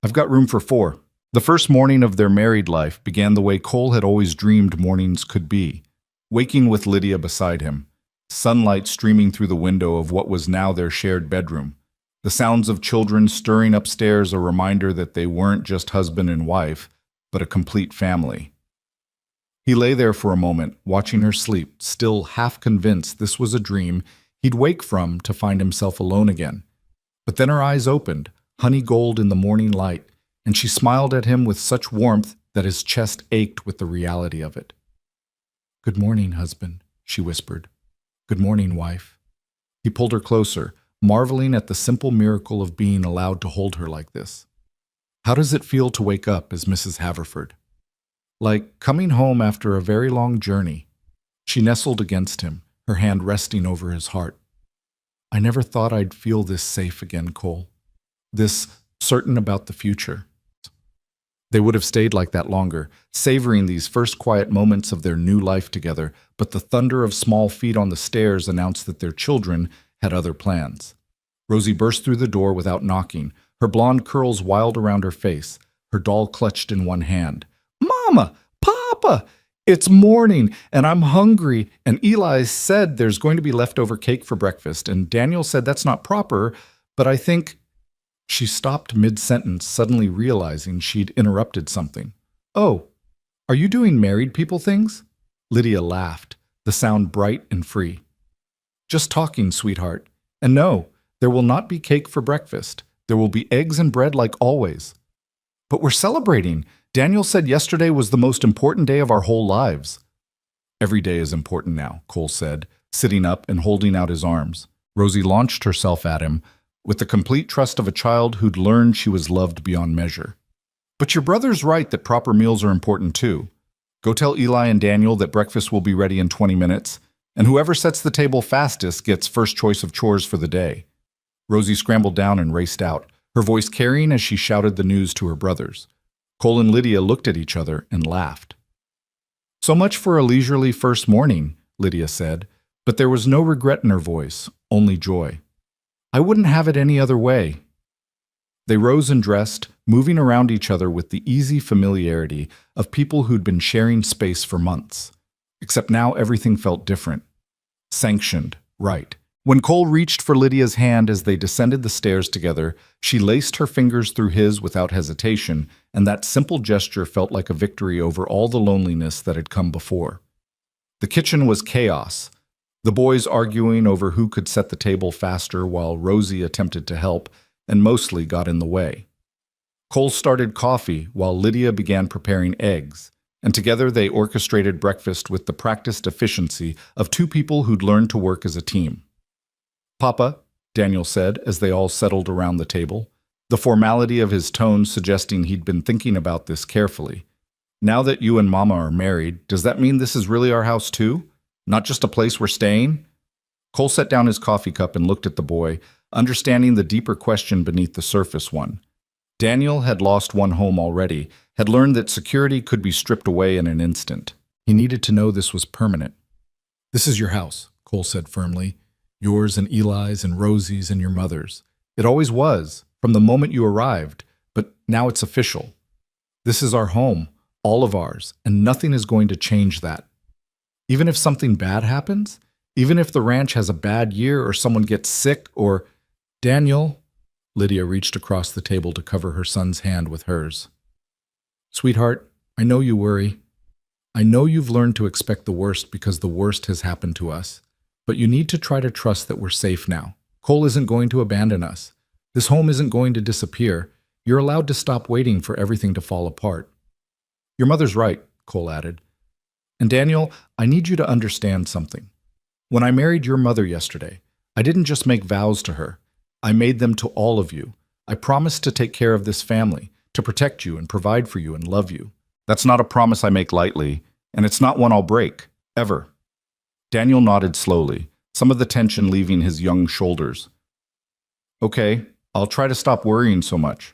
"I've got room for 4. The first morning of their married life began the way Cole had always dreamed mornings could be, waking with Lydia beside him, sunlight streaming through the window of what was now their shared bedroom, The sounds of children stirring upstairs a reminder that they weren't just husband and wife, but a complete family. He lay there for a moment, watching her sleep, still half convinced this was a dream he'd wake from to find himself alone again. But then her eyes opened, honey gold in the morning light, and she smiled at him with such warmth that his chest ached with the reality of it. "Good morning, husband," she whispered. "Good morning, wife." He pulled her closer, marveling at the simple miracle of being allowed to hold her like this. "How does it feel to wake up as Mrs. Haverford?" "Like coming home after a very long journey." She nestled against him, her hand resting over his heart. "I never thought I'd feel this safe again, Cole. This certain about the future." They would have stayed like that longer, savoring these first quiet moments of their new life together, but the thunder of small feet on the stairs announced that their children had other plans. Rosie burst through the door without knocking, her blonde curls wild around her face, her doll clutched in one hand. "Mama! Papa! It's morning, and I'm hungry, and Eli said there's going to be leftover cake for breakfast, and Daniel said that's not proper, but I think—" She stopped mid-sentence, suddenly realizing she'd interrupted something. "Oh, are you doing married people things?" Lydia laughed, the sound bright and free. "Just talking, sweetheart. And no, there will not be cake for breakfast. There will be eggs and bread like always." "But we're celebrating. Daniel said yesterday was the most important day of our whole lives." "Every day is important now," Cole said, sitting up and holding out his arms. Rosie launched herself at him, with the complete trust of a child who'd learned she was loved beyond measure. "But your brother's right that proper meals are important too. Go tell Eli and Daniel that breakfast will be ready in 20 minutes, and whoever sets the table fastest gets first choice of chores for the day." Rosie scrambled down and raced out, her voice carrying as she shouted the news to her brothers. Cole and Lydia looked at each other and laughed. "So much for a leisurely first morning," Lydia said, but there was no regret in her voice, only joy. "I wouldn't have it any other way." They rose and dressed, moving around each other with the easy familiarity of people who'd been sharing space for months. Except now everything felt different. Sanctioned, right. When Cole reached for Lydia's hand as they descended the stairs together, she laced her fingers through his without hesitation, and that simple gesture felt like a victory over all the loneliness that had come before. The kitchen was chaos. The boys arguing over who could set the table faster while Rosie attempted to help and mostly got in the way. Cole started coffee while Lydia began preparing eggs, and together they orchestrated breakfast with the practiced efficiency of two people who'd learned to work as a team. "Papa," Daniel said as they all settled around the table, the formality of his tone suggesting he'd been thinking about this carefully. "Now that you and Mama are married, does that mean this is really our house too? Not just a place we're staying?" Cole set down his coffee cup and looked at the boy, understanding the deeper question beneath the surface one. Daniel had lost one home already, had learned that security could be stripped away in an instant. He needed to know this was permanent. "This is your house," Cole said firmly. "Yours and Eli's and Rosie's and your mother's. It always was, from the moment you arrived, but now it's official. This is our home, all of ours, and nothing is going to change that. Even if something bad happens, even if the ranch has a bad year or someone gets sick or—" "Daniel," Lydia reached across the table to cover her son's hand with hers. "Sweetheart, I know you worry. I know you've learned to expect the worst because the worst has happened to us. But you need to try to trust that we're safe now. Cole isn't going to abandon us. This home isn't going to disappear. You're allowed to stop waiting for everything to fall apart." "Your mother's right," Cole added. "And Daniel, I need you to understand something. When I married your mother yesterday, I didn't just make vows to her. I made them to all of you. I promised to take care of this family, to protect you and provide for you and love you. That's not a promise I make lightly, and it's not one I'll break, ever." Daniel nodded slowly, some of the tension leaving his young shoulders. "Okay, I'll try to stop worrying so much."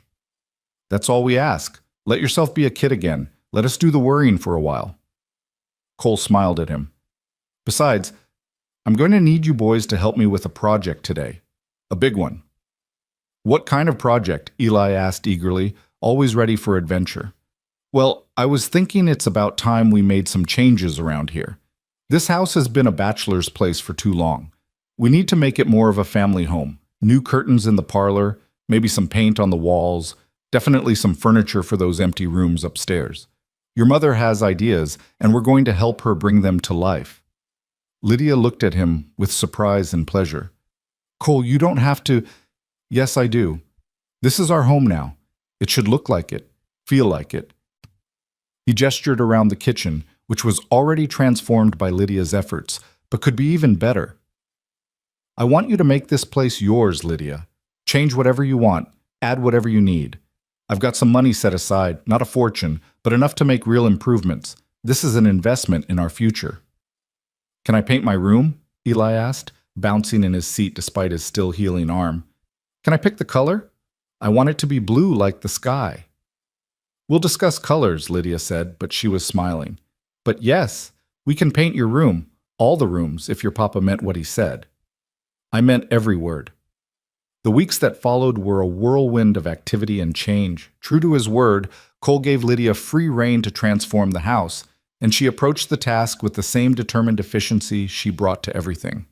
"That's all we ask. Let yourself be a kid again. Let us do the worrying for a while." Cole smiled at him. "Besides, I'm going to need you boys to help me with a project today. A big one." "What kind of project?" Eli asked eagerly, always ready for adventure. "Well, I was thinking it's about time we made some changes around here. This house has been a bachelor's place for too long. We need to make it more of a family home. New curtains in the parlor, maybe some paint on the walls, definitely some furniture for those empty rooms upstairs. Your mother has ideas, and we're going to help her bring them to life. Lydia looked at him with surprise and pleasure. Cole, you don't have to. Yes, I do. This is our home now. It should look like it, feel like it. He gestured around the kitchen, which was already transformed by Lydia's efforts, but could be even better. I want you to make this place yours, Lydia. Change whatever you want, add whatever you need. I've got some money set aside, not a fortune, but enough to make real improvements. This is an investment in our future. Can I paint my room? Eli asked, bouncing in his seat despite his still healing arm. Can I pick the color? I want it to be blue like the sky. We'll discuss colors, Lydia said, but she was smiling. But yes, we can paint your room, all the rooms, if your papa meant what he said. I meant every word. The weeks that followed were a whirlwind of activity and change. True to his word, Cole gave Lydia free rein to transform the house, and she approached the task with the same determined efficiency she brought to everything.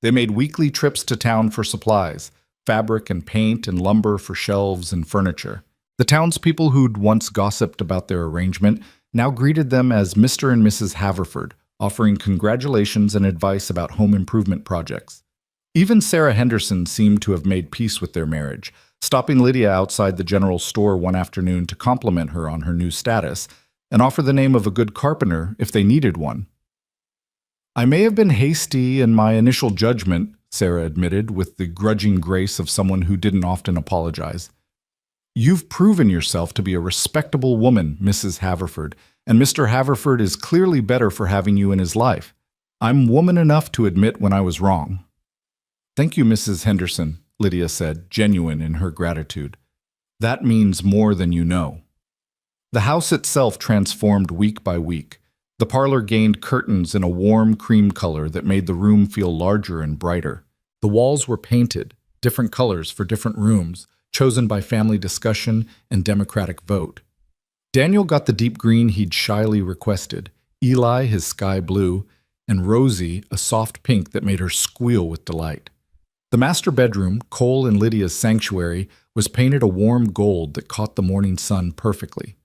They made weekly trips to town for supplies, fabric and paint and lumber for shelves and furniture. The townspeople who'd once gossiped about their arrangement now greeted them as Mr. and Mrs. Haverford, offering congratulations and advice about home improvement projects. Even Sarah Henderson seemed to have made peace with their marriage, stopping Lydia outside the general store one afternoon to compliment her on her new status and offer the name of a good carpenter if they needed one. I may have been hasty in my initial judgment, Sarah admitted, with the grudging grace of someone who didn't often apologize. You've proven yourself to be a respectable woman, Mrs. Haverford, and Mr. Haverford is clearly better for having you in his life. I'm woman enough to admit when I was wrong. Thank you, Mrs. Henderson, Lydia said, genuine in her gratitude. That means more than you know. The house itself transformed week by week. The parlor gained curtains in a warm cream color that made the room feel larger and brighter. The walls were painted, different colors for different rooms, chosen by family discussion and democratic vote. Daniel got the deep green he'd shyly requested, Eli his sky blue, and Rosie a soft pink that made her squeal with delight. The master bedroom, Cole and Lydia's sanctuary, was painted a warm gold that caught the morning sun perfectly.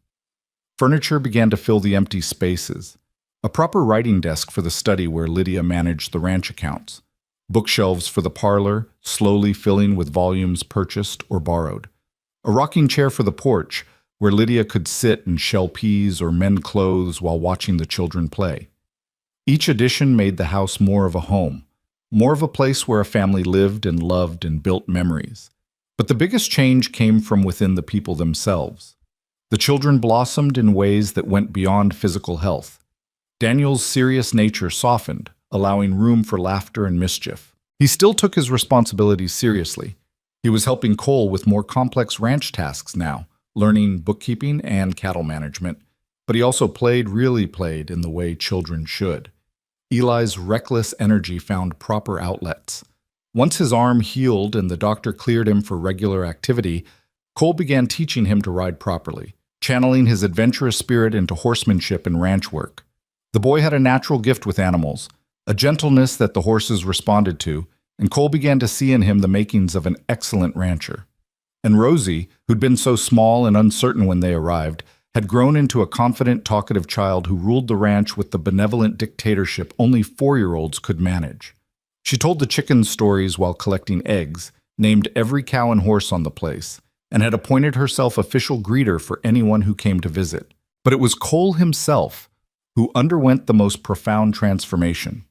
Furniture began to fill the empty spaces. A proper writing desk for the study where Lydia managed the ranch accounts. Bookshelves for the parlor, slowly filling with volumes purchased or borrowed. A rocking chair for the porch, where Lydia could sit and shell peas or mend clothes while watching the children play. Each addition made the house more of a home, more of a place where a family lived and loved and built memories. But the biggest change came from within the people themselves. The children blossomed in ways that went beyond physical health. Daniel's serious nature softened, allowing room for laughter and mischief. He still took his responsibilities seriously. He was helping Cole with more complex ranch tasks now, learning bookkeeping and cattle management, but he also really played in the way children should. Eli's reckless energy found proper outlets. Once his arm healed and the doctor cleared him for regular activity, Cole began teaching him to ride properly, channeling his adventurous spirit into horsemanship and ranch work. The boy had a natural gift with animals, a gentleness that the horses responded to, and Cole began to see in him the makings of an excellent rancher. And Rosie, who'd been so small and uncertain when they arrived, had grown into a confident, talkative child who ruled the ranch with the benevolent dictatorship only 4-year-olds could manage. She told the chickens stories while collecting eggs, named every cow and horse on the place, and had appointed herself official greeter for anyone who came to visit. But it was Cole himself who underwent the most profound transformation.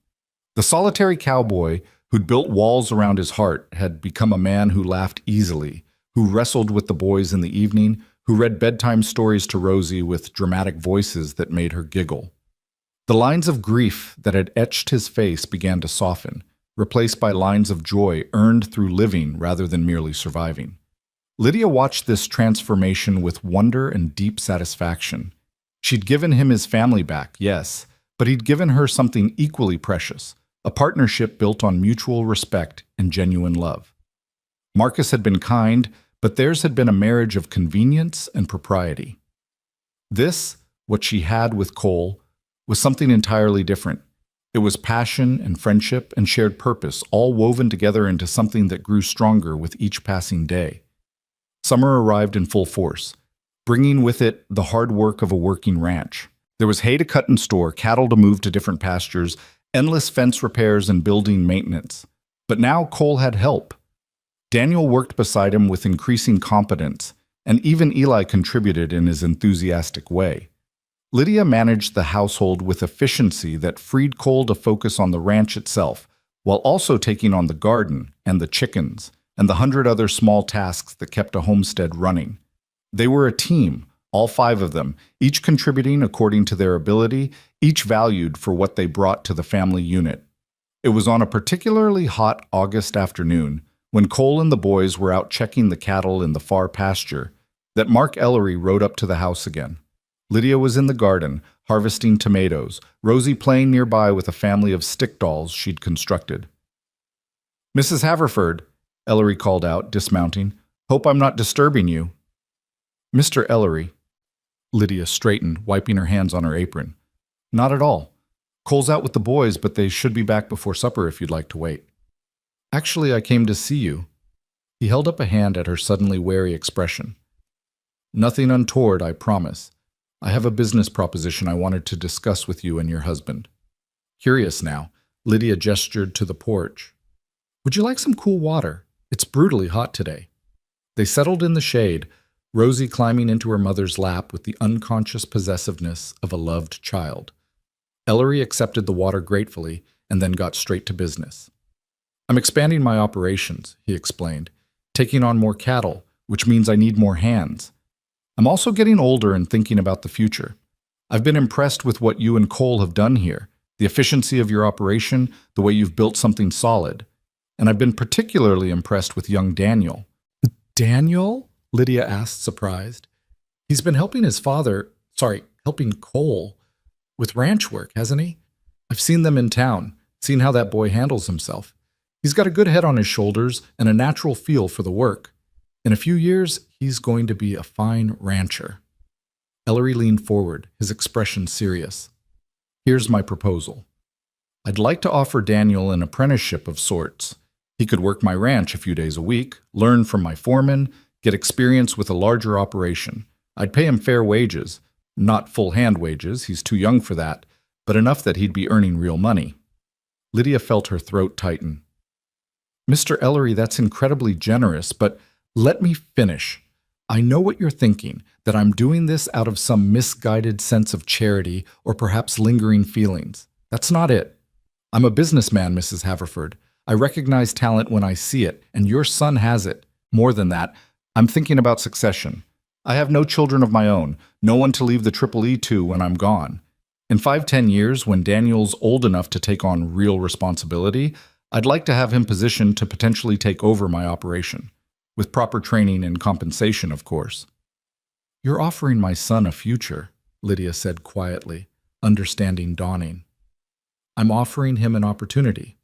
The solitary cowboy who'd built walls around his heart had become a man who laughed easily, who wrestled with the boys in the evening, who read bedtime stories to Rosie with dramatic voices that made her giggle. The lines of grief that had etched his face began to soften, replaced by lines of joy earned through living rather than merely surviving. Lydia watched this transformation with wonder and deep satisfaction. She'd given him his family back, yes, but he'd given her something equally precious, a partnership built on mutual respect and genuine love. Marcus had been kind, but theirs had been a marriage of convenience and propriety. This, what she had with Cole, was something entirely different. It was passion and friendship and shared purpose, all woven together into something that grew stronger with each passing day. Summer arrived in full force, bringing with it the hard work of a working ranch. There was hay to cut and store, cattle to move to different pastures, endless fence repairs and building maintenance. But now Cole had help. Daniel worked beside him with increasing competence, and even Eli contributed in his enthusiastic way. Lydia managed the household with efficiency that freed Cole to focus on the ranch itself, while also taking on the garden and the chickens and the 100 other small tasks that kept a homestead running. They were a team, all 5 of them, each contributing according to their ability, each valued for what they brought to the family unit. It was on a particularly hot August afternoon, when Cole and the boys were out checking the cattle in the far pasture, that Mark Ellery rode up to the house again. Lydia was in the garden, harvesting tomatoes, Rosie playing nearby with a family of stick dolls she'd constructed. "Mrs. Haverford," Ellery called out, dismounting. "Hope I'm not disturbing you." "Mr. Ellery." Lydia straightened, wiping her hands on her apron. "Not at all. Cole's out with the boys, but they should be back before supper if you'd like to wait." "Actually, I came to see you." He held up a hand at her suddenly wary expression. "Nothing untoward, I promise. I have a business proposition I wanted to discuss with you and your husband." Curious now, Lydia gestured to the porch. "Would you like some cool water? It's brutally hot today." They settled in the shade, Rosie climbing into her mother's lap with the unconscious possessiveness of a loved child. Ellery accepted the water gratefully and then got straight to business. "I'm expanding my operations," he explained, "taking on more cattle, which means I need more hands. I'm also getting older and thinking about the future. I've been impressed with what you and Cole have done here, the efficiency of your operation, the way you've built something solid. And I've been particularly impressed with young Daniel." "Daniel?" Lydia asked, surprised. "He's been helping helping Cole with ranch work, hasn't he? I've seen them in town, seen how that boy handles himself. He's got a good head on his shoulders and a natural feel for the work. In a few years, he's going to be a fine rancher." Ellery leaned forward, his expression serious. "Here's my proposal. I'd like to offer Daniel an apprenticeship of sorts. He could work my ranch a few days a week, learn from my foreman, get experience with a larger operation. I'd pay him fair wages, not full hand wages, he's too young for that, but enough that he'd be earning real money." Lydia felt her throat tighten. "Mr. Ellery, that's incredibly generous, but let me finish. I know what you're thinking, that I'm doing this out of some misguided sense of charity or perhaps lingering feelings. That's not it. I'm a businessman, Mrs. Haverford. I recognize talent when I see it, and your son has it. More than that, I'm thinking about succession. I have no children of my own, no one to leave the Triple E to when I'm gone. In 5-10 years, when Daniel's old enough to take on real responsibility, I'd like to have him positioned to potentially take over my operation. With proper training and compensation, of course." "You're offering my son a future," Lydia said quietly, understanding dawning. "I'm offering him an opportunity.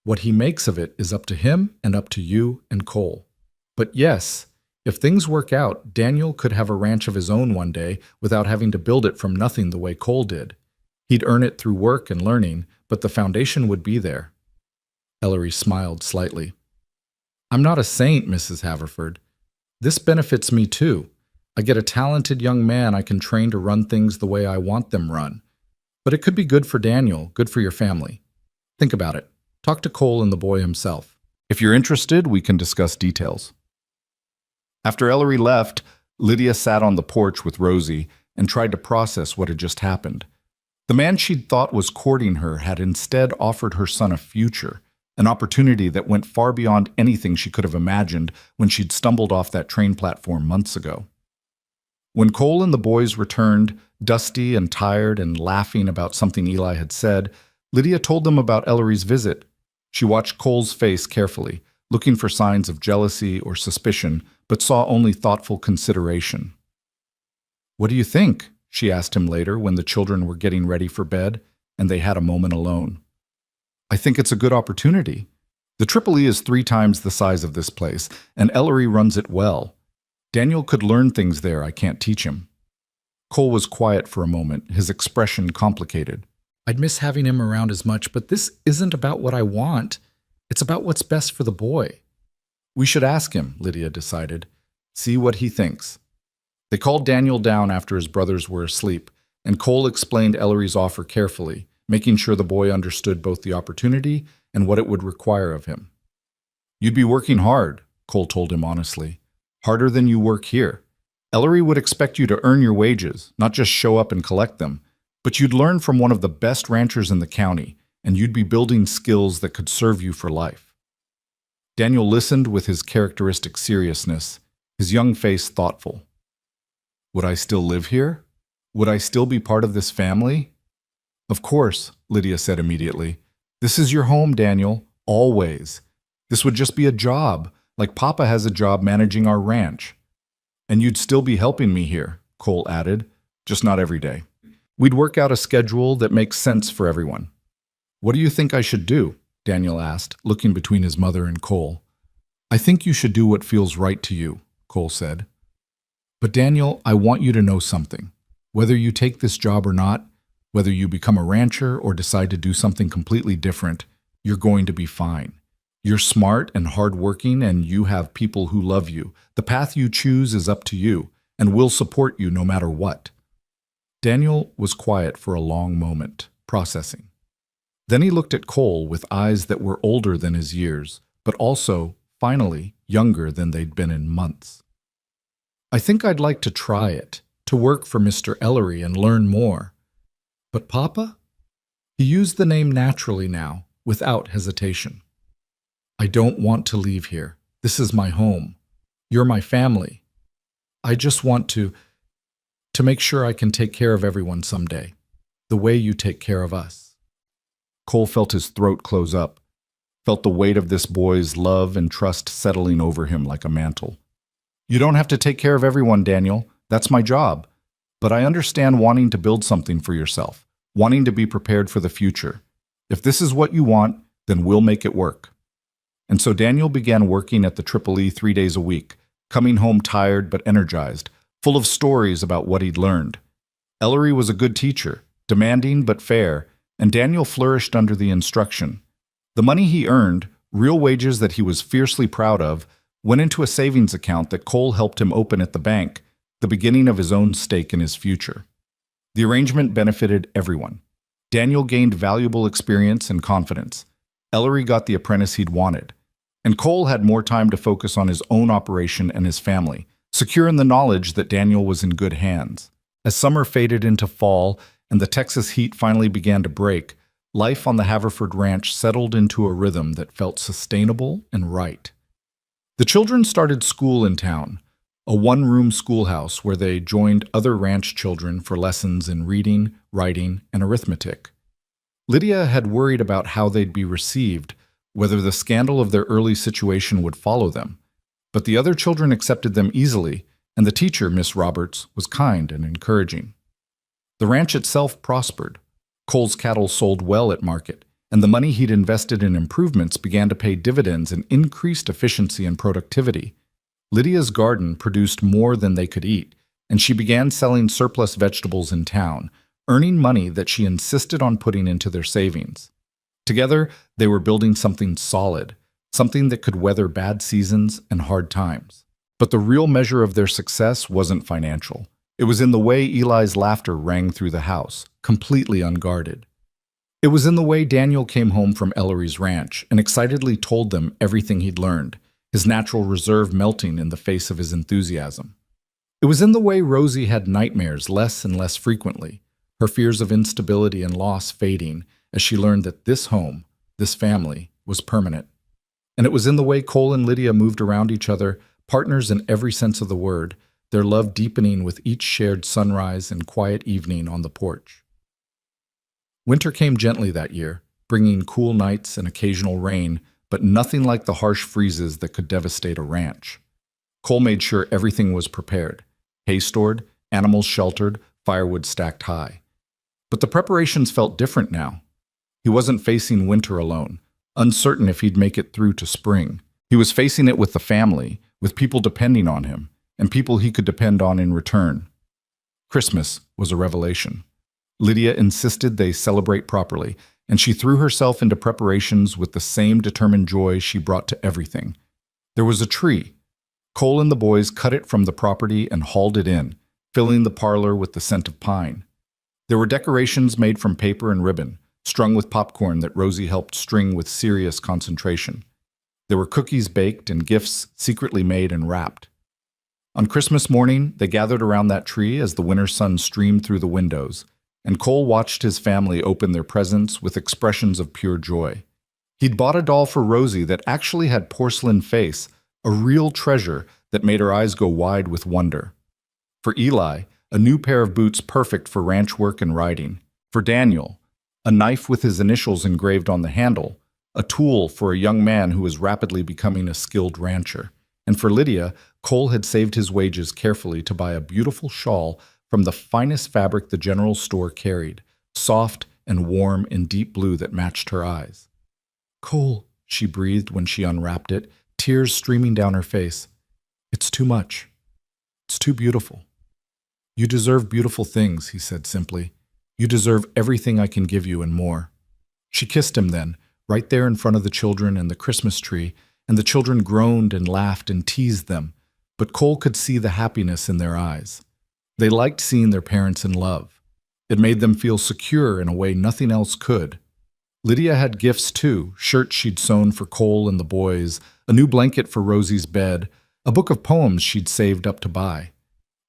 What he makes of it is up to him and up to you and Cole. But yes, if things work out, Daniel could have a ranch of his own one day without having to build it from nothing the way Cole did. He'd earn it through work and learning, but the foundation would be there." Ellery smiled slightly. "I'm not a saint, Mrs. Haverford. This benefits me too. I get a talented young man I can train to run things the way I want them run. But it could be good for Daniel, good for your family. Think about it. Talk to Cole and the boy himself. If you're interested, we can discuss details." After Ellery left, Lydia sat on the porch with Rosie and tried to process what had just happened. The man she'd thought was courting her had instead offered her son a future, an opportunity that went far beyond anything she could have imagined when she'd stumbled off that train platform months ago. When Cole and the boys returned, dusty and tired and laughing about something Eli had said, Lydia told them about Ellery's visit. She watched Cole's face carefully, looking for signs of jealousy or suspicion, but saw only thoughtful consideration. "What do you think?" she asked him later when the children were getting ready for bed, and they had a moment alone. "I think it's a good opportunity. The Triple E is 3 times the size of this place, and Ellery runs it well. Daniel could learn things there I can't teach him." Cole was quiet for a moment, his expression complicated. I'd miss having him around as much, but this isn't about what I want. It's about what's best for the boy. We should ask him, Lydia decided. See what he thinks. They called Daniel down after his brothers were asleep, and Cole explained Ellery's offer carefully, making sure the boy understood both the opportunity and what it would require of him. You'd be working hard, Cole told him honestly. Harder than you work here. Ellery would expect you to earn your wages, not just show up and collect them. But you'd learn from one of the best ranchers in the county, and you'd be building skills that could serve you for life. Daniel listened with his characteristic seriousness, his young face thoughtful. Would I still live here? Would I still be part of this family? Of course, Lydia said immediately. This is your home, Daniel, always. This would just be a job, like Papa has a job managing our ranch. And you'd still be helping me here, Cole added, just not every day. We'd work out a schedule that makes sense for everyone. What do you think I should do? Daniel asked, looking between his mother and Cole. I think you should do what feels right to you, Cole said. But Daniel, I want you to know something. Whether you take this job or not, whether you become a rancher or decide to do something completely different, you're going to be fine. You're smart and hardworking, and you have people who love you. The path you choose is up to you, and we'll support you no matter what. Daniel was quiet for a long moment, processing. Then he looked at Cole with eyes that were older than his years, but also, finally, younger than they'd been in months. I think I'd like to try it, to work for Mr. Ellery and learn more. But Papa? He used the name naturally now, without hesitation. I don't want to leave here. This is my home. You're my family. I just want to make sure I can take care of everyone someday, the way you take care of us. Cole felt his throat close up, felt the weight of this boy's love and trust settling over him like a mantle. You don't have to take care of everyone, Daniel. That's my job. But I understand wanting to build something for yourself, wanting to be prepared for the future. If this is what you want, then we'll make it work. And so Daniel began working at the Triple E 3 days a week, coming home tired but energized, full of stories about what he'd learned. Ellery was a good teacher, demanding but fair, and Daniel flourished under the instruction. The money he earned, real wages that he was fiercely proud of, went into a savings account that Cole helped him open at the bank, the beginning of his own stake in his future. The arrangement benefited everyone. Daniel gained valuable experience and confidence. Ellery got the apprentice he'd wanted. And Cole had more time to focus on his own operation and his family, secure in the knowledge that Daniel was in good hands. As summer faded into fall and the Texas heat finally began to break, life on the Haverford Ranch settled into a rhythm that felt sustainable and right. The children started school in town, a one-room schoolhouse where they joined other ranch children for lessons in reading, writing, and arithmetic. Lydia had worried about how they'd be received, whether the scandal of their early situation would follow them. But the other children accepted them easily, and the teacher, Miss Roberts, was kind and encouraging. The ranch itself prospered. Cole's cattle sold well at market, and the money he'd invested in improvements began to pay dividends and increased efficiency and productivity. Lydia's garden produced more than they could eat, and she began selling surplus vegetables in town, earning money that she insisted on putting into their savings. Together, they were building something solid, something that could weather bad seasons and hard times. But the real measure of their success wasn't financial. It was in the way Eli's laughter rang through the house, completely unguarded. It was in the way Daniel came home from Ellery's ranch and excitedly told them everything he'd learned, his natural reserve melting in the face of his enthusiasm. It was in the way Rosie had nightmares less and less frequently, her fears of instability and loss fading as she learned that this home, this family, was permanent. And it was in the way Cole and Lydia moved around each other, partners in every sense of the word, their love deepening with each shared sunrise and quiet evening on the porch. Winter came gently that year, bringing cool nights and occasional rain, but nothing like the harsh freezes that could devastate a ranch. Cole made sure everything was prepared, hay stored, animals sheltered, firewood stacked high. But the preparations felt different now. He wasn't facing winter alone, uncertain if he'd make it through to spring. He was facing it with the family, with people depending on him, and people he could depend on in return. Christmas was a revelation. Lydia insisted they celebrate properly, and she threw herself into preparations with the same determined joy she brought to everything. There was a tree. Cole and the boys cut it from the property and hauled it in, filling the parlor with the scent of pine. There were decorations made from paper and ribbon, strung with popcorn that Rosie helped string with serious concentration. There were cookies baked and gifts secretly made and wrapped. On Christmas morning, they gathered around that tree as the winter sun streamed through the windows, and Cole watched his family open their presents with expressions of pure joy. He'd bought a doll for Rosie that actually had porcelain face, a real treasure that made her eyes go wide with wonder. For Eli, a new pair of boots perfect for ranch work and riding. For Daniel, a knife with his initials engraved on the handle, a tool for a young man who was rapidly becoming a skilled rancher. And for Lydia, Cole had saved his wages carefully to buy a beautiful shawl from the finest fabric the general store carried, soft and warm in deep blue that matched her eyes. "Cole," she breathed when she unwrapped it, tears streaming down her face. "It's too much. It's too beautiful." "You deserve beautiful things," he said simply. "You deserve everything I can give you and more." She kissed him then, right there in front of the children and the Christmas tree, and the children groaned and laughed and teased them, but Cole could see the happiness in their eyes. They liked seeing their parents in love. It made them feel secure in a way nothing else could. Lydia had gifts too, shirts she'd sewn for Cole and the boys, a new blanket for Rosie's bed, a book of poems she'd saved up to buy.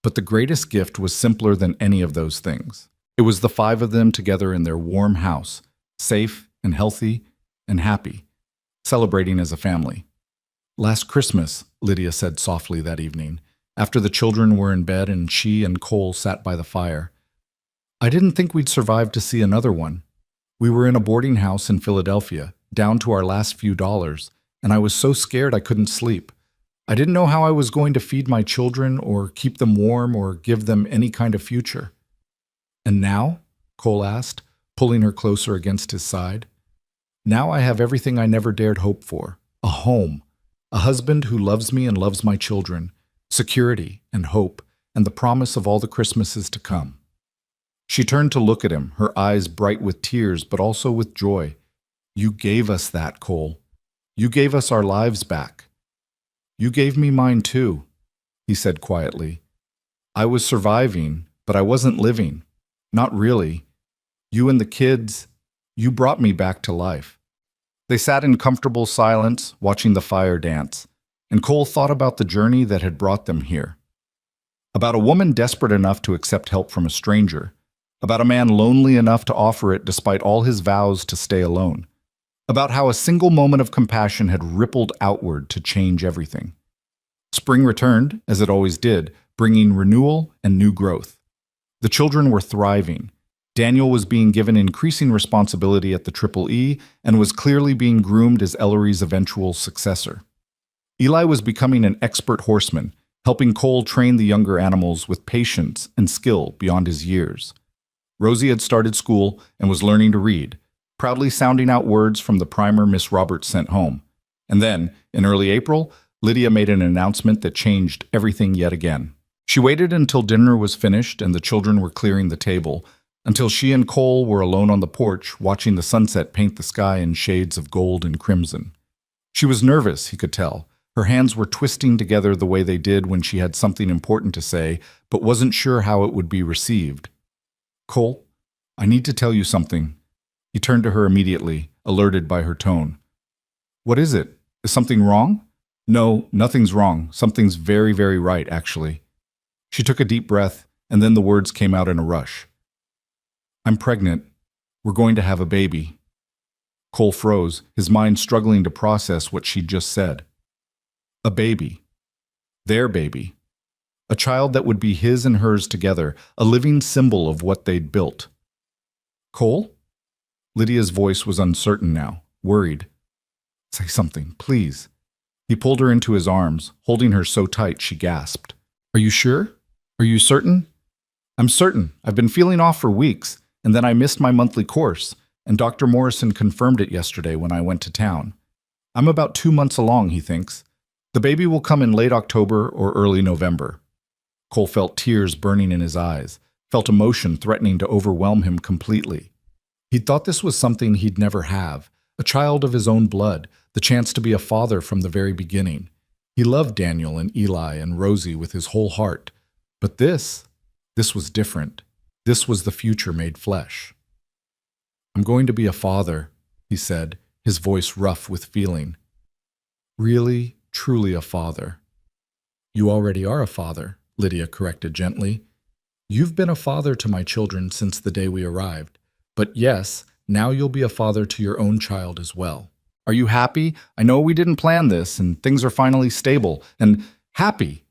But the greatest gift was simpler than any of those things. It was the five of them together in their warm house, safe and healthy and happy, celebrating as a family. "Last Christmas," Lydia said softly that evening, after the children were in bed and she and Cole sat by the fire, "I didn't think we'd survive to see another one. We were in a boarding house in Philadelphia, down to our last few dollars, and I was so scared I couldn't sleep. I didn't know how I was going to feed my children or keep them warm or give them any kind of future." "And now?" Cole asked, pulling her closer against his side. "Now I have everything I never dared hope for. A home, a husband who loves me and loves my children, security and hope, and the promise of all the Christmases to come." She turned to look at him, her eyes bright with tears but also with joy. "You gave us that, Cole. You gave us our lives back." "You gave me mine too," he said quietly. "I was surviving, but I wasn't living. Not really. You and the kids, you brought me back to life." They sat in comfortable silence, watching the fire dance, and Cole thought about the journey that had brought them here. About a woman desperate enough to accept help from a stranger. About a man lonely enough to offer it despite all his vows to stay alone. About how a single moment of compassion had rippled outward to change everything. Spring returned, as it always did, bringing renewal and new growth. The children were thriving. Daniel was being given increasing responsibility at the Triple E and was clearly being groomed as Ellery's eventual successor. Eli was becoming an expert horseman, helping Cole train the younger animals with patience and skill beyond his years. Rosie had started school and was learning to read, proudly sounding out words from the primer Miss Roberts sent home. And then, in early April, Lydia made an announcement that changed everything yet again. She waited until dinner was finished and the children were clearing the table, until she and Cole were alone on the porch watching the sunset paint the sky in shades of gold and crimson. She was nervous, he could tell. Her hands were twisting together the way they did when she had something important to say, but wasn't sure how it would be received. "Cole, I need to tell you something." He turned to her immediately, alerted by her tone. "What is it? Is something wrong?" "No, nothing's wrong. Something's very, very right, actually." She took a deep breath, and then the words came out in a rush. "I'm pregnant. We're going to have a baby." Cole froze, his mind struggling to process what she'd just said. A baby. Their baby. A child that would be his and hers together, a living symbol of what they'd built. "Cole?" Lydia's voice was uncertain now, worried. "Say something, please." He pulled her into his arms, holding her so tight she gasped. "Are you sure? Are you certain?" "I'm certain. I've been feeling off for weeks, and then I missed my monthly course, and Dr. Morrison confirmed it yesterday when I went to town. I'm about 2 months along, he thinks. The baby will come in late October or early November." Cole felt tears burning in his eyes, felt emotion threatening to overwhelm him completely. He'd thought this was something he'd never have, a child of his own blood, the chance to be a father from the very beginning. He loved Daniel and Eli and Rosie with his whole heart. But this was different. This was the future made flesh. "I'm going to be a father," he said, his voice rough with feeling. "Really, truly a father." "You already are a father," Lydia corrected gently. "You've been a father to my children since the day we arrived. But yes, now you'll be a father to your own child as well. Are you happy? I know we didn't plan this, and things are finally stable. And happy."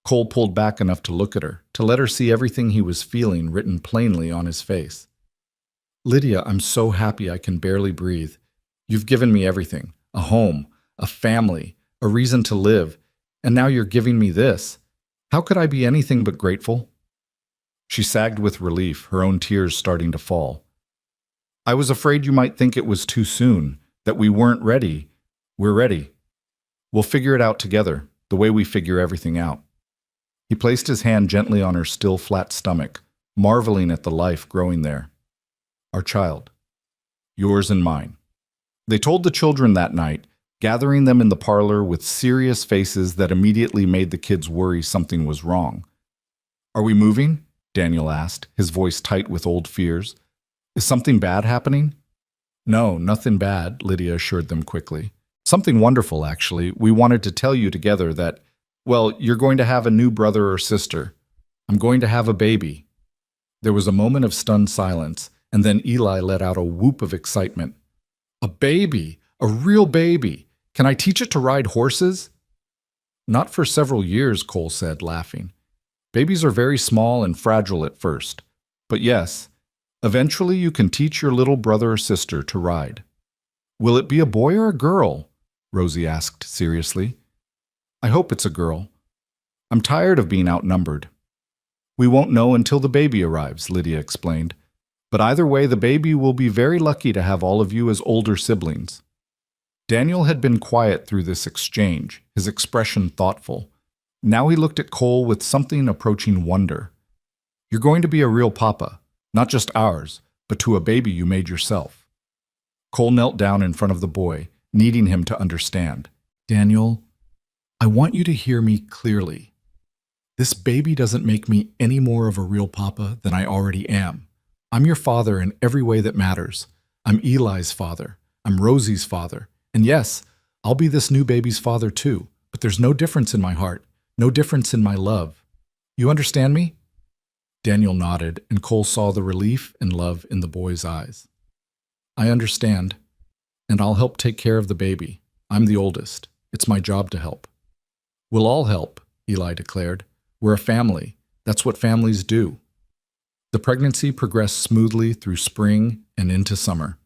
Cole pulled back enough to look at her, to let her see everything he was feeling written plainly on his face. "Lydia, I'm so happy I can barely breathe. You've given me everything, a home, a family, a reason to live, and now you're giving me this. How could I be anything but grateful?" She sagged with relief, her own tears starting to fall. "I was afraid you might think it was too soon, that we weren't ready. We're ready. We'll figure it out together, the way we figure everything out." He placed his hand gently on her still flat stomach, marveling at the life growing there. "Our child. Yours and mine." They told the children that night, gathering them in the parlor with serious faces that immediately made the kids worry something was wrong. "Are we moving?" Daniel asked, his voice tight with old fears. "Is something bad happening?" "No, nothing bad," Lydia assured them quickly. "Something wonderful, actually. We wanted to tell you together that, well, you're going to have a new brother or sister. I'm going to have a baby." There was a moment of stunned silence, and then Eli let out a whoop of excitement. "A baby! A real baby! Can I teach it to ride horses?" "Not for several years," Cole said, laughing. "Babies are very small and fragile at first. But yes, eventually you can teach your little brother or sister to ride." "Will it be a boy or a girl?" Rosie asked seriously. "I hope it's a girl. I'm tired of being outnumbered." "We won't know until the baby arrives," Lydia explained. "But either way, the baby will be very lucky to have all of you as older siblings." Daniel had been quiet through this exchange, his expression thoughtful. Now he looked at Cole with something approaching wonder. "You're going to be a real papa, not just ours, but to a baby you made yourself." Cole knelt down in front of the boy, needing him to understand. "Daniel, I want you to hear me clearly. This baby doesn't make me any more of a real papa than I already am. I'm your father in every way that matters. I'm Eli's father. I'm Rosie's father. And yes, I'll be this new baby's father too, but there's no difference in my heart, no difference in my love. You understand me?" Daniel nodded, and Cole saw the relief and love in the boy's eyes. "I understand, and I'll help take care of the baby. I'm the oldest. It's my job to help." "We'll all help," Eli declared. "We're a family. That's what families do." The pregnancy progressed smoothly through spring and into summer.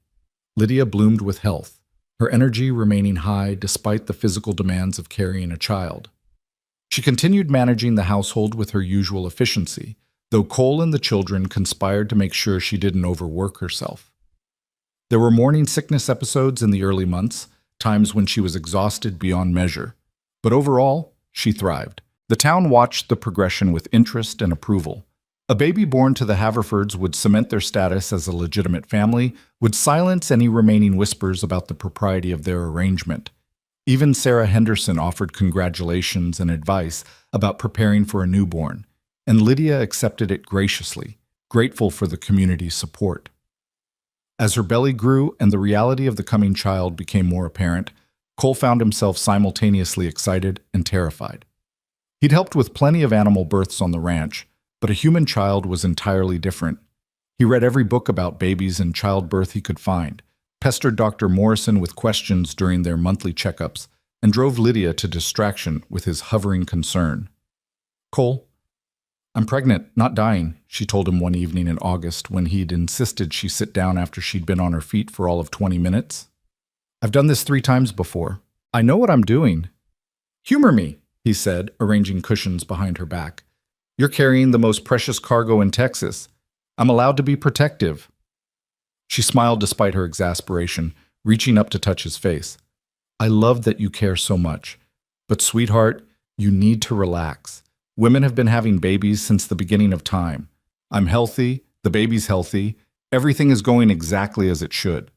Lydia bloomed with health, her energy remaining high despite the physical demands of carrying a child. She continued managing the household with her usual efficiency, though Cole and the children conspired to make sure she didn't overwork herself. There were morning sickness episodes in the early months, times when she was exhausted beyond measure. But overall, she thrived. The town watched the progression with interest and approval. A baby born to the Haverfords would cement their status as a legitimate family, would silence any remaining whispers about the propriety of their arrangement. Even Sarah Henderson offered congratulations and advice about preparing for a newborn, and Lydia accepted it graciously, grateful for the community's support. As her belly grew and the reality of the coming child became more apparent, Cole found himself simultaneously excited and terrified. He'd helped with plenty of animal births on the ranch, but a human child was entirely different. He read every book about babies and childbirth he could find, pestered Dr. Morrison with questions during their monthly checkups, and drove Lydia to distraction with his hovering concern. "Cole, I'm pregnant, not dying," she told him one evening in August when he'd insisted she sit down after she'd been on her feet for all of 20 minutes. "I've done this 3 times before. I know what I'm doing." "Humor me," he said, arranging cushions behind her back. "You're carrying the most precious cargo in Texas. I'm allowed to be protective." She smiled despite her exasperation, reaching up to touch his face. "I love that you care so much. But sweetheart, you need to relax. Women have been having babies since the beginning of time. I'm healthy, the baby's healthy, everything is going exactly as it should.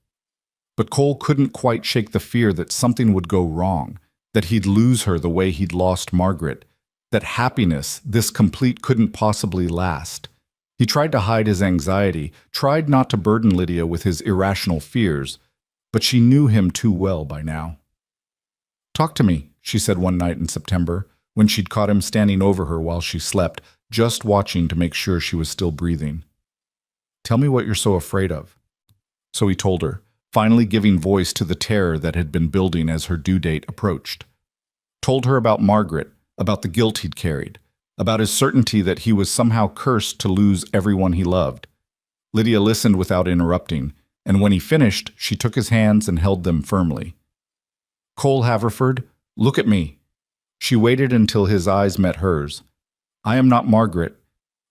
But Cole couldn't quite shake the fear that something would go wrong, that he'd lose her the way he'd lost Margaret, that happiness, this complete, couldn't possibly last. He tried to hide his anxiety, tried not to burden Lydia with his irrational fears, but she knew him too well by now. "Talk to me," she said one night in September, when she'd caught him standing over her while she slept, just watching to make sure she was still breathing. "Tell me what you're so afraid of." So he told her, finally giving voice to the terror that had been building as her due date approached. Told her about Margaret, about the guilt he'd carried, about his certainty that he was somehow cursed to lose everyone he loved. Lydia listened without interrupting, and when he finished, she took his hands and held them firmly. "Cole Haverford, look at me." She waited until his eyes met hers. "I am not Margaret.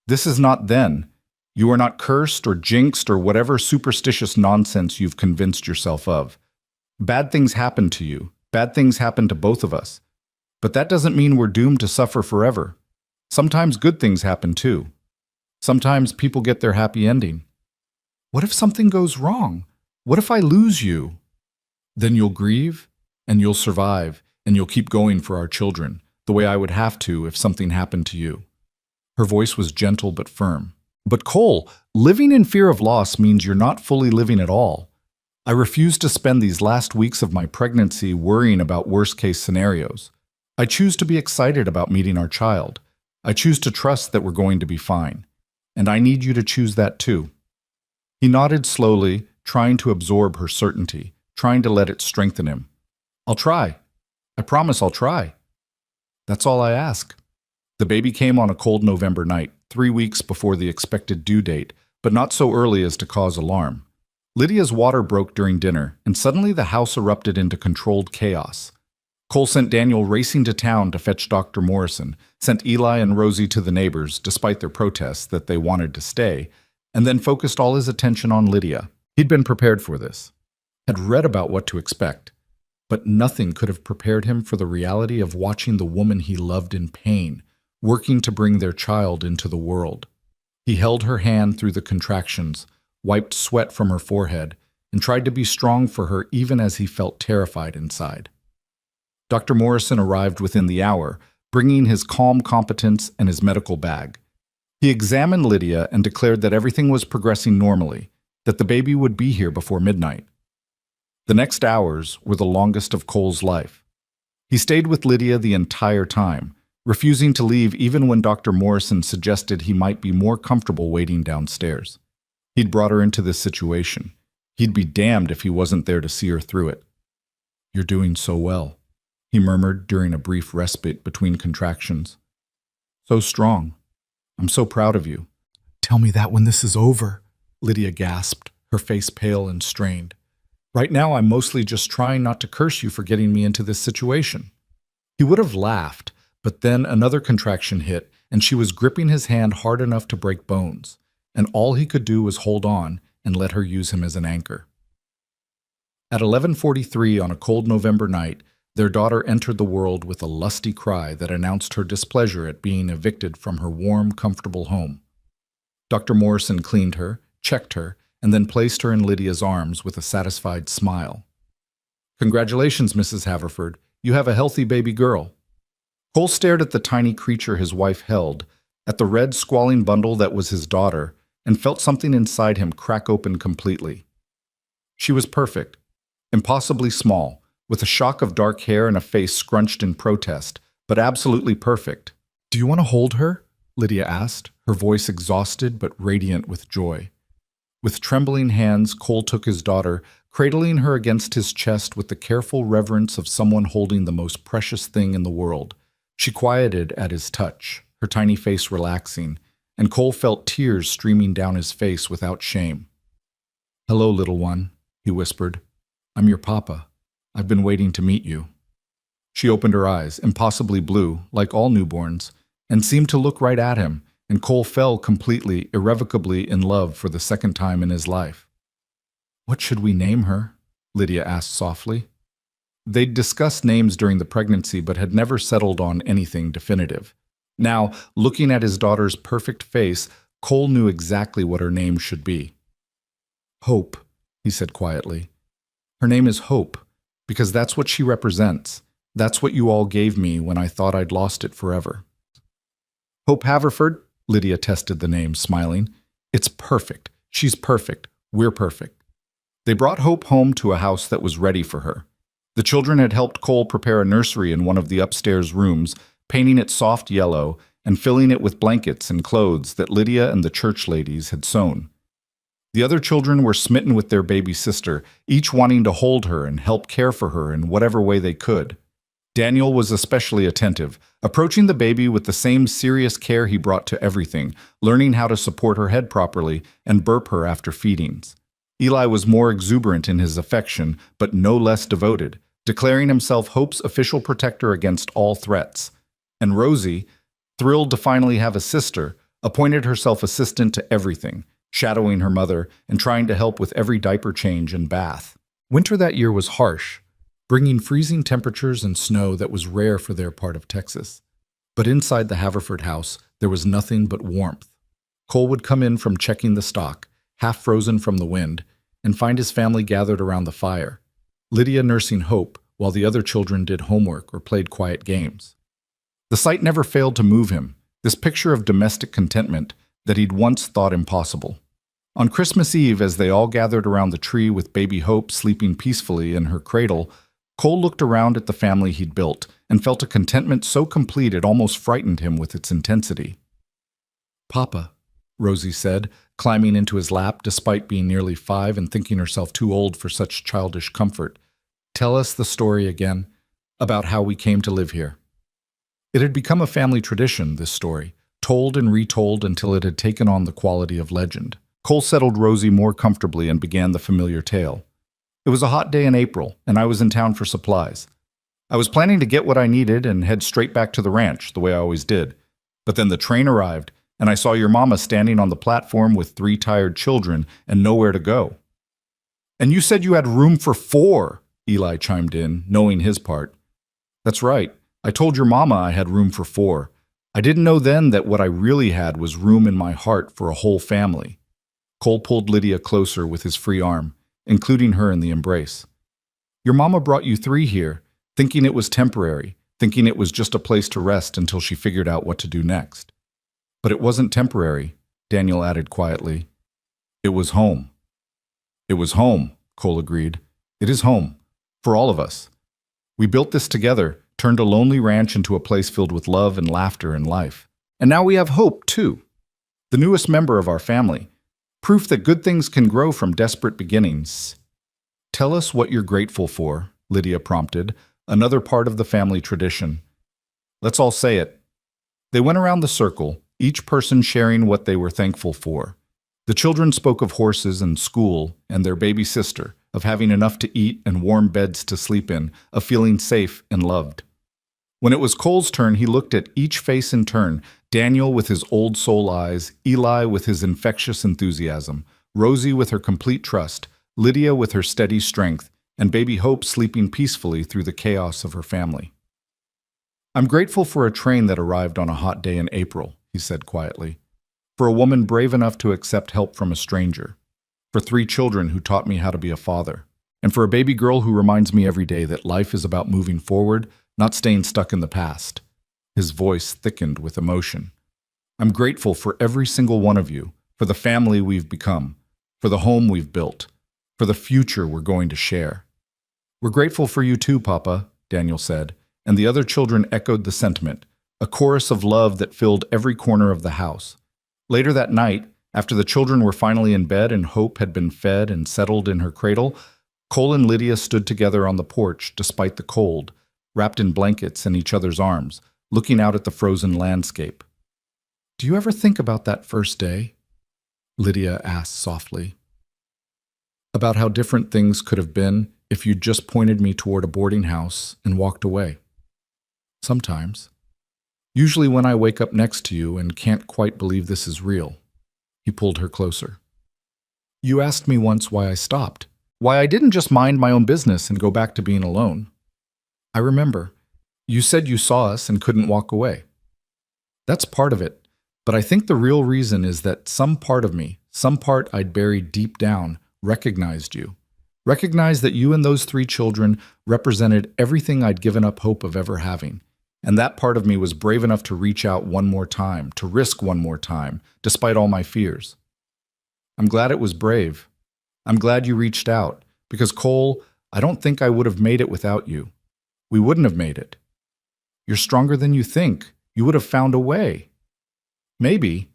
This is not then. You are not cursed or jinxed or whatever superstitious nonsense you've convinced yourself of. Bad things happen to you. Bad things happen to both of us. But that doesn't mean we're doomed to suffer forever. Sometimes good things happen too. Sometimes people get their happy ending. What if something goes wrong? What if I lose you? Then you'll grieve, and you'll survive, and you'll keep going for our children, the way I would have to if something happened to you." Her voice was gentle but firm. "But Cole, living in fear of loss means you're not fully living at all. I refuse to spend these last weeks of my pregnancy worrying about worst-case scenarios. I choose to be excited about meeting our child. I choose to trust that we're going to be fine. And I need you to choose that too." He nodded slowly, trying to absorb her certainty, trying to let it strengthen him. "I'll try. I promise I'll try. That's all I ask." The baby came on a cold November night, 3 weeks before the expected due date, but not so early as to cause alarm. Lydia's water broke during dinner, and suddenly the house erupted into controlled chaos. Cole sent Daniel racing to town to fetch Dr. Morrison, sent Eli and Rosie to the neighbors, despite their protests that they wanted to stay, and then focused all his attention on Lydia. He'd been prepared for this, had read about what to expect, but nothing could have prepared him for the reality of watching the woman he loved in pain, working to bring their child into the world. He held her hand through the contractions, wiped sweat from her forehead, and tried to be strong for her even as he felt terrified inside. Dr. Morrison arrived within the hour, bringing his calm competence and his medical bag. He examined Lydia and declared that everything was progressing normally, that the baby would be here before midnight. The next hours were the longest of Cole's life. He stayed with Lydia the entire time, refusing to leave even when Dr. Morrison suggested he might be more comfortable waiting downstairs. He'd brought her into this situation. He'd be damned if he wasn't there to see her through it. "You're doing so well," he murmured during a brief respite between contractions. "So strong. I'm so proud of you." "Tell me that when this is over," Lydia gasped, her face pale and strained. "Right now I'm mostly just trying not to curse you for getting me into this situation." He would have laughed, but then another contraction hit, and she was gripping his hand hard enough to break bones, and all he could do was hold on and let her use him as an anchor. At 11:43 on a cold November night, their daughter entered the world with a lusty cry that announced her displeasure at being evicted from her warm, comfortable home. Dr. Morrison cleaned her, checked her, and then placed her in Lydia's arms with a satisfied smile. "Congratulations, Mrs. Haverford. You have a healthy baby girl." Cole stared at the tiny creature his wife held, at the red, squalling bundle that was his daughter, and felt something inside him crack open completely. She was perfect, impossibly small, with a shock of dark hair and a face scrunched in protest, but absolutely perfect. "Do you want to hold her?" Lydia asked, her voice exhausted but radiant with joy. With trembling hands, Cole took his daughter, cradling her against his chest with the careful reverence of someone holding the most precious thing in the world. She quieted at his touch, her tiny face relaxing, and Cole felt tears streaming down his face without shame. "Hello, little one," he whispered. "I'm your papa. I've been waiting to meet you." She opened her eyes, impossibly blue, like all newborns, and seemed to look right at him, and Cole fell completely, irrevocably in love for the second time in his life. "What should we name her?" Lydia asked softly. They'd discussed names during the pregnancy but had never settled on anything definitive. Now, looking at his daughter's perfect face, Cole knew exactly what her name should be. Hope, he said quietly. Her name is Hope, because that's what she represents. That's what you all gave me when I thought I'd lost it forever. Hope Haverford? Lydia tested the name, smiling. It's perfect. She's perfect. We're perfect. They brought Hope home to a house that was ready for her. The children had helped Cole prepare a nursery in one of the upstairs rooms, painting it soft yellow and filling it with blankets and clothes that Lydia and the church ladies had sewn. The other children were smitten with their baby sister, each wanting to hold her and help care for her in whatever way they could. Daniel was especially attentive, approaching the baby with the same serious care he brought to everything, learning how to support her head properly and burp her after feedings. Eli was more exuberant in his affection, but no less devoted, declaring himself Hope's official protector against all threats. And Rosie, thrilled to finally have a sister, appointed herself assistant to everything, shadowing her mother and trying to help with every diaper change and bath. Winter that year was harsh, bringing freezing temperatures and snow that was rare for their part of Texas. But inside the Haverford house, there was nothing but warmth. Cole would come in from checking the stock, half frozen from the wind, and find his family gathered around the fire, Lydia nursing Hope while the other children did homework or played quiet games. The sight never failed to move him, this picture of domestic contentment that he'd once thought impossible. On Christmas Eve, as they all gathered around the tree with baby Hope sleeping peacefully in her cradle, Cole looked around at the family he'd built and felt a contentment so complete it almost frightened him with its intensity. "Papa," Rosie said, climbing into his lap despite being nearly 5 and thinking herself too old for such childish comfort, "tell us the story again about how we came to live here." It had become a family tradition, this story, told and retold until it had taken on the quality of legend. Cole settled Rosie more comfortably and began the familiar tale. It was a hot day in April, and I was in town for supplies. I was planning to get what I needed and head straight back to the ranch, the way I always did. But then the train arrived, and I saw your mama standing on the platform with 3 tired children and nowhere to go. "And you said you had room for 4, Eli chimed in, knowing his part. "That's right. I told your mama I had room for 4. I didn't know then that what I really had was room in my heart for a whole family." Cole pulled Lydia closer with his free arm, including her in the embrace. "Your mama brought you 3 here, thinking it was temporary, thinking it was just a place to rest until she figured out what to do next. But it wasn't temporary," Daniel added quietly. "It was home." "It was home," Cole agreed. "It is home, for all of us. We built this together, turned a lonely ranch into a place filled with love and laughter and life. And now we have Hope, too, the newest member of our family. Proof that good things can grow from desperate beginnings." "Tell us what you're grateful for," Lydia prompted, another part of the family tradition. "Let's all say it." They went around the circle, each person sharing what they were thankful for. The children spoke of horses and school and their baby sister, of having enough to eat and warm beds to sleep in, of feeling safe and loved. When it was Cole's turn, he looked at each face in turn, Daniel with his old soul eyes, Eli with his infectious enthusiasm, Rosie with her complete trust, Lydia with her steady strength, and baby Hope sleeping peacefully through the chaos of her family. "I'm grateful for a train that arrived on a hot day in April," he said quietly, "for a woman brave enough to accept help from a stranger, for 3 children who taught me how to be a father, and for a baby girl who reminds me every day that life is about moving forward, not staying stuck in the past." His voice thickened with emotion. "I'm grateful for every single one of you, for the family we've become, for the home we've built, for the future we're going to share." "We're grateful for you too, Papa," Daniel said, and the other children echoed the sentiment, a chorus of love that filled every corner of the house. Later that night, after the children were finally in bed and Hope had been fed and settled in her cradle, Cole and Lydia stood together on the porch despite the cold, wrapped in blankets in each other's arms, looking out at the frozen landscape. "Do you ever think about that first day?" Lydia asked softly. "About how different things could have been if you'd just pointed me toward a boarding house and walked away?" "Sometimes. Usually when I wake up next to you and can't quite believe this is real." He pulled her closer. "You asked me once why I stopped, why I didn't just mind my own business and go back to being alone. I remember. You said you saw us and couldn't walk away. That's part of it, But I think the real reason is that some part of me, some part I'd buried deep down, recognized you. Recognized that you and those three children represented everything I'd given up hope of ever having. And that part of me was brave enough to reach out one more time, to risk one more time, despite all my fears. I'm glad it was brave. I'm glad you reached out, because Cole, I don't think I would have made it without you. We wouldn't have made it. You're stronger than you think. You would have found a way. Maybe,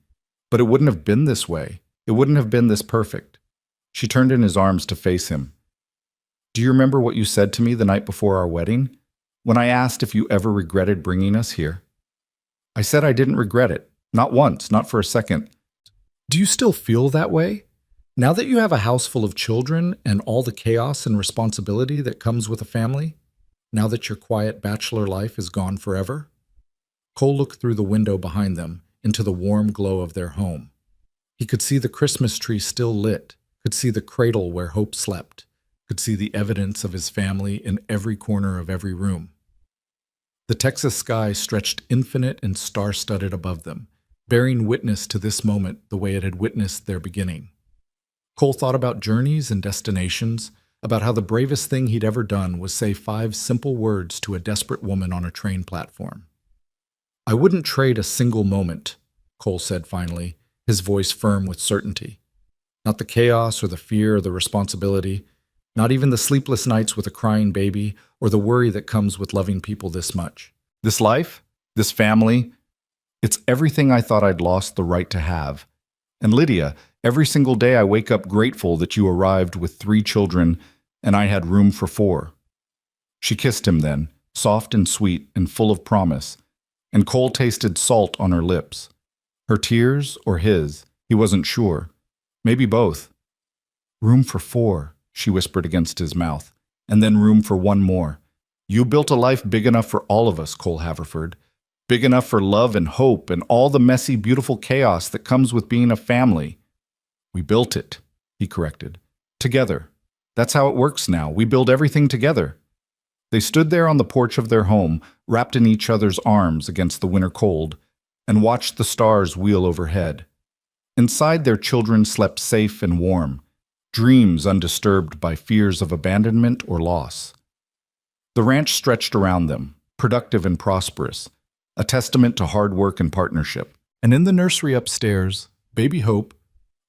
but it wouldn't have been this way. It wouldn't have been this perfect. She turned in his arms to face him. Do you remember what you said to me the night before our wedding? When I asked if you ever regretted bringing us here? I said I didn't regret it. Not once, not for a second. Do you still feel that way? Now that you have a house full of children and all the chaos and responsibility that comes with a family? Now that your quiet bachelor life is gone forever? Cole looked through the window behind them into the warm glow of their home. He could see the Christmas tree still lit, could see the cradle where hope slept, could see the evidence of his family in every corner of every room. The Texas sky stretched infinite and star-studded above them, bearing witness to this moment the way it had witnessed their beginning. Cole thought about journeys and destinations, about how the bravest thing he'd ever done was say 5 simple words to a desperate woman on a train platform. I wouldn't trade a single moment, Cole said finally, his voice firm with certainty. Not the chaos or the fear or the responsibility, not even the sleepless nights with a crying baby or the worry that comes with loving people this much. This life, this family, it's everything I thought I'd lost the right to have. And Lydia, every single day I wake up grateful that you arrived with 3 children and I had room for 4. She kissed him then, soft and sweet and full of promise, and Cole tasted salt on her lips. Her tears or his, he wasn't sure. Maybe both. Room for 4, she whispered against his mouth, and then room for 1 more. You built a life big enough for all of us, Cole Haverford. Big enough for love and hope and all the messy, beautiful chaos that comes with being a family. We built it, he corrected. Together. That's how it works now. We build everything together. They stood there on the porch of their home, wrapped in each other's arms against the winter cold, and watched the stars wheel overhead. Inside, their children slept safe and warm, dreams undisturbed by fears of abandonment or loss. The ranch stretched around them, productive and prosperous, a testament to hard work and partnership. And in the nursery upstairs, baby Hope,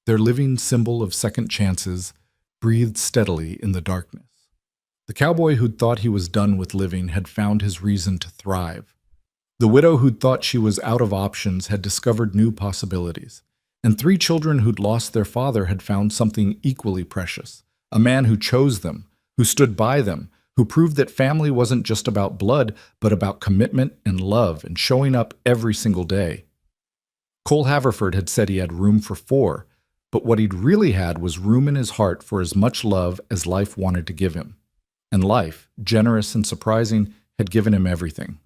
their living symbol of second chances, breathed steadily in the darkness. The cowboy who'd thought he was done with living had found his reason to thrive. The widow who'd thought she was out of options had discovered new possibilities. And 3 children who'd lost their father had found something equally precious, a man who chose them, who stood by them, who proved that family wasn't just about blood, but about commitment and love and showing up every single day. Cole Haverford had said he had room for 4, but what he'd really had was room in his heart for as much love as life wanted to give him. And life, generous and surprising, had given him everything.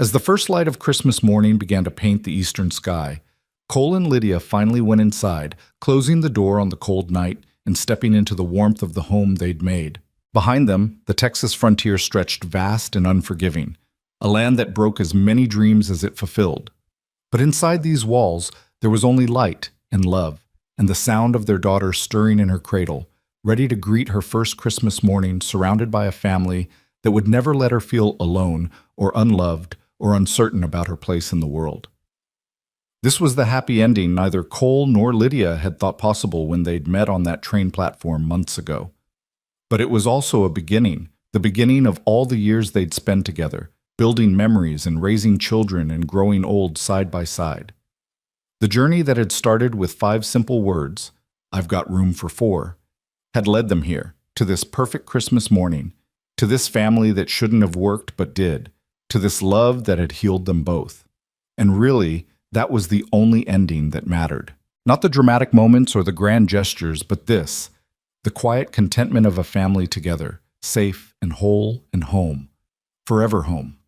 As the first light of Christmas morning began to paint the eastern sky, Cole and Lydia finally went inside, closing the door on the cold night and stepping into the warmth of the home they'd made. Behind them, the Texas frontier stretched vast and unforgiving, a land that broke as many dreams as it fulfilled. But inside these walls, there was only light and love, and the sound of their daughter stirring in her cradle, ready to greet her first Christmas morning surrounded by a family that would never let her feel alone or unloved or uncertain about her place in the world. This was the happy ending neither Cole nor Lydia had thought possible when they'd met on that train platform months ago. But it was also a beginning, the beginning of all the years they'd spent together, building memories and raising children and growing old side by side. The journey that had started with 5 simple words, "I've got room for 4, had led them here, to this perfect Christmas morning, to this family that shouldn't have worked but did, to this love that had healed them both. And really, that was the only ending that mattered. Not the dramatic moments or the grand gestures, but this, the quiet contentment of a family together, safe and whole and home, forever home.